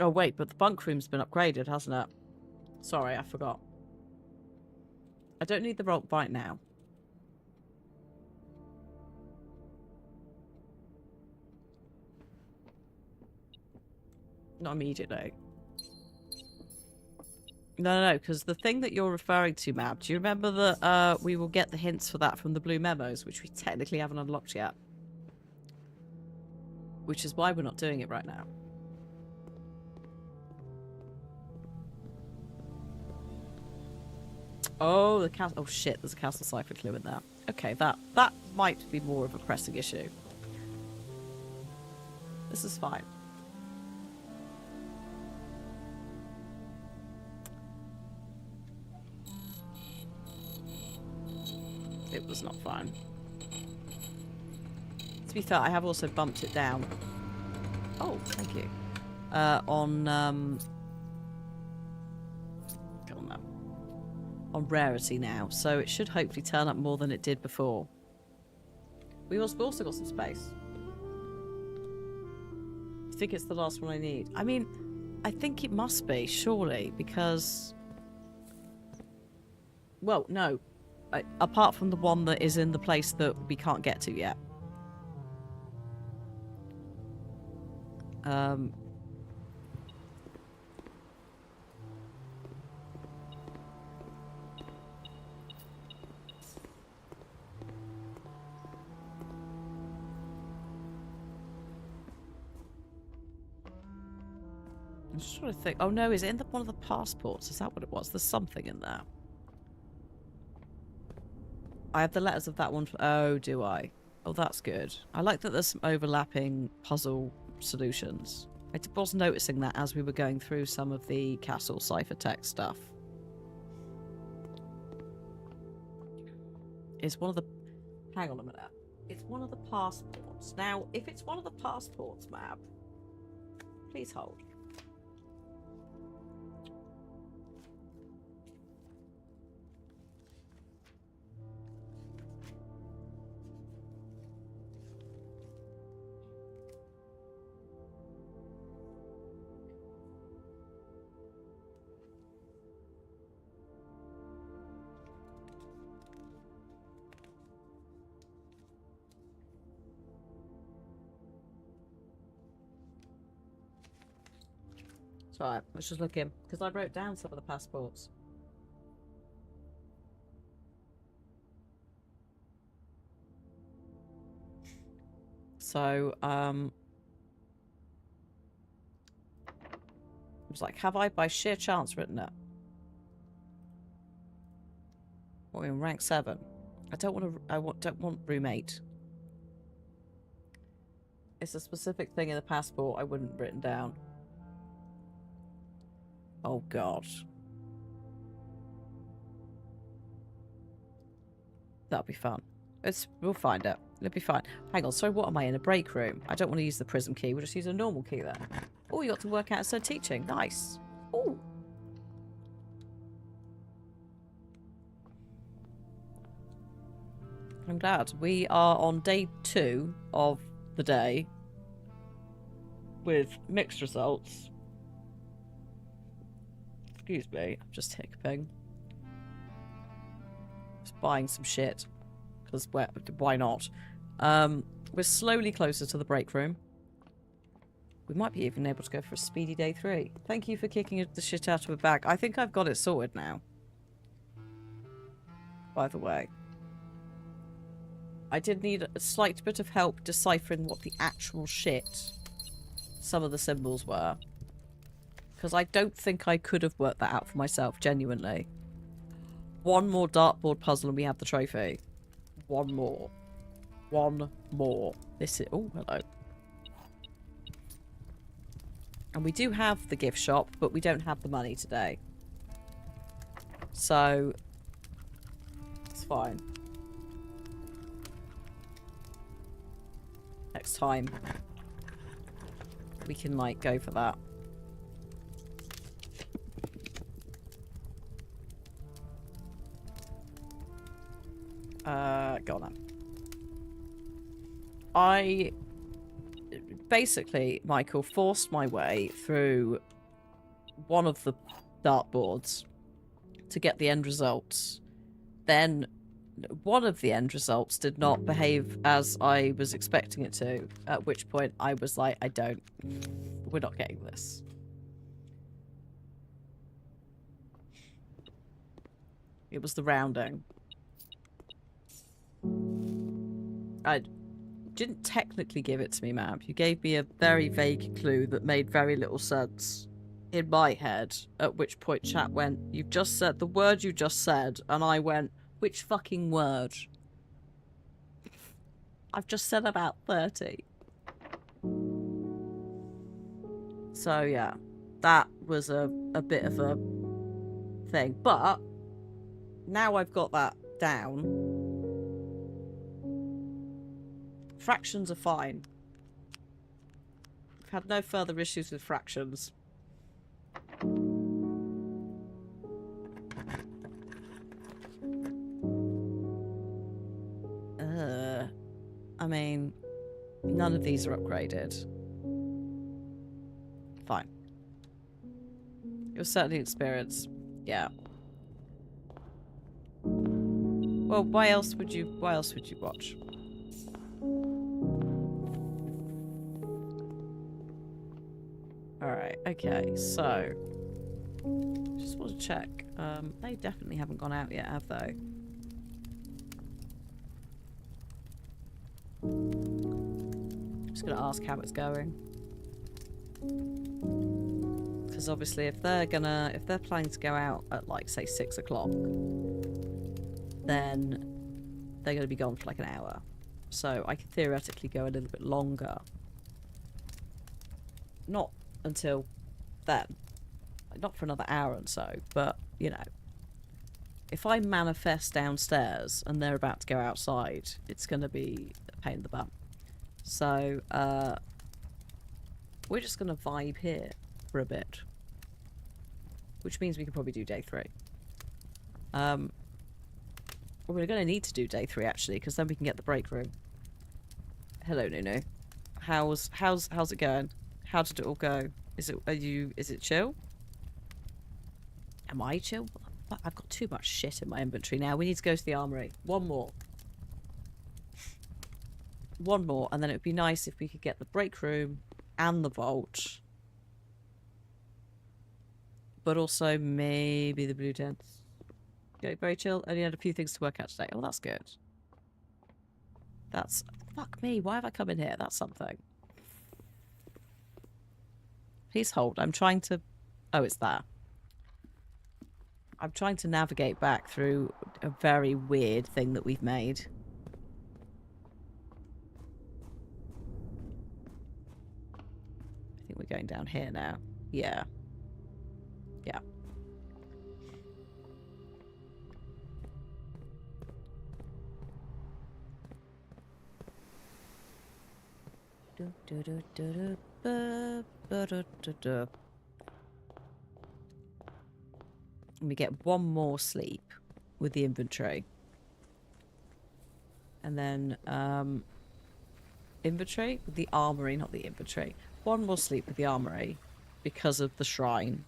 Oh wait, but the bunk room's been upgraded, hasn't it? Sorry, I forgot. I don't need the vault right now. Not immediately. No, because the thing that you're referring to, Mab, do you remember that we will get the hints for that from the blue memos, which we technically haven't unlocked yet? Which is why we're not doing it right now. Oh, the castle. Oh shit, there's a castle cipher clue in there. Okay, that might be more of a pressing issue. This is fine. It was not fine. To be fair, I have also bumped it down. Oh, thank you. On rarity now, so it should hopefully turn up more than it did before. We also got some space. I think it's the last one I need. I mean, I think it must be, surely, because... Well, no. Apart from the one that is in the place that we can't get to yet. I'm just trying to think. Oh no, is it in one of the passports? Is that what it was? There's something in there. I have the letters of that one. Oh, do I? Oh, that's good. I like that there's some overlapping puzzle solutions. I was noticing that as we were going through some of the castle ciphertext stuff. It's one of the... Hang on a minute. It's one of the passports. Now, if it's one of the passports, map, please hold. Sorry, let's just look in, because I wrote down some of the passports. So, it was like, have I by sheer chance written it? Or in rank 7? I don't want room 8. It's a specific thing in the passport I wouldn't have written down. Oh god. That'll be fun. We'll find it. It'll be fine. Hang on, so what am I in a break room? I don't want to use the prism key, we'll just use a normal key then. Oh, you got to work out instead of teaching. Nice. Oh. I'm glad. We are on day 2 of the day with mixed results. Excuse me, I'm just hiccuping. Just buying some shit. Because why not? We're slowly closer to the break room. We might be even able to go for a speedy day 3. Thank you for kicking the shit out of a bag. I think I've got it sorted now. By the way. I did need a slight bit of help deciphering what the actual shit some of the symbols were. Because I don't think I could have worked that out for myself, genuinely. One more dartboard puzzle and we have the trophy. One more. One more. This is... Oh, hello. And we do have the gift shop, but we don't have the money today. So... It's fine. Next time. We can, like, go for that. Go on then. I basically, Michael, forced my way through one of the dartboards to get the end results. Then one of the end results did not behave as I was expecting it to, at which point I was like, we're not getting this. It was the rounding. I didn't technically give it to me, ma'am. You gave me a very vague clue that made very little sense in my head, at which point chat went, you've just said the word you just said, and I went, which fucking word? I've just said about 30. So yeah, that was a bit of a thing. But now I've got that down. Fractions are fine. I've had no further issues with fractions. None of these are upgraded. Fine. It was certainly an experience. Yeah. Well, why else would you watch? Alright, okay, so just want to check. They definitely haven't gone out yet, have they? Just gonna ask how it's going. Because obviously if they're planning to go out at like say 6 o'clock, then they're gonna be gone for like an hour. So I could theoretically go a little bit longer. Not until then. Not for another hour or so, but you know. If I manifest downstairs and they're about to go outside, it's gonna be a pain in the bum. So we're just gonna vibe here for a bit. Which means we can probably do day 3. Well, we're going to need to do day 3 actually, because then we can get the break room. Hello, Nunu. How's it going? How did it all go? Is it chill? Am I chill? I've got too much shit in my inventory now. We need to go to the armory. One more, and then it would be nice if we could get the break room and the vault. But also maybe the blue tents. Okay, very chill. Only had a few things to work out today. Oh, that's good. That's... Fuck me. Why have I come in here? That's something. Please hold. I'm trying to... Oh, it's there. I'm trying to navigate back through a very weird thing that we've made. I think we're going down here now. Yeah. Yeah. And we get one more sleep with the inventory. And then inventory with the armory, not the inventory. One more sleep with the armory because of the shrine.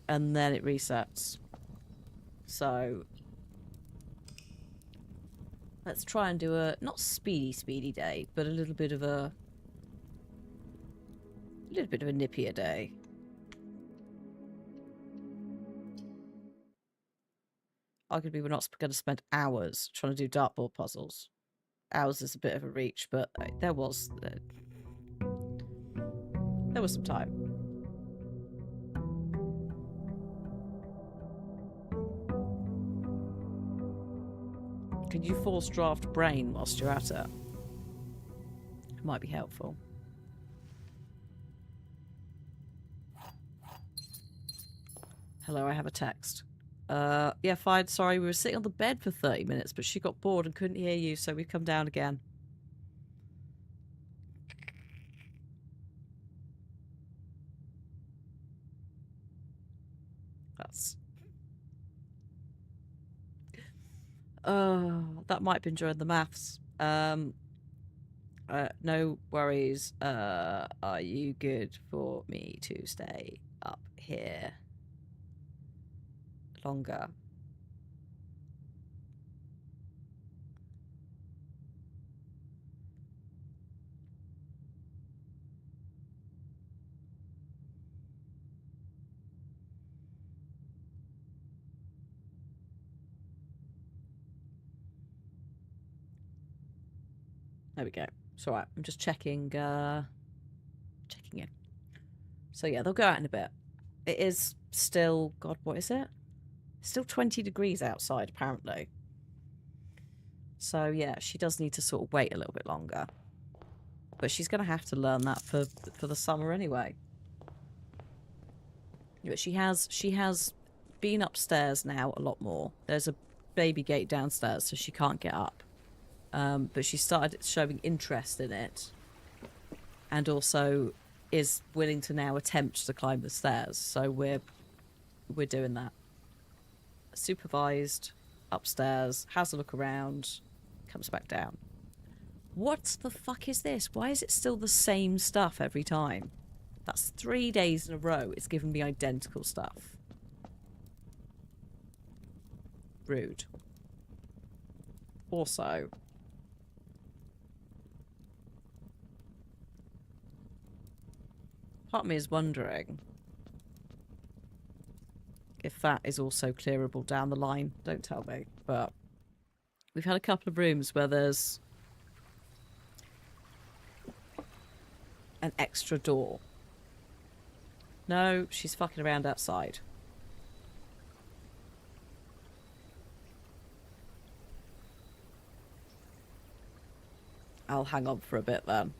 And then it resets. So let's try and do a not speedy day, but a little bit of a nippier day. Arguably, we're not going to spend hours trying to do dartboard puzzles. Hours is a bit of a reach, but there was some time. Can you force draft brain whilst you're at it? It might be helpful. Hello, I have a text. Yeah, fine. Sorry, we were sitting on the bed for 30 minutes, but she got bored and couldn't hear you, so we've come down again. That's... that might be enjoying the maths. No worries. Are you good for me to stay up here longer? There we go. It's alright. I'm just checking in. So yeah, they'll go out in a bit. It is still, God, what is it? Still 20 degrees outside, apparently. So yeah, she does need to sort of wait a little bit longer. But she's going to have to learn that for the summer anyway. But she has been upstairs now a lot more. There's a baby gate downstairs, so she can't get up. But she started showing interest in it. And also is willing to now attempt to climb the stairs. So we're doing that. Supervised, upstairs, has a look around, comes back down. What the fuck is this? Why is it still the same stuff every time? That's 3 days in a row. It's given me identical stuff. Rude. Also, part of me is wondering if that is also clearable down the line. Don't tell me, but we've had a couple of rooms where there's an extra door. No, she's fucking around outside. I'll hang on for a bit then.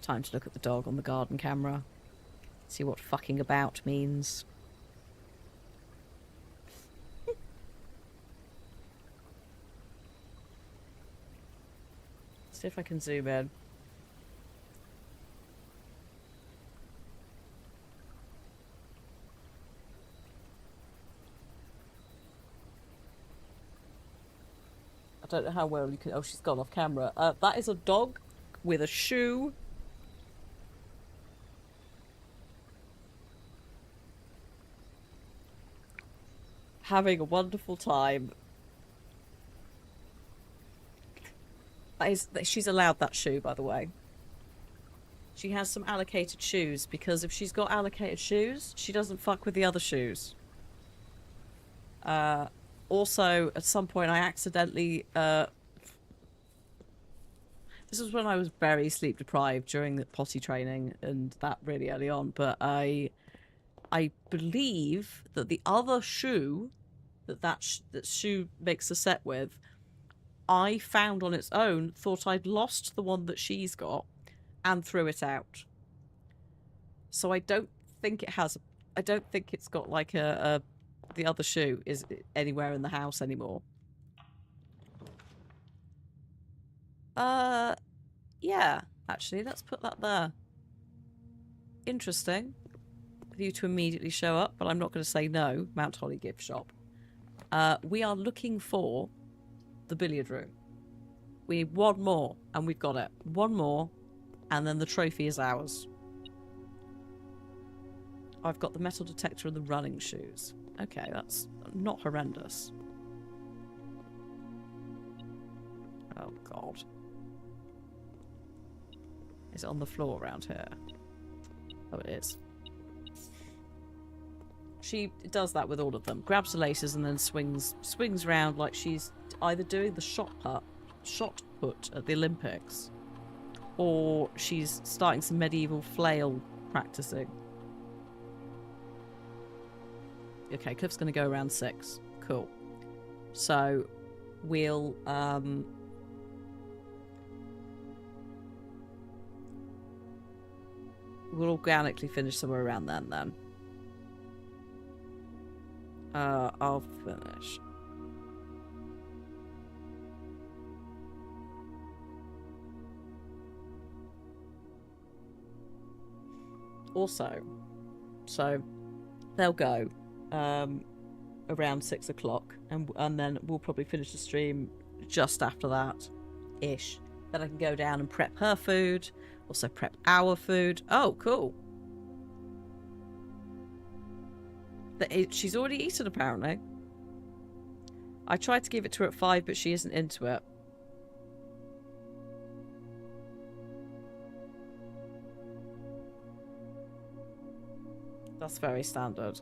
Time to look at the dog on the garden camera. See what fucking about means. See if I can zoom in. I don't know how well you can... Oh, she's gone off camera. That is a dog with a shoe. Having a wonderful time. She's allowed that shoe, by the way. She has some allocated shoes, because if she's got allocated shoes, she doesn't fuck with the other shoes. Also, at some point, I accidentally... This was when I was very sleep deprived during the potty training, and that really early on, but I believe that the other shoe that shoe makes a set with, I found on its own, thought I'd lost the one that she's got, and threw it out. So I don't think it has... I don't think it's got like the other shoe is anywhere in the house anymore. Yeah, actually, let's put that there. Interesting for you to immediately show up, but I'm not going to say no. Mount Holly gift shop. We are looking for the billiard room. We need one more, and we've got it. One more, and then the trophy is ours. I've got the metal detector and the running shoes. Okay, that's not horrendous. Oh, God. Is it on the floor around here? Oh, it is. She does that with all of them. Grabs the laces and then swings around like she's either doing the shot put at the Olympics, or she's starting some medieval flail practicing. Okay, Cliff's going to go around 6. Cool. So we'll organically finish somewhere around then. I'll finish. Also, so they'll go around 6 o'clock, and then we'll probably finish the stream just after that ish. Then I can go down and prep her food, also prep our food. Oh, cool. She's already eaten, apparently. I tried to give it to her at 5, but she isn't into it. That's very standard.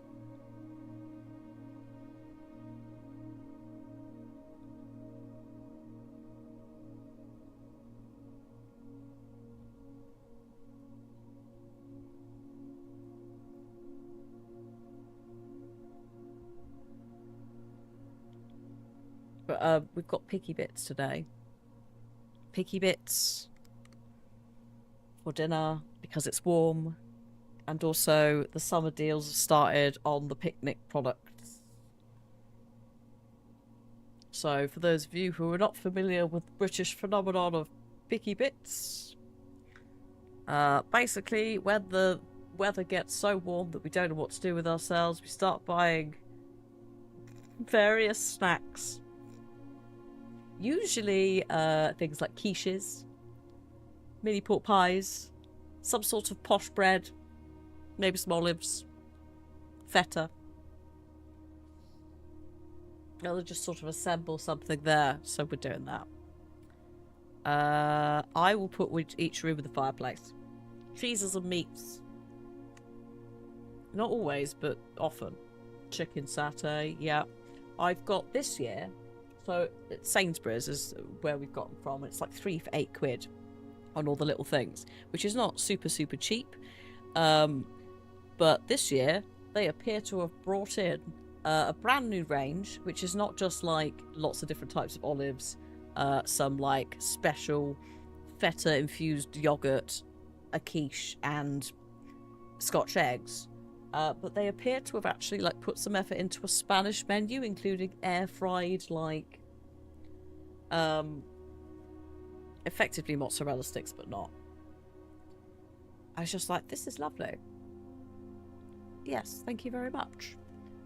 But we've got picky bits today. Picky bits for dinner because it's warm. And also the summer deals have started on the picnic products. So for those of you who are not familiar with the British phenomenon of picky bits, basically when the weather gets so warm that we don't know what to do with ourselves, we start buying various snacks. Usually things like quiches, mini pork pies, some sort of posh bread, maybe some olives, feta. They'll just sort of assemble something there, so we're doing that. I will put each room with a fireplace. Cheeses and meats. Not always, but often. Chicken satay, yeah. I've got this year, so Sainsbury's is where we've got them from. It's like 3 for £8 on all the little things, which is not super cheap. But this year, they appear to have brought in a brand new range, which is not just like lots of different types of olives, some like special feta infused yogurt, a quiche, and Scotch eggs. But they appear to have actually like put some effort into a Spanish menu, including air fried like effectively mozzarella sticks, but not. I was just like, this is lovely. Yes, thank you very much.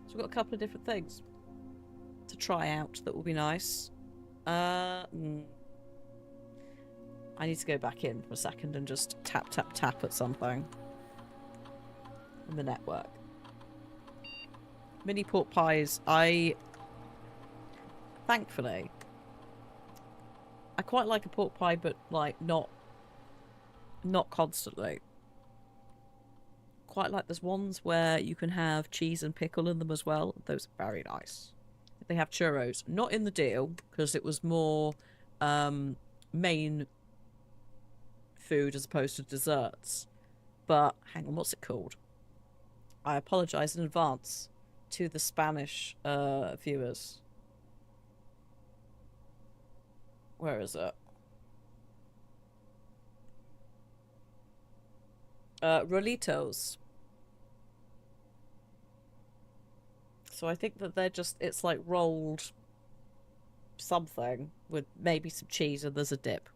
So we've got a couple of different things to try out that will be nice. I need to go back in for a second and just tap at something in the network. Mini pork pies. Thankfully, I quite like a pork pie, but like not constantly. Quite like there's ones where you can have cheese and pickle in them as well. Those are very nice. They have churros. Not in the deal, because it was more main food as opposed to desserts. But, hang on, what's it called? I apologise in advance to the Spanish viewers. Where is it? Rolitos. So I think that they're just, it's like rolled something with maybe some cheese and there's a dip.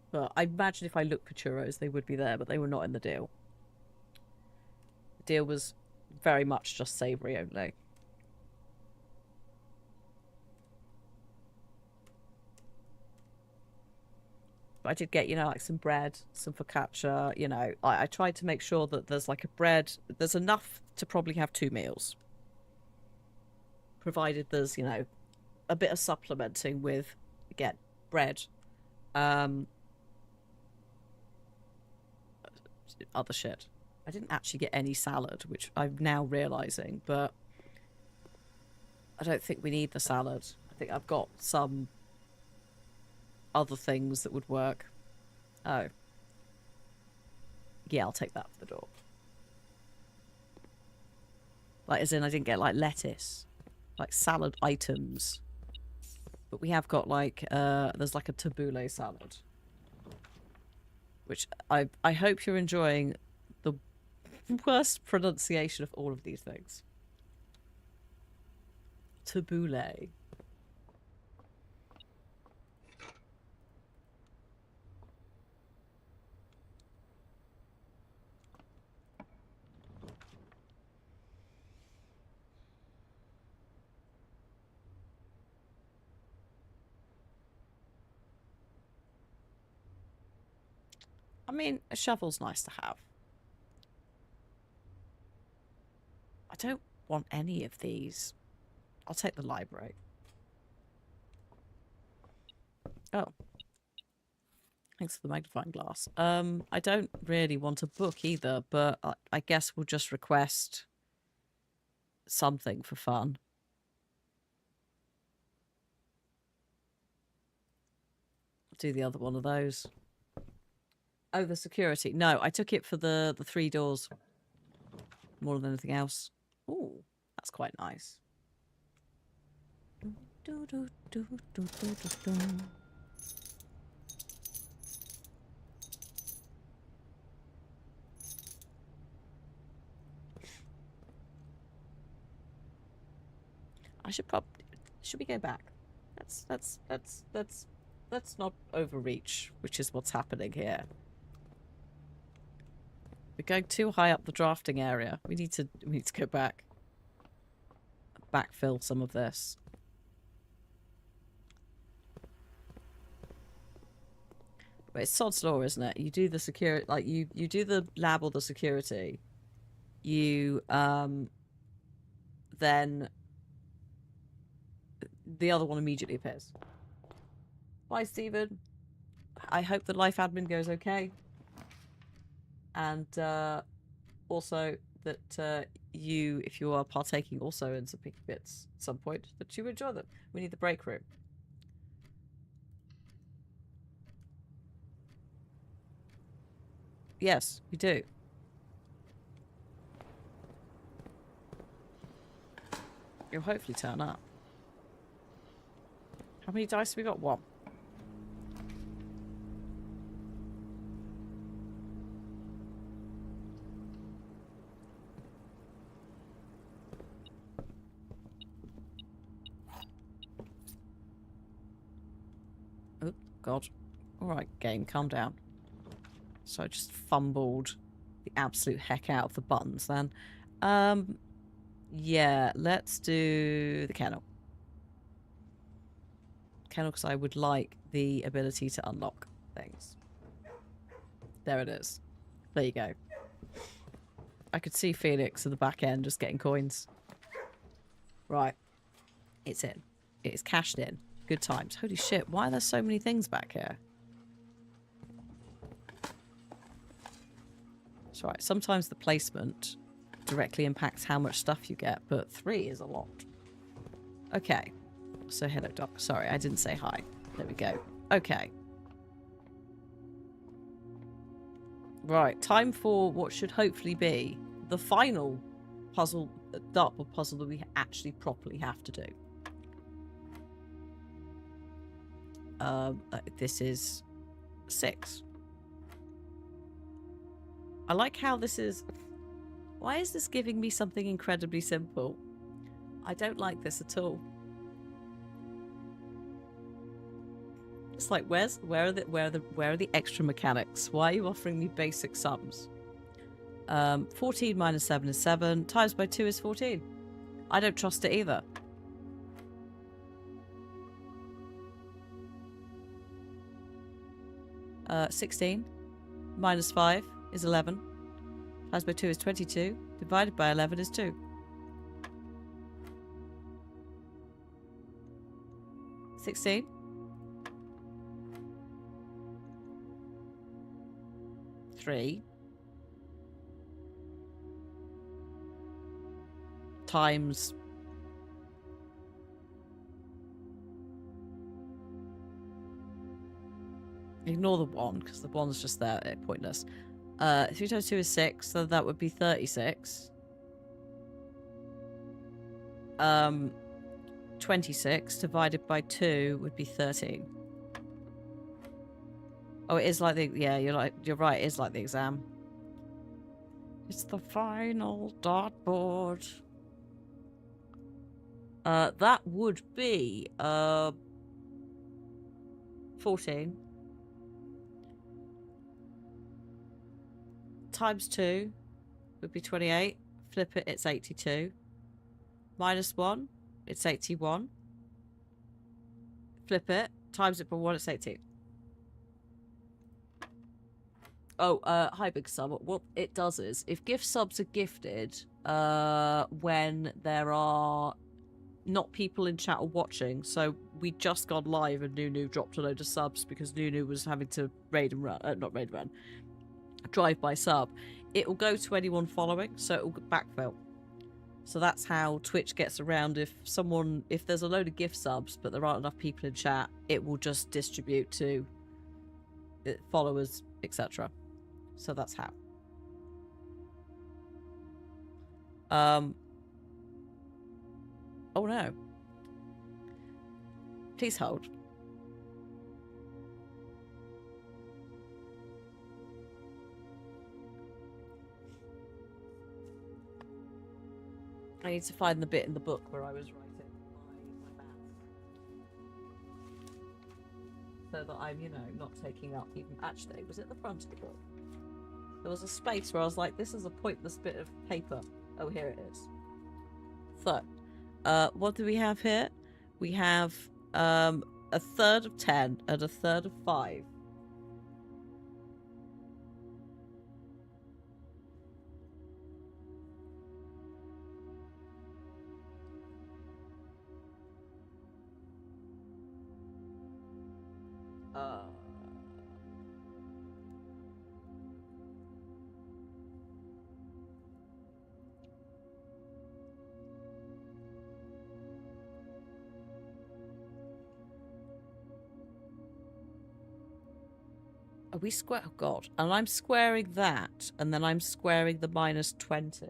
But I imagine if I looked for churros, they would be there, but they were not in the deal. The deal was very much just savoury only. I did get, you know, like some bread, some focaccia, you know. I tried to make sure that there's like a bread, there's enough to probably have 2 meals. Provided there's, you know, a bit of supplementing with, again, bread. Other shit. I didn't actually get any salad, which I'm now realising, but I don't think we need the salad. I think I've got some other things that would work. Oh. Yeah, I'll take that for the door. Like, as in, I didn't get, like, lettuce. Like, salad items. But we have got, like, there's, like, a tabbouleh salad. Which I hope you're enjoying the worst pronunciation of all of these things. Tabbouleh. I mean, a shovel's nice to have. I don't want any of these. I'll take the library. Oh. Thanks for the magnifying glass. I don't really want a book either, but I guess we'll just request something for fun. Do the other one of those. Oh, the security. No, I took it for the 3 doors. More than anything else. Ooh, that's quite nice. I should probably... Should we go back? Let's let's not overreach, which is what's happening here. We're going too high up the drafting area. We need to go back. Backfill some of this. But it's sod's law, isn't it? You do the security, like you do the lab or the security. You then the other one immediately appears. Bye, Stephen. I hope the life admin goes okay. And also that you, if you are partaking also in some picky bits at some point, that you enjoy them. We need the break room. Yes, we do. You'll hopefully turn up. How many dice have we got? One. Oh, God. Alright, game, calm down. So I just fumbled the absolute heck out of the buttons then. Yeah, let's do the kennel. Kennel, because I would like the ability to unlock things. There it is. There you go. I could see Felix at the back end just getting coins. Right. It's in. It is cashed in. Good times. Holy shit, why are there so many things back here? That's right. Sometimes the placement directly impacts how much stuff you get, but 3 is a lot. Okay. So hello, Doc. Sorry, I didn't say hi. There we go. Okay. Right. Time for what should hopefully be the final puzzle, dartboard puzzle that we actually properly have to do. This is 6. I like how this is... Why is this giving me something incredibly simple? I don't like this at all. It's like, where are the extra mechanics? Why are you offering me basic sums? 14 minus 7 is 7. Times by 2 is 14. I don't trust it either. Uh, 16 minus 5 is 11. Times by 2 is 22. Divided by 11 is 2. 16. Three times ignore the 1 because the 1's just there, pointless. 3 times 2 is 6, so that would be 36. 26 divided by 2 would be 13. Oh, it is like the... Yeah, you're right, it is like the exam. It's the final dartboard. That would be 14 times 2 would be 28. Flip it, it's 82. Minus 1, it's 81. Flip it, times it by 1, it's 18. Oh, hi, Big Sub. What it does is, if gift subs are gifted when there are not people in chat or watching, so we just got live and Nunu dropped a load of subs because Nunu was having to raid and run, not raid and run, drive by sub, it will go to anyone following, so it will backfill. So that's how Twitch gets around if there's a load of gift subs but there aren't enough people in chat, it will just distribute to followers, etc. So that's how. Oh no. Please hold. I need to find the bit in the book where I was writing my math. so that I'm, you know, not taking up even... Actually, was it the front of the book? There was a space where I was like, this is a pointless bit of paper. Oh, here it is. So, what do we have here? We have a third of 10 and a third of 5. Are we square? Oh, God. And I'm squaring that, and then I'm squaring the minus 20.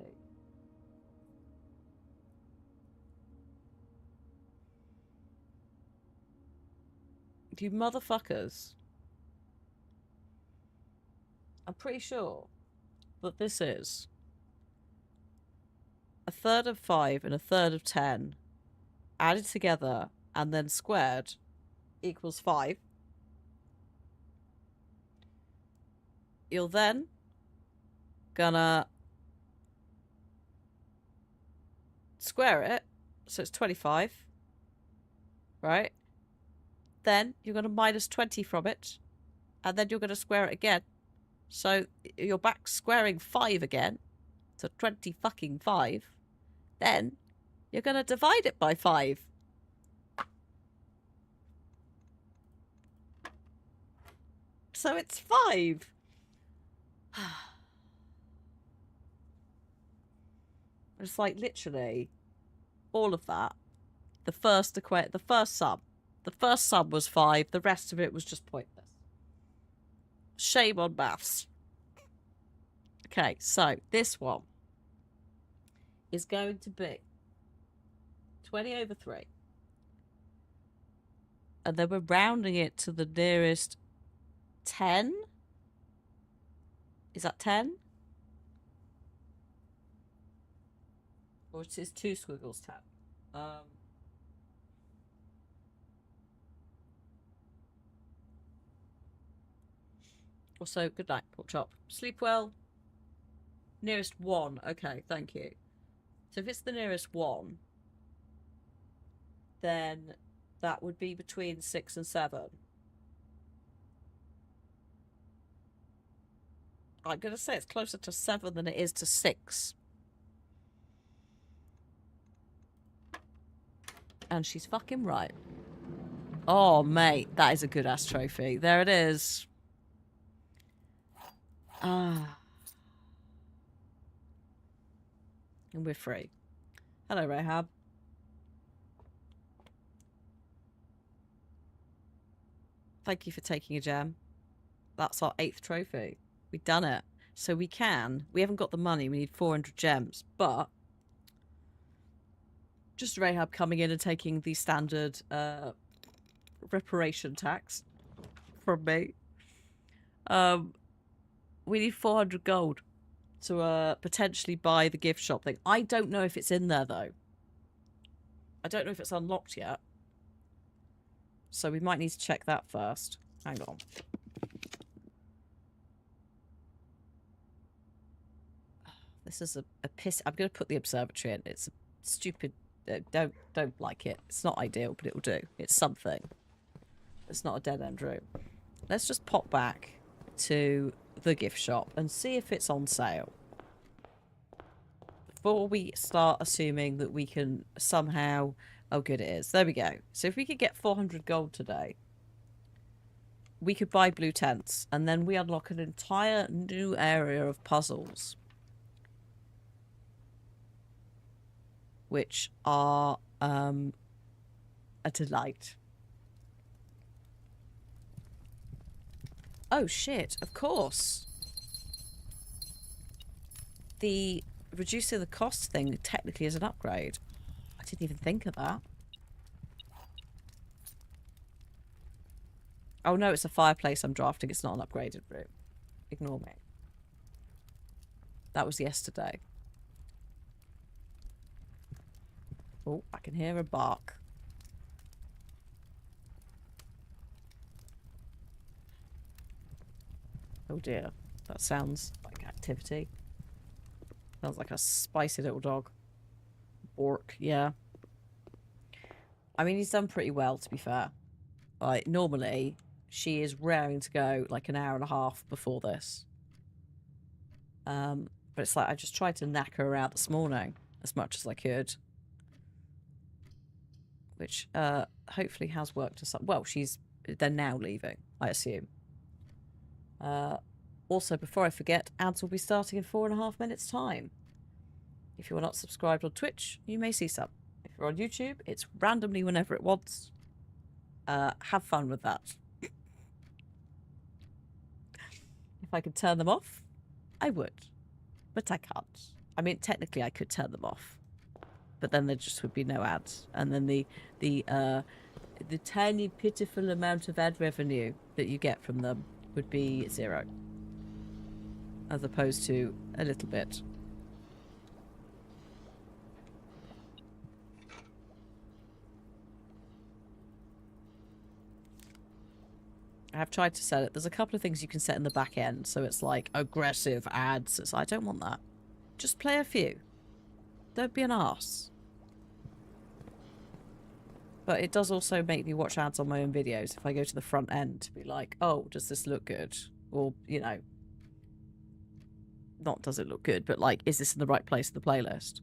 You motherfuckers. I'm pretty sure that this is a third of 5 and a third of 10 added together and then squared equals 5. You're then gonna square it, so it's 25, right? Then you're gonna minus 20 from it, and then you're gonna square it again. So you're back squaring 5 again, so 20 fucking 5. Then you're gonna divide it by 5. So it's 5. It's like literally all of that. The first sum. The first sum was 5. The rest of it was just pointless. Shame on maths. Okay, so this one is going to be 20 over 3. And then we're rounding it to the nearest 10. Is that 10? Or it is 2 squiggles 10. Also, good night, pork chop. Sleep well. Nearest 1. Okay, thank you. So if it's the nearest 1, then that would be between 6 and 7. I'm going to say it's closer to 7 than it is to 6. And she's fucking right. Oh, mate, that is a good-ass trophy. There it is. Ah. And we're free. Hello, Rahab. Thank you for taking a gem. That's our 8th trophy. We've done it. So we haven't got the money, we need 400 gems, but just Rahab coming in and taking the standard reparation tax from me. We need 400 gold to potentially buy the gift shop thing. I don't know if it's in there, though. I don't know if it's unlocked yet. So we might need to check that first. Hang on. This is a piss. I'm going to put the observatory in. It's a stupid... don't like it. It's not ideal, but it'll do. It's something. It's not a dead-end room. Let's just pop back to the gift shop and see if it's on sale. Before we start assuming that we can somehow... Oh, good, it is. There we go. So if we could get 400 gold today, we could buy blue tents, and then we unlock an entire new area of puzzles, which are a delight. Oh, shit, of course. The reducing the cost thing technically is an upgrade. I didn't even think of that. Oh no, it's a fireplace I'm drafting. It's not an upgraded room. Ignore me. That was yesterday. Oh, I can hear a bark. Oh dear. That sounds like activity. Sounds like a spicy little dog. Bork, yeah. I mean, he's done pretty well, to be fair. Like, normally, she is raring to go like an hour and a half before this. But it's like I just tried to knack her out this morning as much as I could. Which hopefully has worked to some... Well, they're now leaving, I assume. Also, before I forget, ads will be starting in 4.5 minutes' time. If you are not subscribed on Twitch, you may see some. If you're on YouTube, it's randomly whenever it wants. Have fun with that. If I could turn them off, I would. But I can't. I mean, technically I could turn them off. But then there just would be no ads. And then the tiny, pitiful amount of ad revenue that you get from them would be 0. As opposed to a little bit. I have tried to set it. There's a couple of things you can set in the back end. So it's like aggressive ads. It's, I don't want that. Just play a few. Don't be an arse. But it does also make me watch ads on my own videos if I go to the front end to be like, oh, does this look good? Or, you know, not does it look good, but like, is this in the right place in the playlist?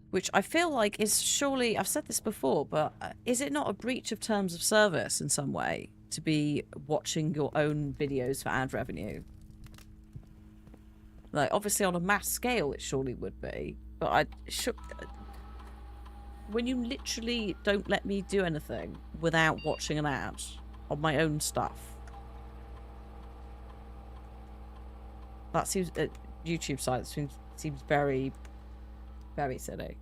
Which I feel like is surely, I've said this before, but is it not a breach of terms of service in some way to be watching your own videos for ad revenue? Like, obviously on a mass scale it surely would be, but when you literally don't let me do anything without watching an ad on my own stuff, that seems, YouTube side seems very, very silly.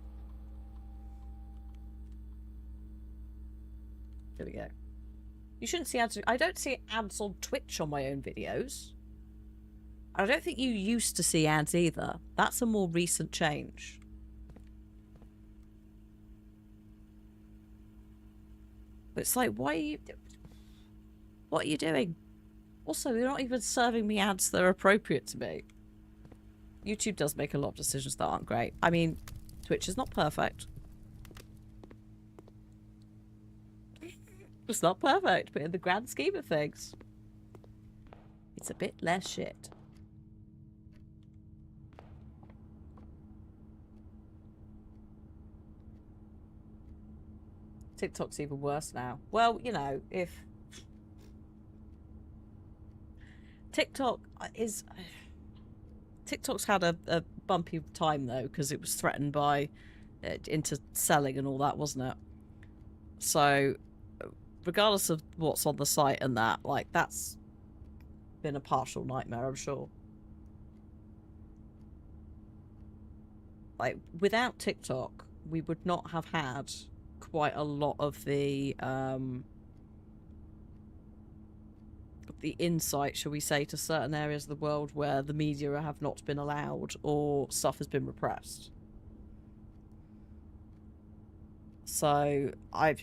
There we go. You shouldn't see ads. I don't see ads on Twitch on my own videos. I don't think you used to see ads either. That's a more recent change. But it's like, why are you... What are you doing? Also, you're not even serving me ads that are appropriate to me. YouTube does make a lot of decisions that aren't great. I mean, Twitch is not perfect. It's not perfect, but in the grand scheme of things, it's a bit less shit. TikTok's even worse now. Well, you know, if... TikTok's had a bumpy time, though, because it was threatened by into selling and all that, wasn't it? So, regardless of what's on the site and that, like, that's been a partial nightmare, I'm sure. Like, without TikTok, we would not have had quite a lot of the insight, shall we say, to certain areas of the world where the media have not been allowed or stuff has been repressed. So I'm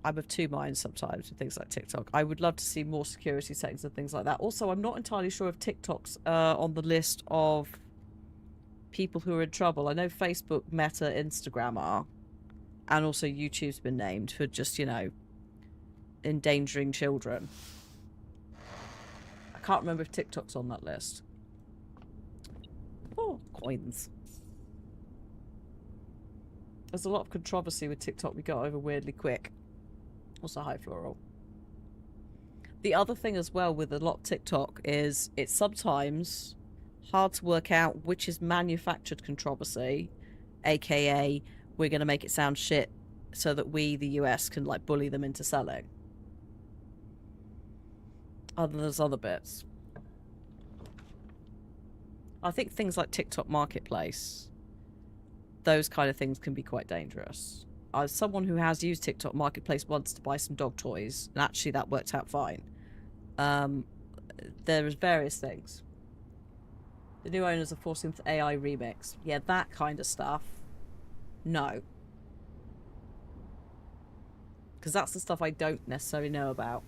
of two minds sometimes with things like TikTok. I would love to see more security settings and things like that. Also, I'm not entirely sure if TikTok's on the list of people who are in trouble. I know Facebook, Meta, Instagram are. And also YouTube's been named for just, you know, endangering children. I can't remember if TikTok's on that list. Oh, coins. There's a lot of controversy with TikTok we got over weirdly quick. Also, hi, Floral. The other thing as well with a lot of TikTok is it's sometimes hard to work out which is manufactured controversy, aka we're going to make it sound shit so that we, the US, can like bully them into selling. There's other bits. I think things like TikTok Marketplace, those kind of things can be quite dangerous. As someone who has used TikTok Marketplace once to buy some dog toys, and actually that worked out fine. There's various things. The new owners are forcing the AI remix. Yeah, that kind of stuff. No. Because that's the stuff I don't necessarily know about.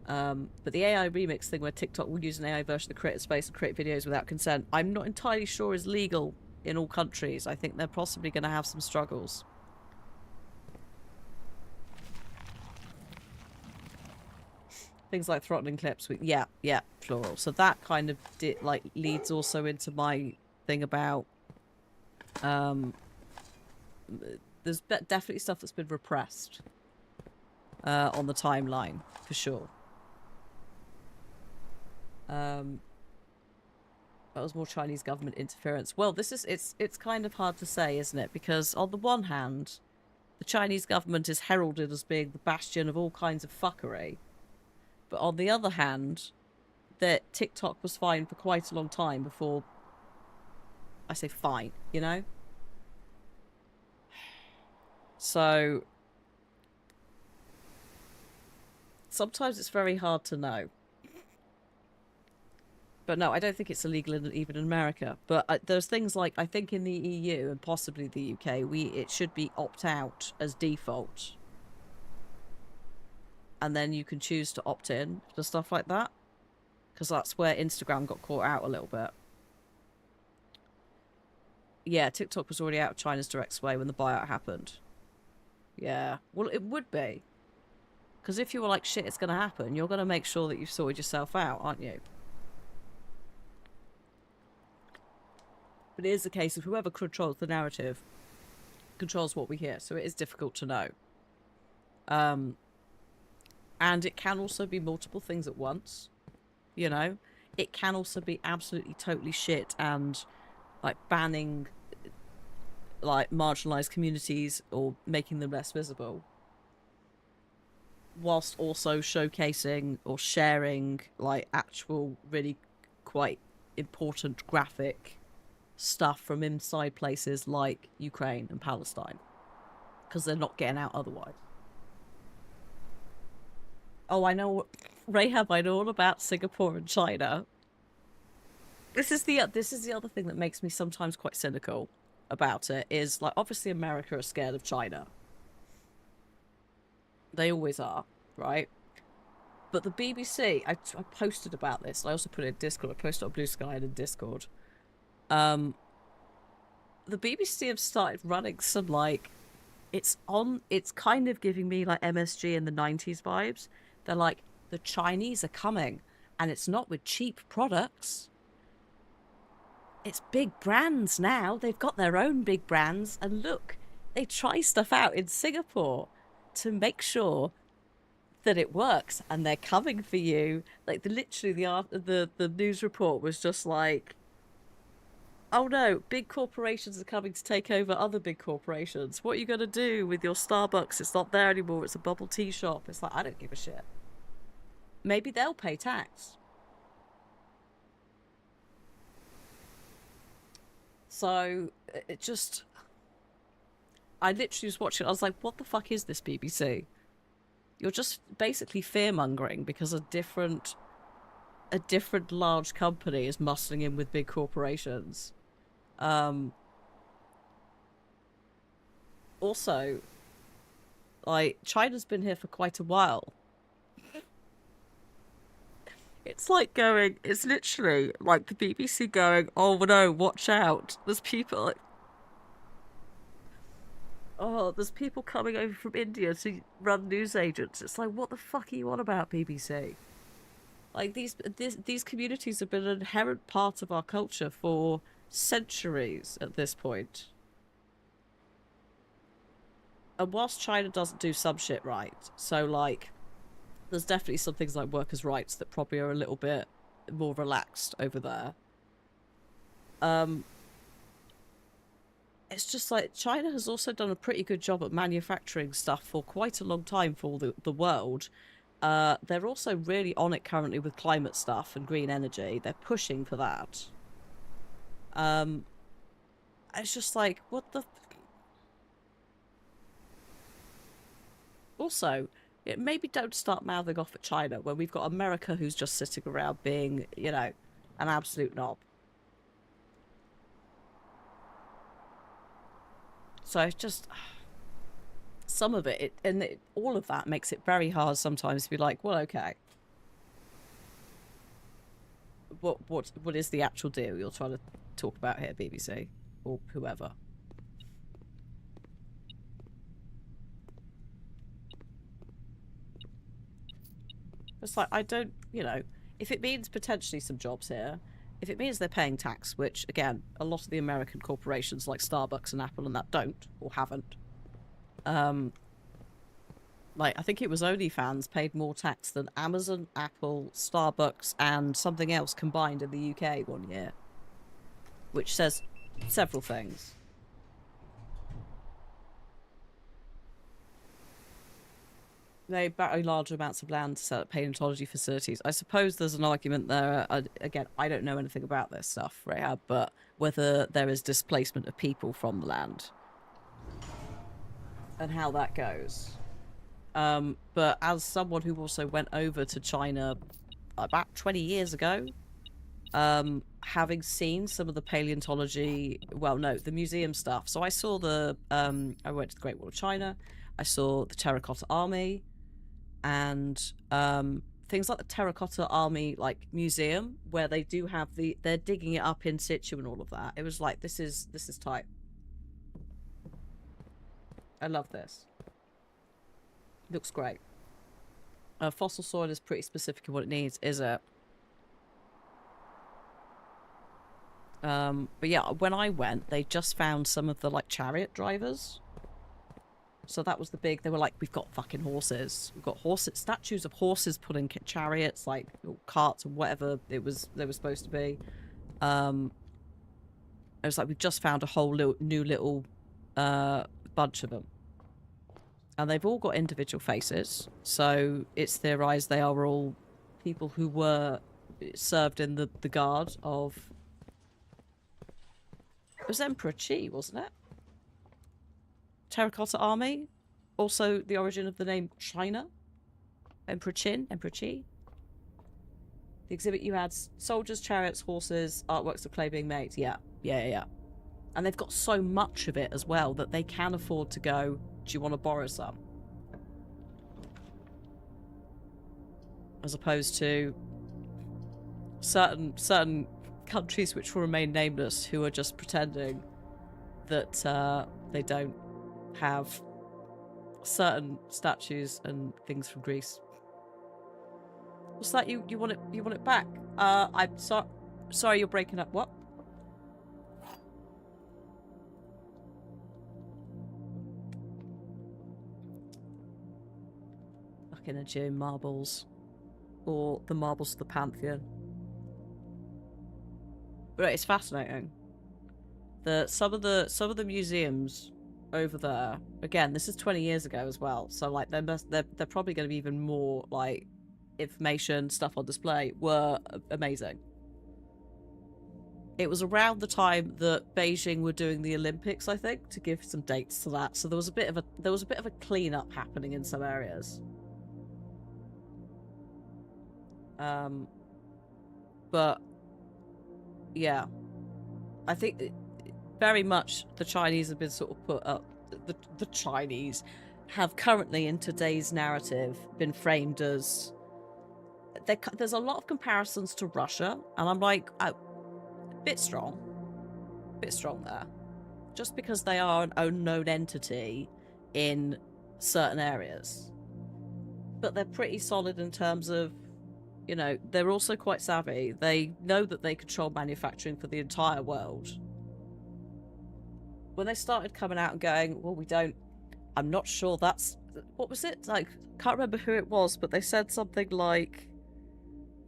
But the AI remix thing where TikTok will use an AI version of the creator space and create videos without consent, I'm not entirely sure is legal in all countries. I think they're possibly going to have some struggles. Things like throttling clips. Yeah, plural. So that kind of leads also into my thing about there's definitely stuff that's been repressed on the timeline for sure. That was more Chinese government interference. Well, it's kind of hard to say, isn't it? Because on the one hand, the Chinese government is heralded as being the bastion of all kinds of fuckery. But on the other hand, that TikTok was fine for quite a long time before... I say fine, you know? So... sometimes it's very hard to know. But no, I don't think it's illegal even in America. But there's things like, I think in the EU and possibly the UK, it should be opt-out as default. And then you can choose to opt in for stuff like that. Because that's where Instagram got caught out a little bit. Yeah, TikTok was already out of China's direct sway when the buyout happened. Yeah, well, it would be. Because if you were like, shit, it's going to happen, you're going to make sure that you've sorted yourself out, aren't you? But it is a case of whoever controls the narrative controls what we hear, so it is difficult to know. And it can also be multiple things at once, you know? It can also be absolutely totally shit and, like, banning, like, marginalised communities or making them less visible. Whilst also showcasing or sharing, like, actual really quite important graphic stuff from inside places like Ukraine and Palestine. Because they're not getting out otherwise. Oh, I know, Rahab, I know all about Singapore and China. This is the other thing that makes me sometimes quite cynical about it, is, like, obviously America are scared of China. They always are, right? But the BBC, I posted about this. I also put it in Discord. I posted on Blue Sky and in Discord. The BBC have started running some, like, it's kind of giving me, like, MSG in the 90s vibes. They're like, the Chinese are coming, and it's not with cheap products. It's big brands now. They've got their own big brands, and look, they try stuff out in Singapore to make sure that it works, and they're coming for you. Like, literally, the news report was just like, oh no, big corporations are coming to take over other big corporations. What are you going to do with your Starbucks? It's not there anymore. It's a bubble tea shop. It's like, I don't give a shit. Maybe they'll pay tax. So, it just... I literally was watching it. I was like, what the fuck is this, BBC? You're just basically fear-mongering because a different large company is muscling in with big corporations. Also, like, China's been here for quite a while. It's like going, it's literally like the BBC going, oh no, watch out. There's people like, oh, there's people coming over from India to run news agents. It's like, what the fuck are you on about, BBC? Like, these communities have been an inherent part of our culture for centuries at this point. And whilst China doesn't do some shit right, so, like, there's definitely some things like workers' rights that probably are a little bit more relaxed over there. It's just like, China has also done a pretty good job at manufacturing stuff for quite a long time for the world. They're also really on it currently with climate stuff and green energy. They're pushing for that. It's just like, what the... Also, maybe don't start mouthing off at China when we've got America who's just sitting around being, you know, an absolute knob. So it's just... some of it, all of that makes it very hard sometimes to be like, well, okay. what is the actual deal you're trying to talk about here, BBC or whoever? It's like, I don't, if it means potentially some jobs here, if it means they're paying tax, which again, a lot of the American corporations like Starbucks and Apple and that don't or haven't. Like, I think it was OnlyFans paid more tax than Amazon, Apple, Starbucks, and something else combined in the UK one year, which says several things. They buy large amounts of land to set up paleontology facilities. I suppose there's an argument there. Again, I don't know anything about this stuff, Rahab, but whether there is displacement of people from the land and how that goes. But as someone who also went over to China about 20 years ago, having seen some of the paleontology, the museum stuff. So I saw I went to the Great Wall of China. I saw the Terracotta Army, and things like the Terracotta Army museum, where they do have they're digging it up in situ and all of that. It was like, this is tight. I love this. Looks great. Fossil soil is pretty specific in what it needs, is it? But yeah, when I went, they just found some of the chariot drivers. So that was the big. They were like, we've got fucking horses. We've got statues of horses pulling chariots, carts or whatever they were supposed to be. It was like, we've just found a whole new little bunch of them. And they've all got individual faces, so it's theorized they are all people who were served in the guard of... It was Emperor Qi, wasn't it? Terracotta Army. Also the origin of the name China. Emperor Qin, Emperor Qi. The exhibit you had soldiers, chariots, horses, artworks of clay being made. Yeah. And they've got so much of it as well that they can afford to go, do you want to borrow some? As opposed to certain countries which will remain nameless, who are just pretending that they don't have certain statues and things from Greece. What's that? You want it back? I'm sorry, you're breaking up. What? Fucking Aegean marbles, or the marbles of the Pantheon. But it's fascinating. Some of the museums over there, again, this is 20 years ago as well, so they're probably going to be even more information stuff on display, were amazing. It was around the time that Beijing were doing the Olympics, I think, to give some dates to that. So there was a bit of a clean-up happening in some areas. But yeah, I think very much the Chinese have been sort of put up. The Chinese have currently, in today's narrative, been framed as... There's a lot of comparisons to Russia, and I'm like, a bit strong there. Just because they are an unknown entity in certain areas. But they're pretty solid in terms of, they're also quite savvy. They know that they control manufacturing for the entire world. When they started coming out and going, well, we don't... I'm not sure that's... What was it? Can't remember who it was, but they said something like...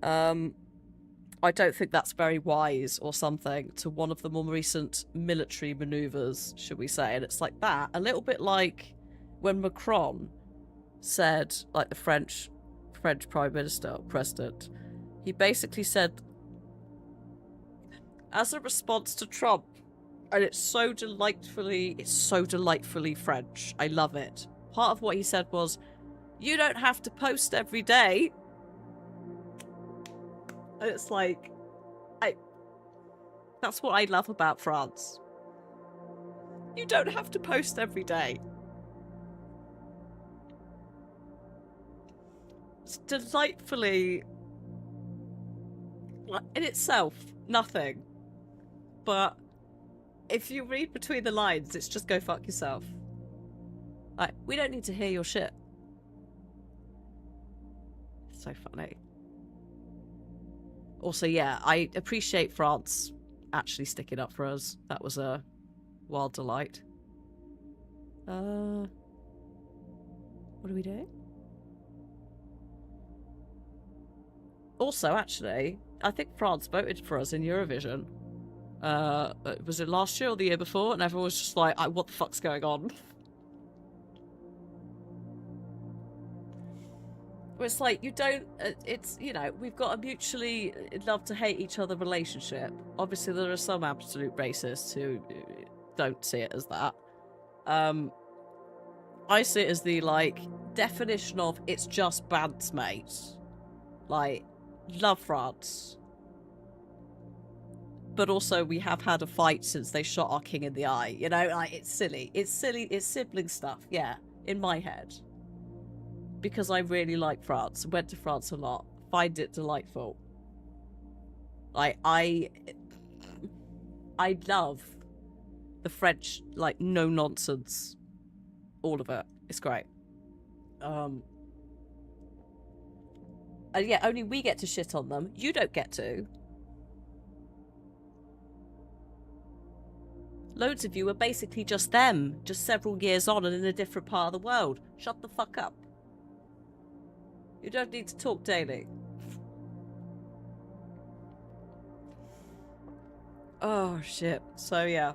I don't think that's very wise, or something, to one of the more recent military maneuvers, should we say. And it's like that. A little bit like when Macron said, the French Prime Minister, or President, he basically said, as a response to Trump, and it's so delightfully French. I love it. Part of what he said was, you don't have to post every day. And it's like, that's what I love about France. You don't have to post every day. It's delightfully... in itself, nothing. But if you read between the lines, it's just go fuck yourself. Like, we don't need to hear your shit. So funny. Also, yeah, I appreciate France actually sticking up for us. That was a wild delight. What are we doing? Also, actually, I think France voted for us in Eurovision. Was it last year or the year before? And everyone was just like, what the fuck's going on? It's like, you don't, it's, you know, we've got a mutually love to hate each other relationship. Obviously, there are some absolute racists who don't see it as that. I see it as the, like, definition of it's just bands, mate. Like, love France. But also, we have had a fight since they shot our king in the eye. You know, like, it's silly. It's silly. It's sibling stuff, yeah, in my head. Because I really like France. Went to France a lot. Find it delightful. Like, I love the French, like, no nonsense. All of it. It's great. And yeah, only we get to shit on them. You don't get to. Loads of you are basically just them, just several years on and in a different part of the world. Shut the fuck up. You don't need to talk daily. Oh, shit. So, yeah.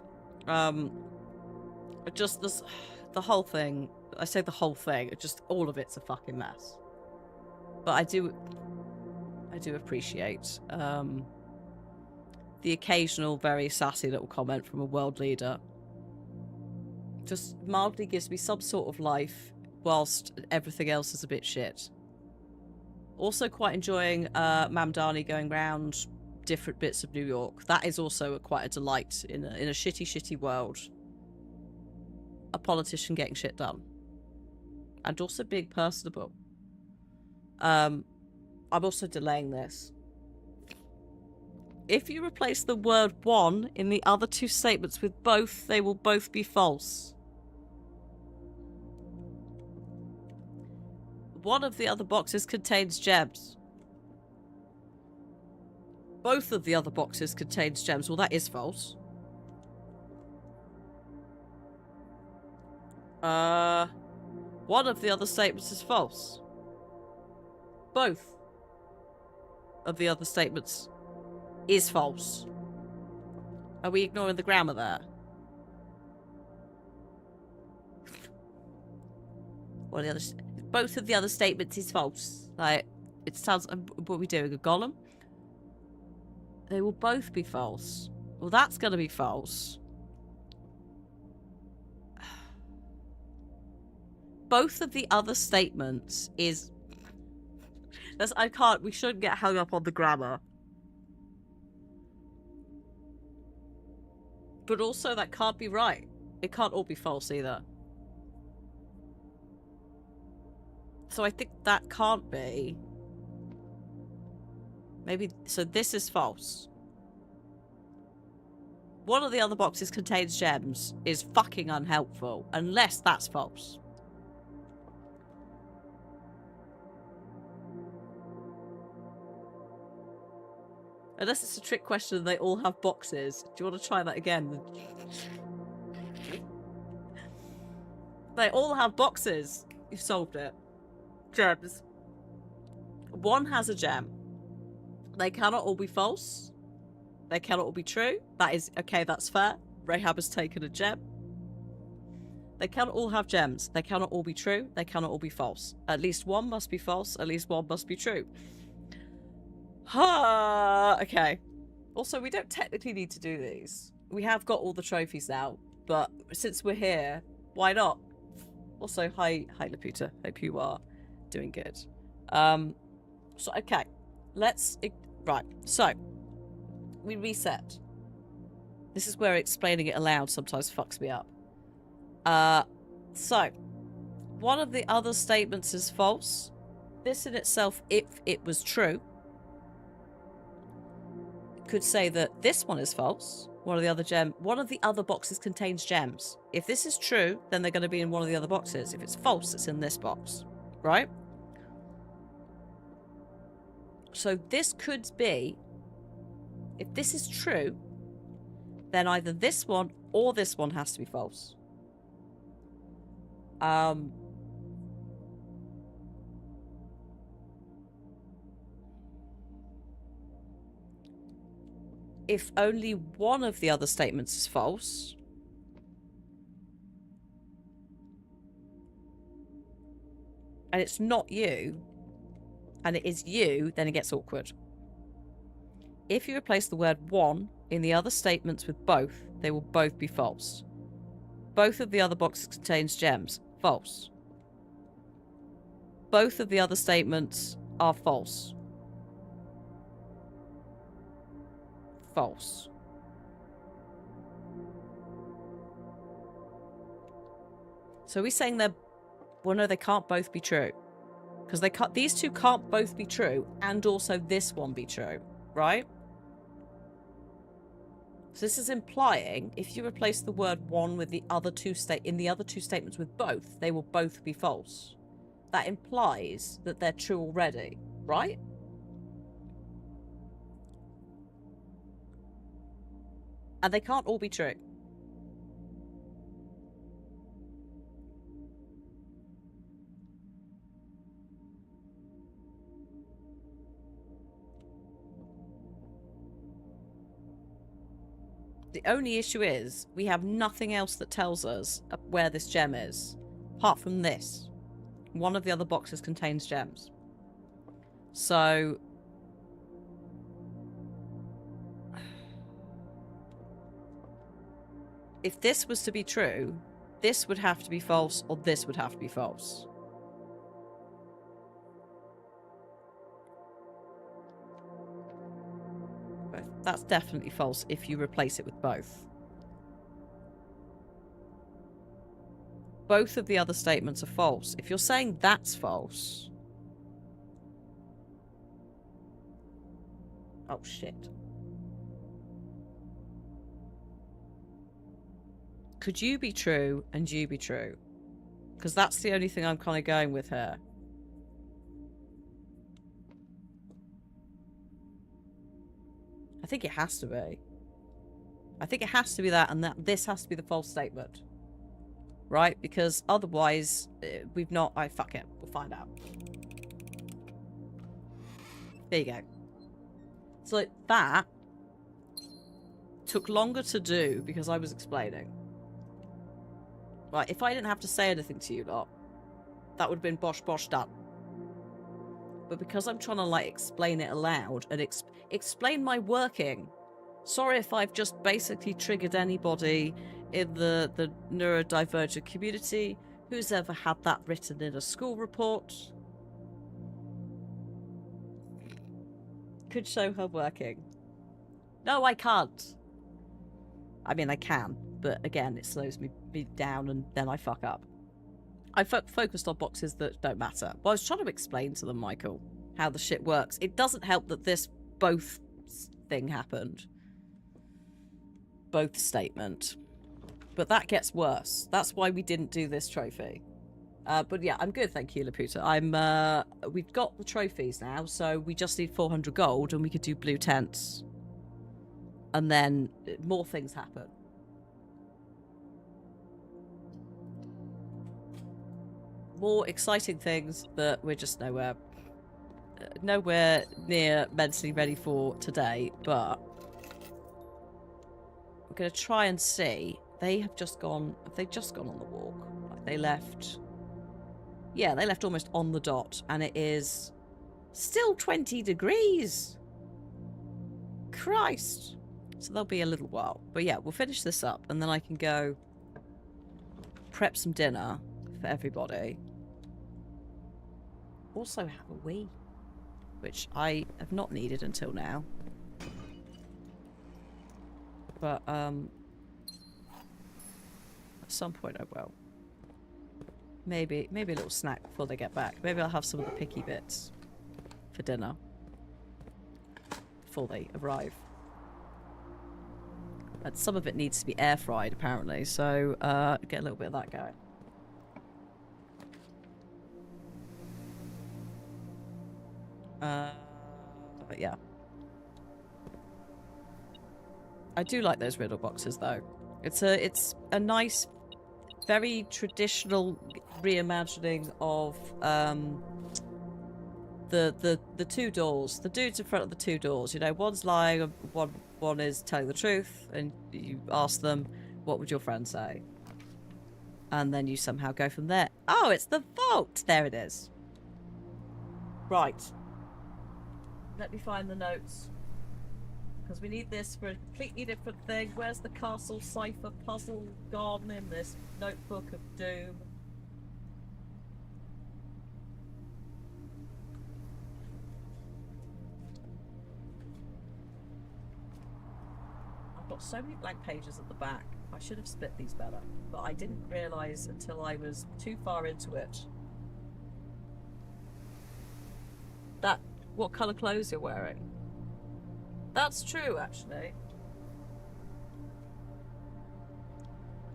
Just this, the whole thing, I say the whole thing, just all of it's a fucking mess. But I do appreciate, the occasional very sassy little comment from a world leader. Just mildly gives me some sort of life, whilst everything else is a bit shit. Also quite enjoying Mamdani going around different bits of New York. That is also quite a delight in a shitty world. A politician getting shit done. And also being personable. I'm also delaying this. If you replace the word one in the other two statements with both, they will both be false. One of the other boxes contains gems. Both of the other boxes contains gems. Well, that is false. One of the other statements is false. Both of the other statements is false. Are we ignoring the grammar there? What the other? Both of the other statements is false. Like, it sounds. What are we doing? A golem? They will both be false. Well, that's going to be false. Both of the other statements is. I can't. We shouldn't get hung up on the grammar. But also, that can't be right. It can't all be false either. So I think that can't be. Maybe. So this is false. One of the other boxes contains gems is fucking unhelpful. Unless that's false. Unless it's a trick question and they all have boxes. Do you want to try that again? They all have boxes. You've solved it. Gems. One has a gem. They cannot all be false. They cannot all be true. That is, okay, that's fair. Rahab has taken a gem. They cannot all have gems. They cannot all be true. They cannot all be false. At least one must be false. At least one must be true. Okay. Also, we don't technically need to do these. We have got all the trophies now, but since we're here, why not? Also, hi Laputa. Hope you are doing good. So, okay. Right. So, we reset. This is where explaining it aloud sometimes fucks me up. So, one of the other statements is false. This in itself, if it was true, could say that this one is false. One of the other boxes contains gems. If this is true, then they're going to be in one of the other boxes. If it's false, it's in this box, right? So this could be, if this is true, then either this one or this one has to be false. If only one of the other statements is false, and it's not you, and it is you, then it gets awkward. If you replace the word one in the other statements with both, they will both be false. Both of the other boxes contains gems. False. Both of the other statements are false. False. So are we saying they're... Well, no, they can't both be true. Because they can't... These two can't both be true, and also this one be true, right? So this is implying if you replace the word one with the other two statements with both, they will both be false. That implies that they're true already, right? And they can't all be true. The only issue is we have nothing else that tells us where this gem is, apart from this. One of the other boxes contains gems. So... if this was to be true, this would have to be false, or this would have to be false. That's definitely false if you replace it with both. Both of the other statements are false. If you're saying that's false... Oh, shit. Could you be true and you be true? Because that's the only thing I'm kind of going with here. I think it has to be. I think it has to be that, and that this has to be the false statement. Right? Because otherwise, we've not... Oh, fuck it. We'll find out. There you go. So that took longer to do because I was explaining. Right, if I didn't have to say anything to you lot, that would have been bosh bosh done. But because I'm trying to, like, explain it aloud and explain my working. Sorry if I've just basically triggered anybody in the neurodivergent community who's ever had that written in a school report. Could show her working. No, I can't. I mean, I can, but again, it slows me down and then I fuck up. I focused on boxes that don't matter. Well, I was trying to explain to them, Michael, how the shit works. It doesn't help that this both thing happened. Both statement. But that gets worse. That's why we didn't do this trophy. But yeah, I'm good, thank you, Laputa. We've got the trophies now, so we just need 400 gold and we could do blue tents. And then more things happen. More exciting things that we're just nowhere near mentally ready for today, but we're going to try and see. They have just gone... Have they just gone on the walk? Like they left... Yeah, they left almost on the dot, and it is still 20 degrees. Christ. So there'll be a little while. But yeah, we'll finish this up, and then I can go prep some dinner for everybody. Also have a wee, which I have not needed until now. But at some point I will. Maybe a little snack before they get back. Maybe I'll have some of the picky bits for dinner before they arrive. And some of it needs to be air fried, apparently. So get a little bit of that going. But yeah. I do like those riddle boxes, though. It's a nice, very traditional reimagining of the two doors. The dudes in front of the two doors. You know, one's lying, and one is telling the truth, and you ask them, "What would your friend say?" And then you somehow go from there. Oh, it's the vault. There it is. Right. Let me find the notes. Because we need this for a completely different thing. Where's the castle cipher puzzle gone in this notebook of doom? I've got so many blank pages at the back. I should have split these better. But I didn't realise until I was too far into it that what colour clothes you're wearing. That's true, actually.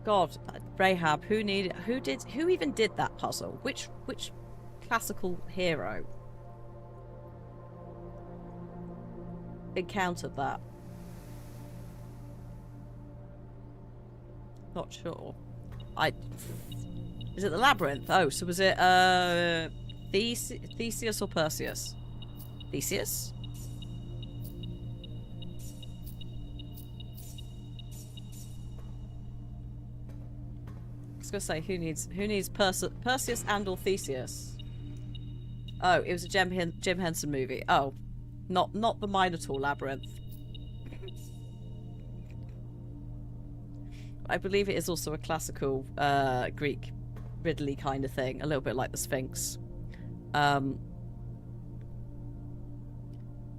God, Rahab, who even did that puzzle? Which classical hero encountered that? Not sure. Is it the labyrinth? Oh, so was it Theseus or Perseus? Theseus? I was gonna say who needs Perseus and or Theseus? Oh, it was a Jim Henson movie. Oh, not the Minotaur labyrinth. I believe it is also a classical Greek riddly kind of thing, a little bit like the Sphinx.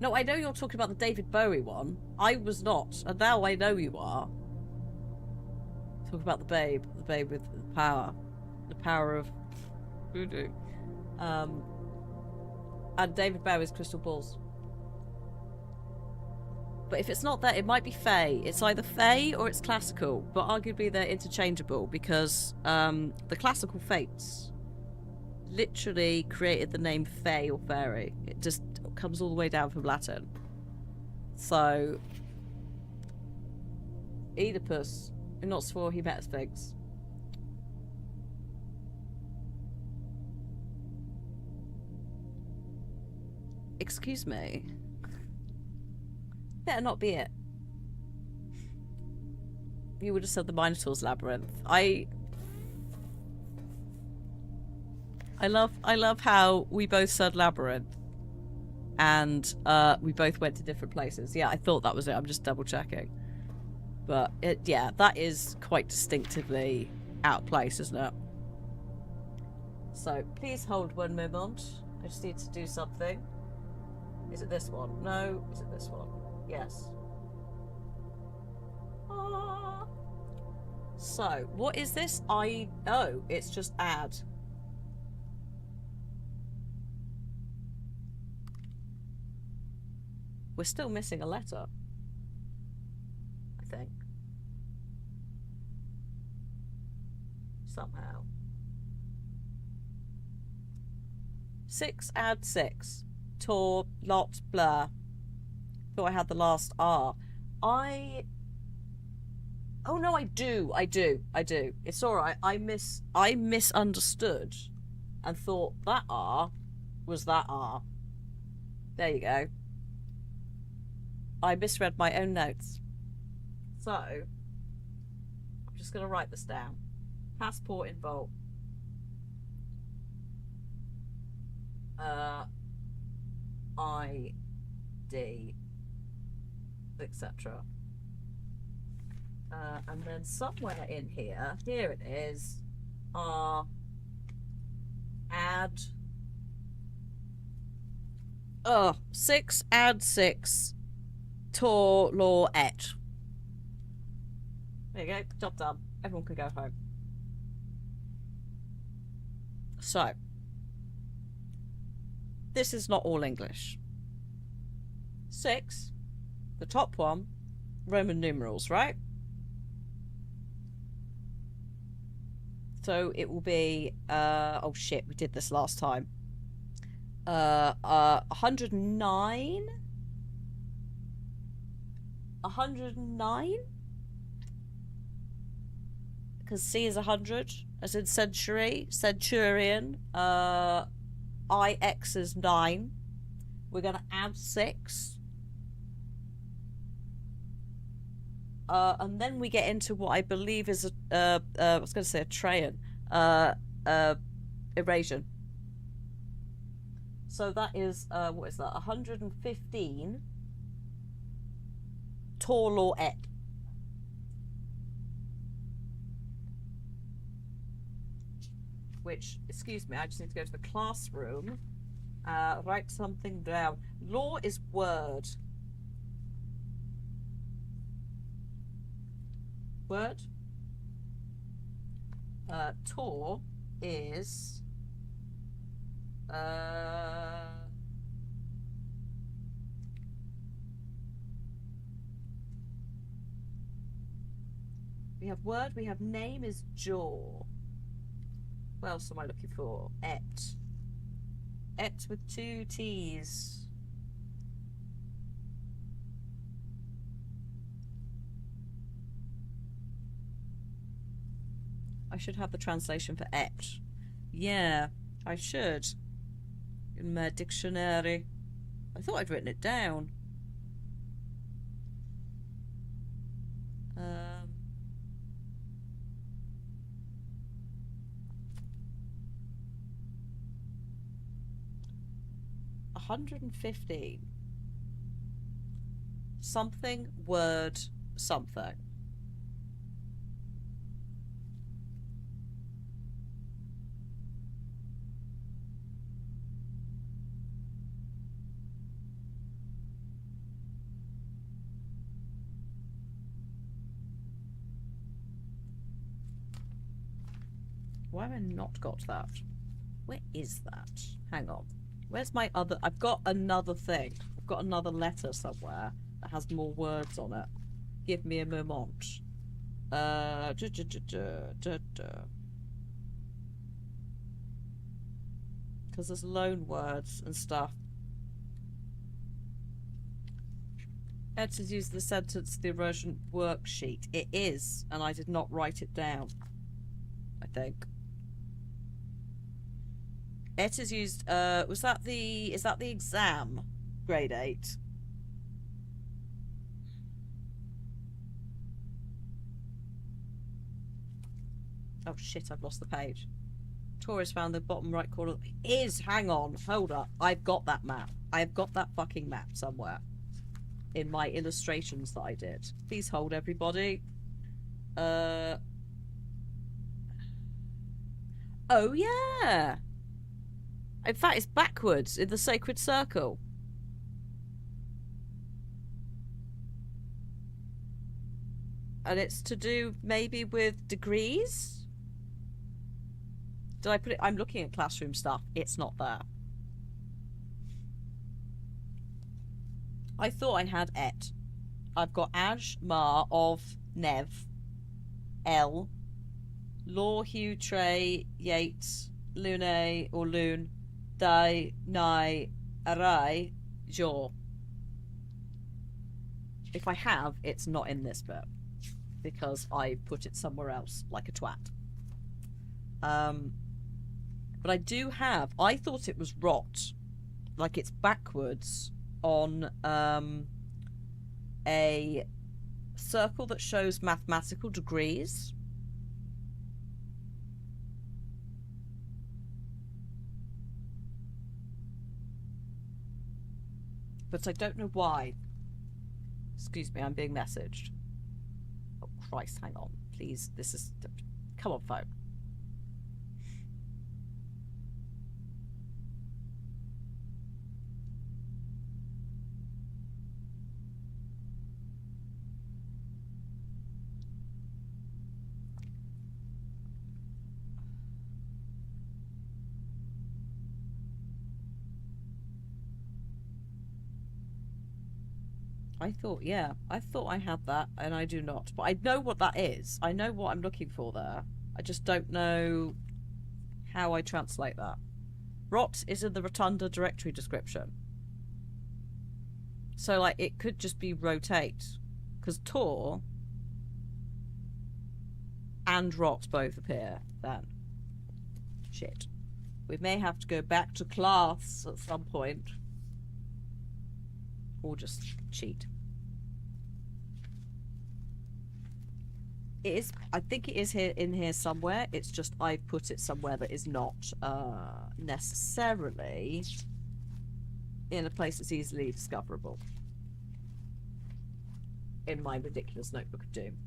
No, I know you're talking about the David Bowie one. I was not, and now I know you are. Talk about the babe with the power of voodoo. And David Bowie's crystal balls. But if it's not that, it might be Fae. It's either Fae or it's classical, but arguably they're interchangeable because the classical fates literally created the name Fae or Fairy. It just comes all the way down from Latin. So, Oedipus, who not swore he met a Sphinx. Excuse me. Better not be it. You would have said the Minotaur's labyrinth. I love how we both said labyrinth, and we both went to different places. Yeah, I thought that was it. I'm just double checking. But yeah, that is quite distinctively out of place, isn't it? So please hold one moment. I just need to do something. Is it this one? No. Is it this one? Yes. So, what is this? Oh, it's just add. We're still missing a letter, I think. Somehow. 6 add 6. Tor, lot, blur. Thought I had the last R. Oh no, I do. It's alright. I misunderstood and thought that R was that R. There you go. I misread my own notes. So, I'm just going to write this down. Passport in vault. ID, etc. And then somewhere in here it is, add 6 add 6 tor law et. There you go, job done. Everyone can go home. So this is not all English. 6, the top one, Roman numerals, right? So it will be, oh shit, we did this last time. 109? 109? Because C is 100, as in century, centurion. IX is 9. We're going to add 6. And then we get into what I believe is I was going to say a Trajan, evasion. So that is, what is that? 115 tall or et. Which, excuse me, I just need to go to the classroom, write something down. Law is word. Word. Tor is we have word, we have name is jaw. What else am I looking for? Et. Et with 2 T's. I should have the translation for et. Yeah, I should. In my dictionary. I thought I'd written it down. 115. Something, word, something. Why have I not got that? Where is that? Hang on. Where's my other... I've got another thing. I've got another letter somewhere that has more words on it. Give me a moment. Because there's loan words and stuff. Ed has used the sentence, the erosion worksheet. It is, and I did not write it down. I think. It is used, is that the exam? Grade 8. Oh shit, I've lost the page. Tourist found the bottom right corner. Hang on, hold up. I've got that map. I've got that fucking map somewhere. In my illustrations that I did. Please hold, everybody. Oh yeah! In fact, it's backwards in the sacred circle. And it's to do maybe with degrees? Did I put it? I'm looking at classroom stuff. It's not there. I thought I had et. I've got Aj, Ma, of, Nev, L, Law, Hugh, Trey, Yates, Lune, or Loon, Dai, Nai, Arai, Jo. If I have, it's not in this bit. Because I put it somewhere else, like a twat. But I do have... I thought it was rot. Like it's backwards on a circle that shows mathematical degrees. But I don't know why. Excuse me, I'm being messaged. Oh, Christ, hang on. Please, this is... Come on, phone. I thought, yeah, I thought I had that, and I do not. But I know what that is. I know what I'm looking for there. I just don't know how I translate that. Rot is in the Rotunda directory description. So, like, it could just be rotate. Because Tor and Rot both appear then. Shit. We may have to go back to class at some point. Or just cheat. It is, I think it is here in here somewhere. It's just I put it somewhere that is not necessarily in a place that's easily discoverable. In my ridiculous notebook of doom.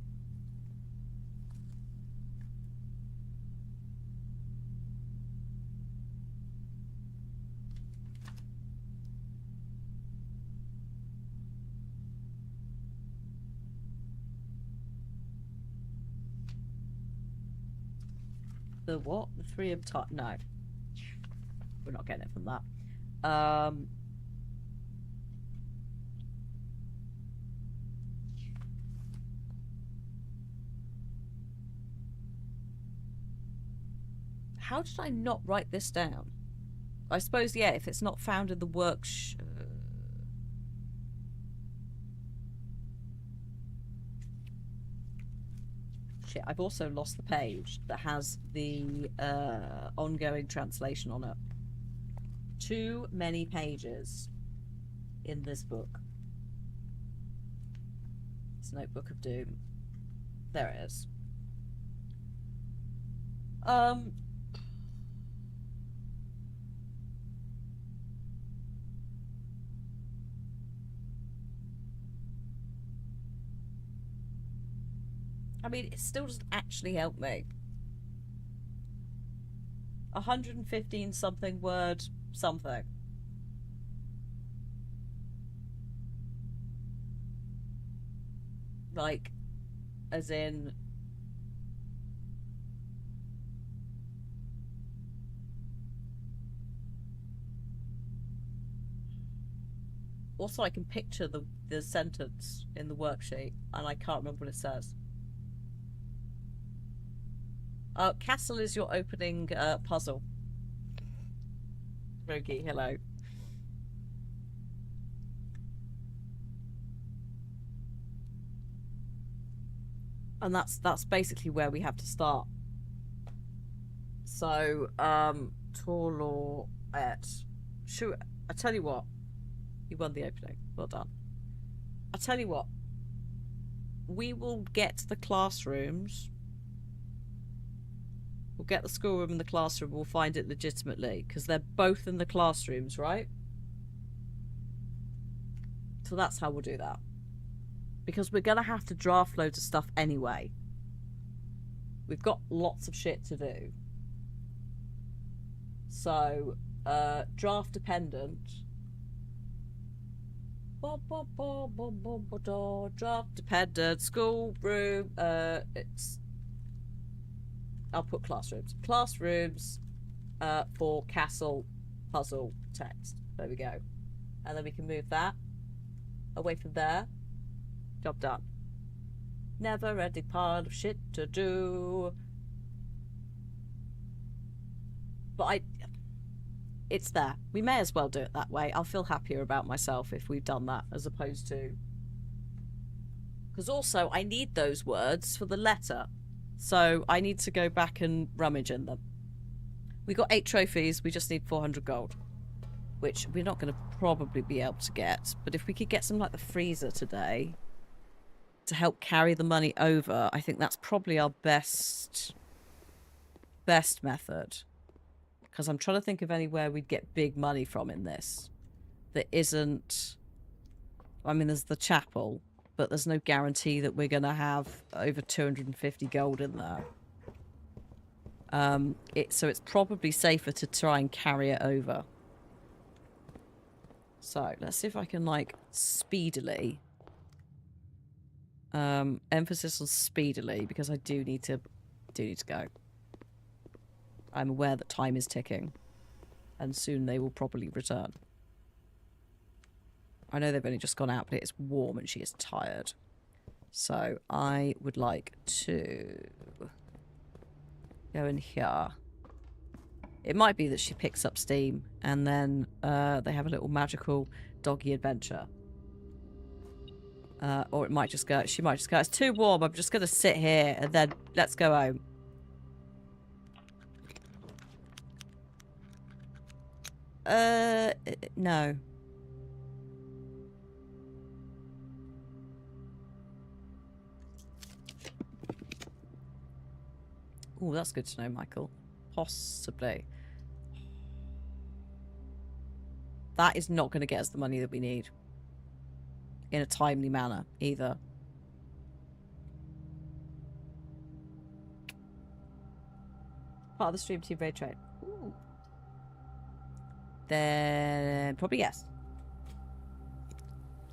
The what? The 3 of top? No. We're not getting it from that. How did I not write this down? I suppose, yeah, if it's not found in the work... Shit, I've also lost the page that has the ongoing translation on it. Too many pages in this book. It's Notebook of Doom. There it is. I mean, it still doesn't actually help me. 115 something word something. Like, as in... Also, I can picture the sentence in the worksheet, and I can't remember what it says. Castle is your opening puzzle. Rogi, hello. And that's basically where we have to start. So, Torlor at... Shoot, I tell you what. You won the opening. Well done. I tell you what. We will get the classrooms... We'll get the schoolroom and the classroom. We'll find it legitimately. Because they're both in the classrooms, right? So that's how we'll do that. Because we're going to have to draft loads of stuff anyway. We've got lots of shit to do. So, draft dependent. Draft dependent. Schoolroom. It's... I'll put classrooms. Classrooms for castle puzzle text. There we go. And then we can move that away from there. Job done. Never ending pile of shit to do. But it's there. We may as well do it that way. I'll feel happier about myself if we've done that as opposed to... Because also, I need those words for the letter. So I need to go back and rummage in them. We got 8 trophies. We just need 400 gold. Which we're not going to probably be able to get. But if we could get some like the freezer today to help carry the money over, I think that's probably our best method. Because I'm trying to think of anywhere we'd get big money from in this. There isn't... I mean, there's the chapel. But there's no guarantee that we're going to have over 250 gold in there. So it's probably safer to try and carry it over. So let's see if I can, like, speedily. Emphasis on speedily, because I do need to go. I'm aware that time is ticking. And soon they will probably return. I know they've only just gone out, but it's warm and she is tired. So I would like to Go in here. It might be that she picks up steam and then they have a little magical doggy adventure. Or it might just go, she might just go, it's too warm, I'm just going to sit here and then let's go home. No. Oh, that's good to know, Michael. Possibly. That is not going to get us the money that we need. In a timely manner, either. Part of the stream team raid trade. Ooh. Then probably yes.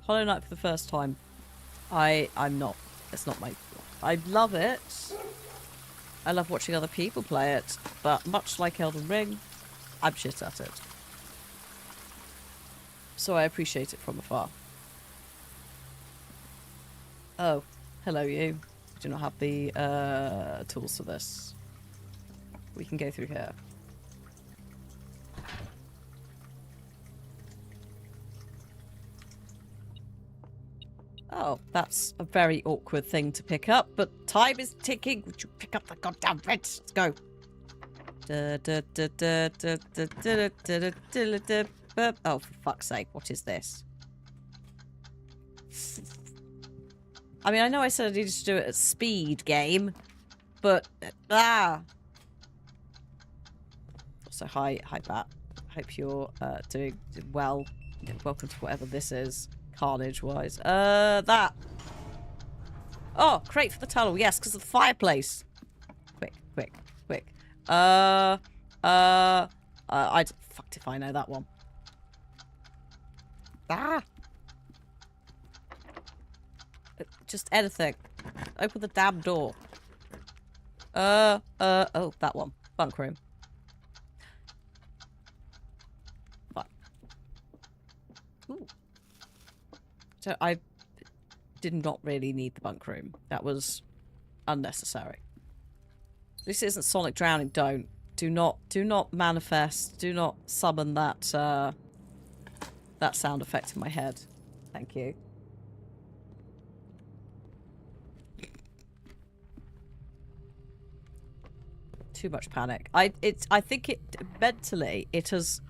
Hollow Knight for the first time. I'm not. It's not my. I love it. I love watching other people play it, but much like Elden Ring, I'm shit at it. So I appreciate it from afar. Oh, hello you. I do not have the tools for this. We can go through here. Oh, that's a very awkward thing to pick up, but time is ticking. Would you pick up the goddamn wrench? Let's go. Oh, for fuck's sake, what is this? I mean, I know I said I needed to do it at speed, game, but Also, hi, Bat. Hope you're doing well. Welcome to whatever this is, carnage-wise. That. Oh, crate for the tunnel. Yes, because of the fireplace. Quick. I fucked if I know that one. Ah. Just anything. Open the damn door. Oh, that one. Bunk room. Fine. Ooh. So I did not really need the bunk room. That was unnecessary. This isn't Sonic Drowning. Don't. Do not manifest. Do not summon that, that sound effect in my head. Thank you. Too much panic. I think it mentally it has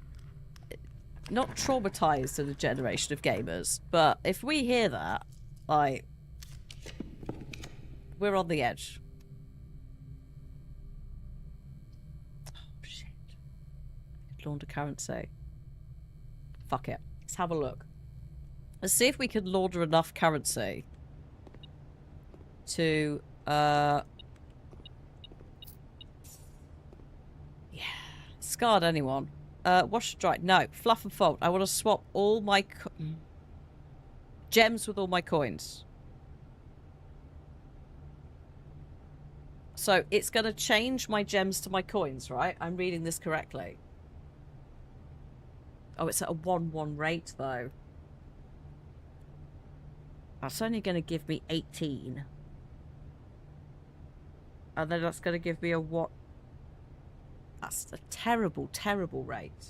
not traumatized a generation of gamers, but if we hear that, like, we're on the edge. Oh shit. Launder currency. Fuck it. Let's have a look. Let's see if we can launder enough currency to Scarred anyone? Wash and dry. No. Fluff and fold. I want to swap all my gems with all my coins. So it's going to change my gems to my coins, right? I'm reading this correctly. Oh, it's at a 1-1 rate, though. That's only going to give me 18. And then that's going to give me a what? That's a terrible, terrible rate.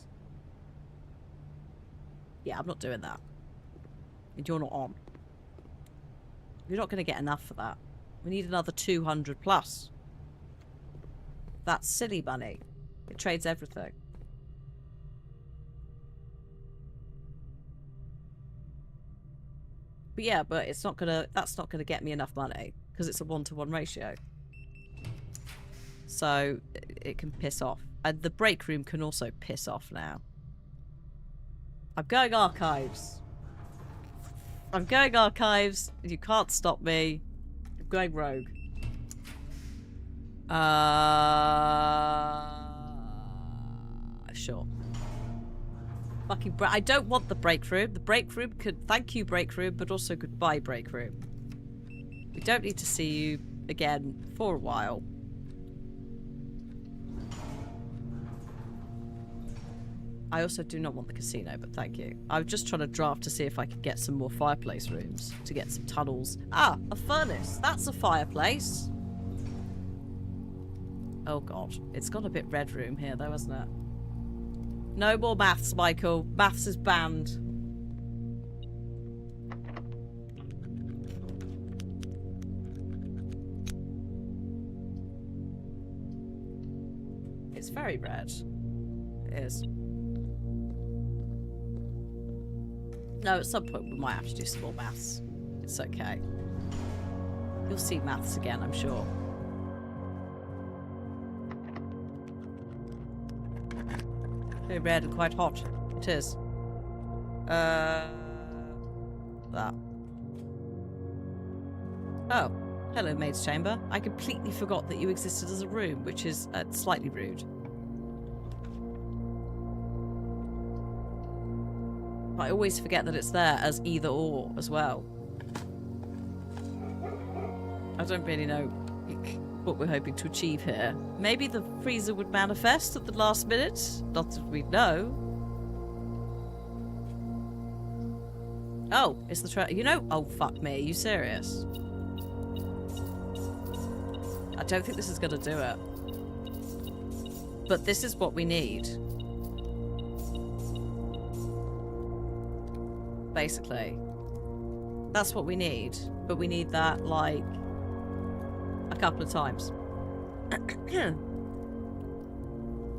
Yeah, I'm not doing that. And you're not on. You're not going to get enough for that. We need another 200 plus. That's silly money. It trades everything. But yeah, but it's not gonna. That's not gonna get me enough money because it's a 1-to-1 ratio. So it can piss off. And the break room can also piss off now. I'm going archives. I'm going archives. You can't stop me. I'm going rogue. Sure. Fucking I don't want the break room. The break room could thank you break room, but also goodbye break room. We don't need to see you again for a while. I also do not want the casino, but thank you. I was just trying to draft to see if I could get some more fireplace rooms, to get some tunnels. Ah, a furnace. That's a fireplace. Oh god, it's got a bit red room here though, hasn't it? No more maths, Michael. Maths is banned. It's very red. It is. No, at some point we might have to do some more maths. It's okay. You'll see maths again, I'm sure. Very red and quite hot. It is. That. Oh. Hello, maid's chamber. I completely forgot that you existed as a room, which is slightly rude. But I always forget that it's there as either or as well. I don't really know what we're hoping to achieve here. Maybe the freezer would manifest at the last minute. Not that we know. Oh, it's the you know? Oh, fuck me. Are you serious? I don't think this is going to do it. But this is what we need. Basically. That's what we need. But we need that, like, a couple of times.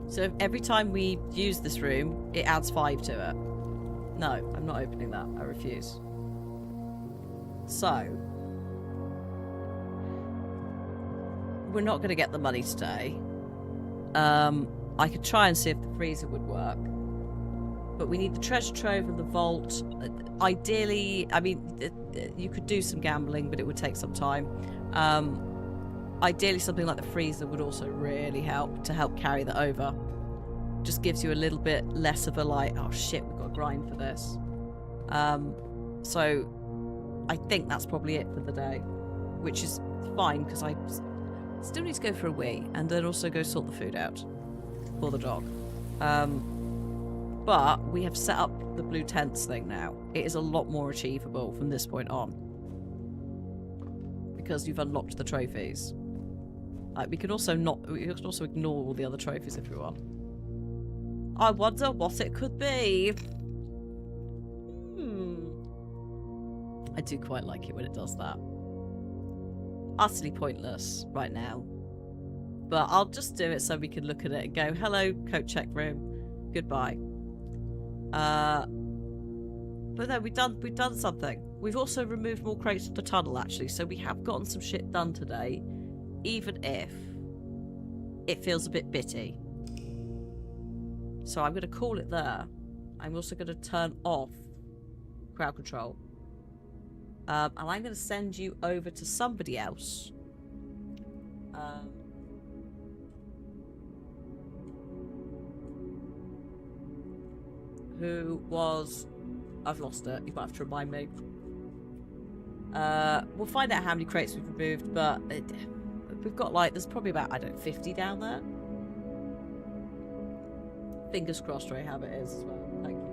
So every time we use this room, it adds 5 to it. No, I'm not opening that. I refuse. So... we're not going to get the money today. I could try and see if the freezer would work. But we need the treasure trove and the vault. Ideally, I mean, you could do some gambling, but it would take some time. Ideally, something like the freezer would also really help to help carry that over. Just gives you a little bit less of a like, oh shit, we've got to grind for this. So I think that's probably it for the day, which is fine because I still need to go for a wee and then also go sort the food out for the dog. But we have set up the blue tents thing now. It is a lot more achievable from this point on because you've unlocked the trophies. We can also ignore all the other trophies if we want. I wonder what it could be. I do quite like it when it does that. Utterly pointless right now. But I'll just do it so we can look at it and go, hello, coat check room. Goodbye. But no, we've done something. We've also removed more crates from the tunnel, actually, so we have gotten some shit done today, even if it feels a bit bitty. So I'm going to call it there. I'm also going to turn off crowd control. And I'm going to send you over to somebody else. Who was... I've lost it. You might have to remind me. We'll find out how many crates we've removed, but we've got like... There's probably about, I don't know, 50 down there. Fingers crossed Ray Habit is as well. Thank you.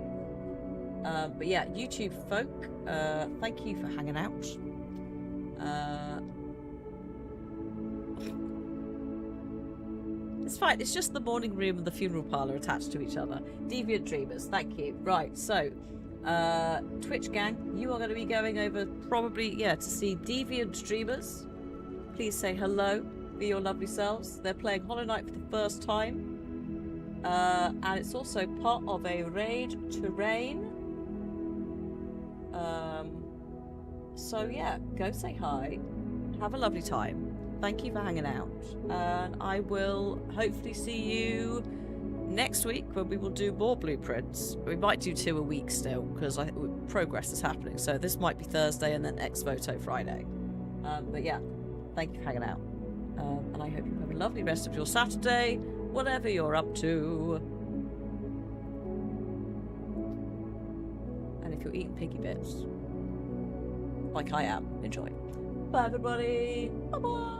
But yeah, YouTube folk, thank you for hanging out. It's fine, it's just the morning room and the funeral parlour attached to each other. Deviant Dreamers, thank you. Right, so, Twitch gang, you are going to be going over probably, yeah, to see Deviant Dreamers. Please say hello, be your lovely selves. They're playing Hollow Knight for the first time. And it's also part of a raid terrain. So yeah, go say hi. Have a lovely time. Thank you for hanging out. And I will hopefully see you next week when we will do more blueprints. We might do 2 a week still because progress is happening. So this might be Thursday and then ex voto Friday. But yeah, thank you for hanging out. And I hope you have a lovely rest of your Saturday, whatever you're up to. And if you're eating piggy bits, like I am, enjoy. Bye everybody. Bye bye.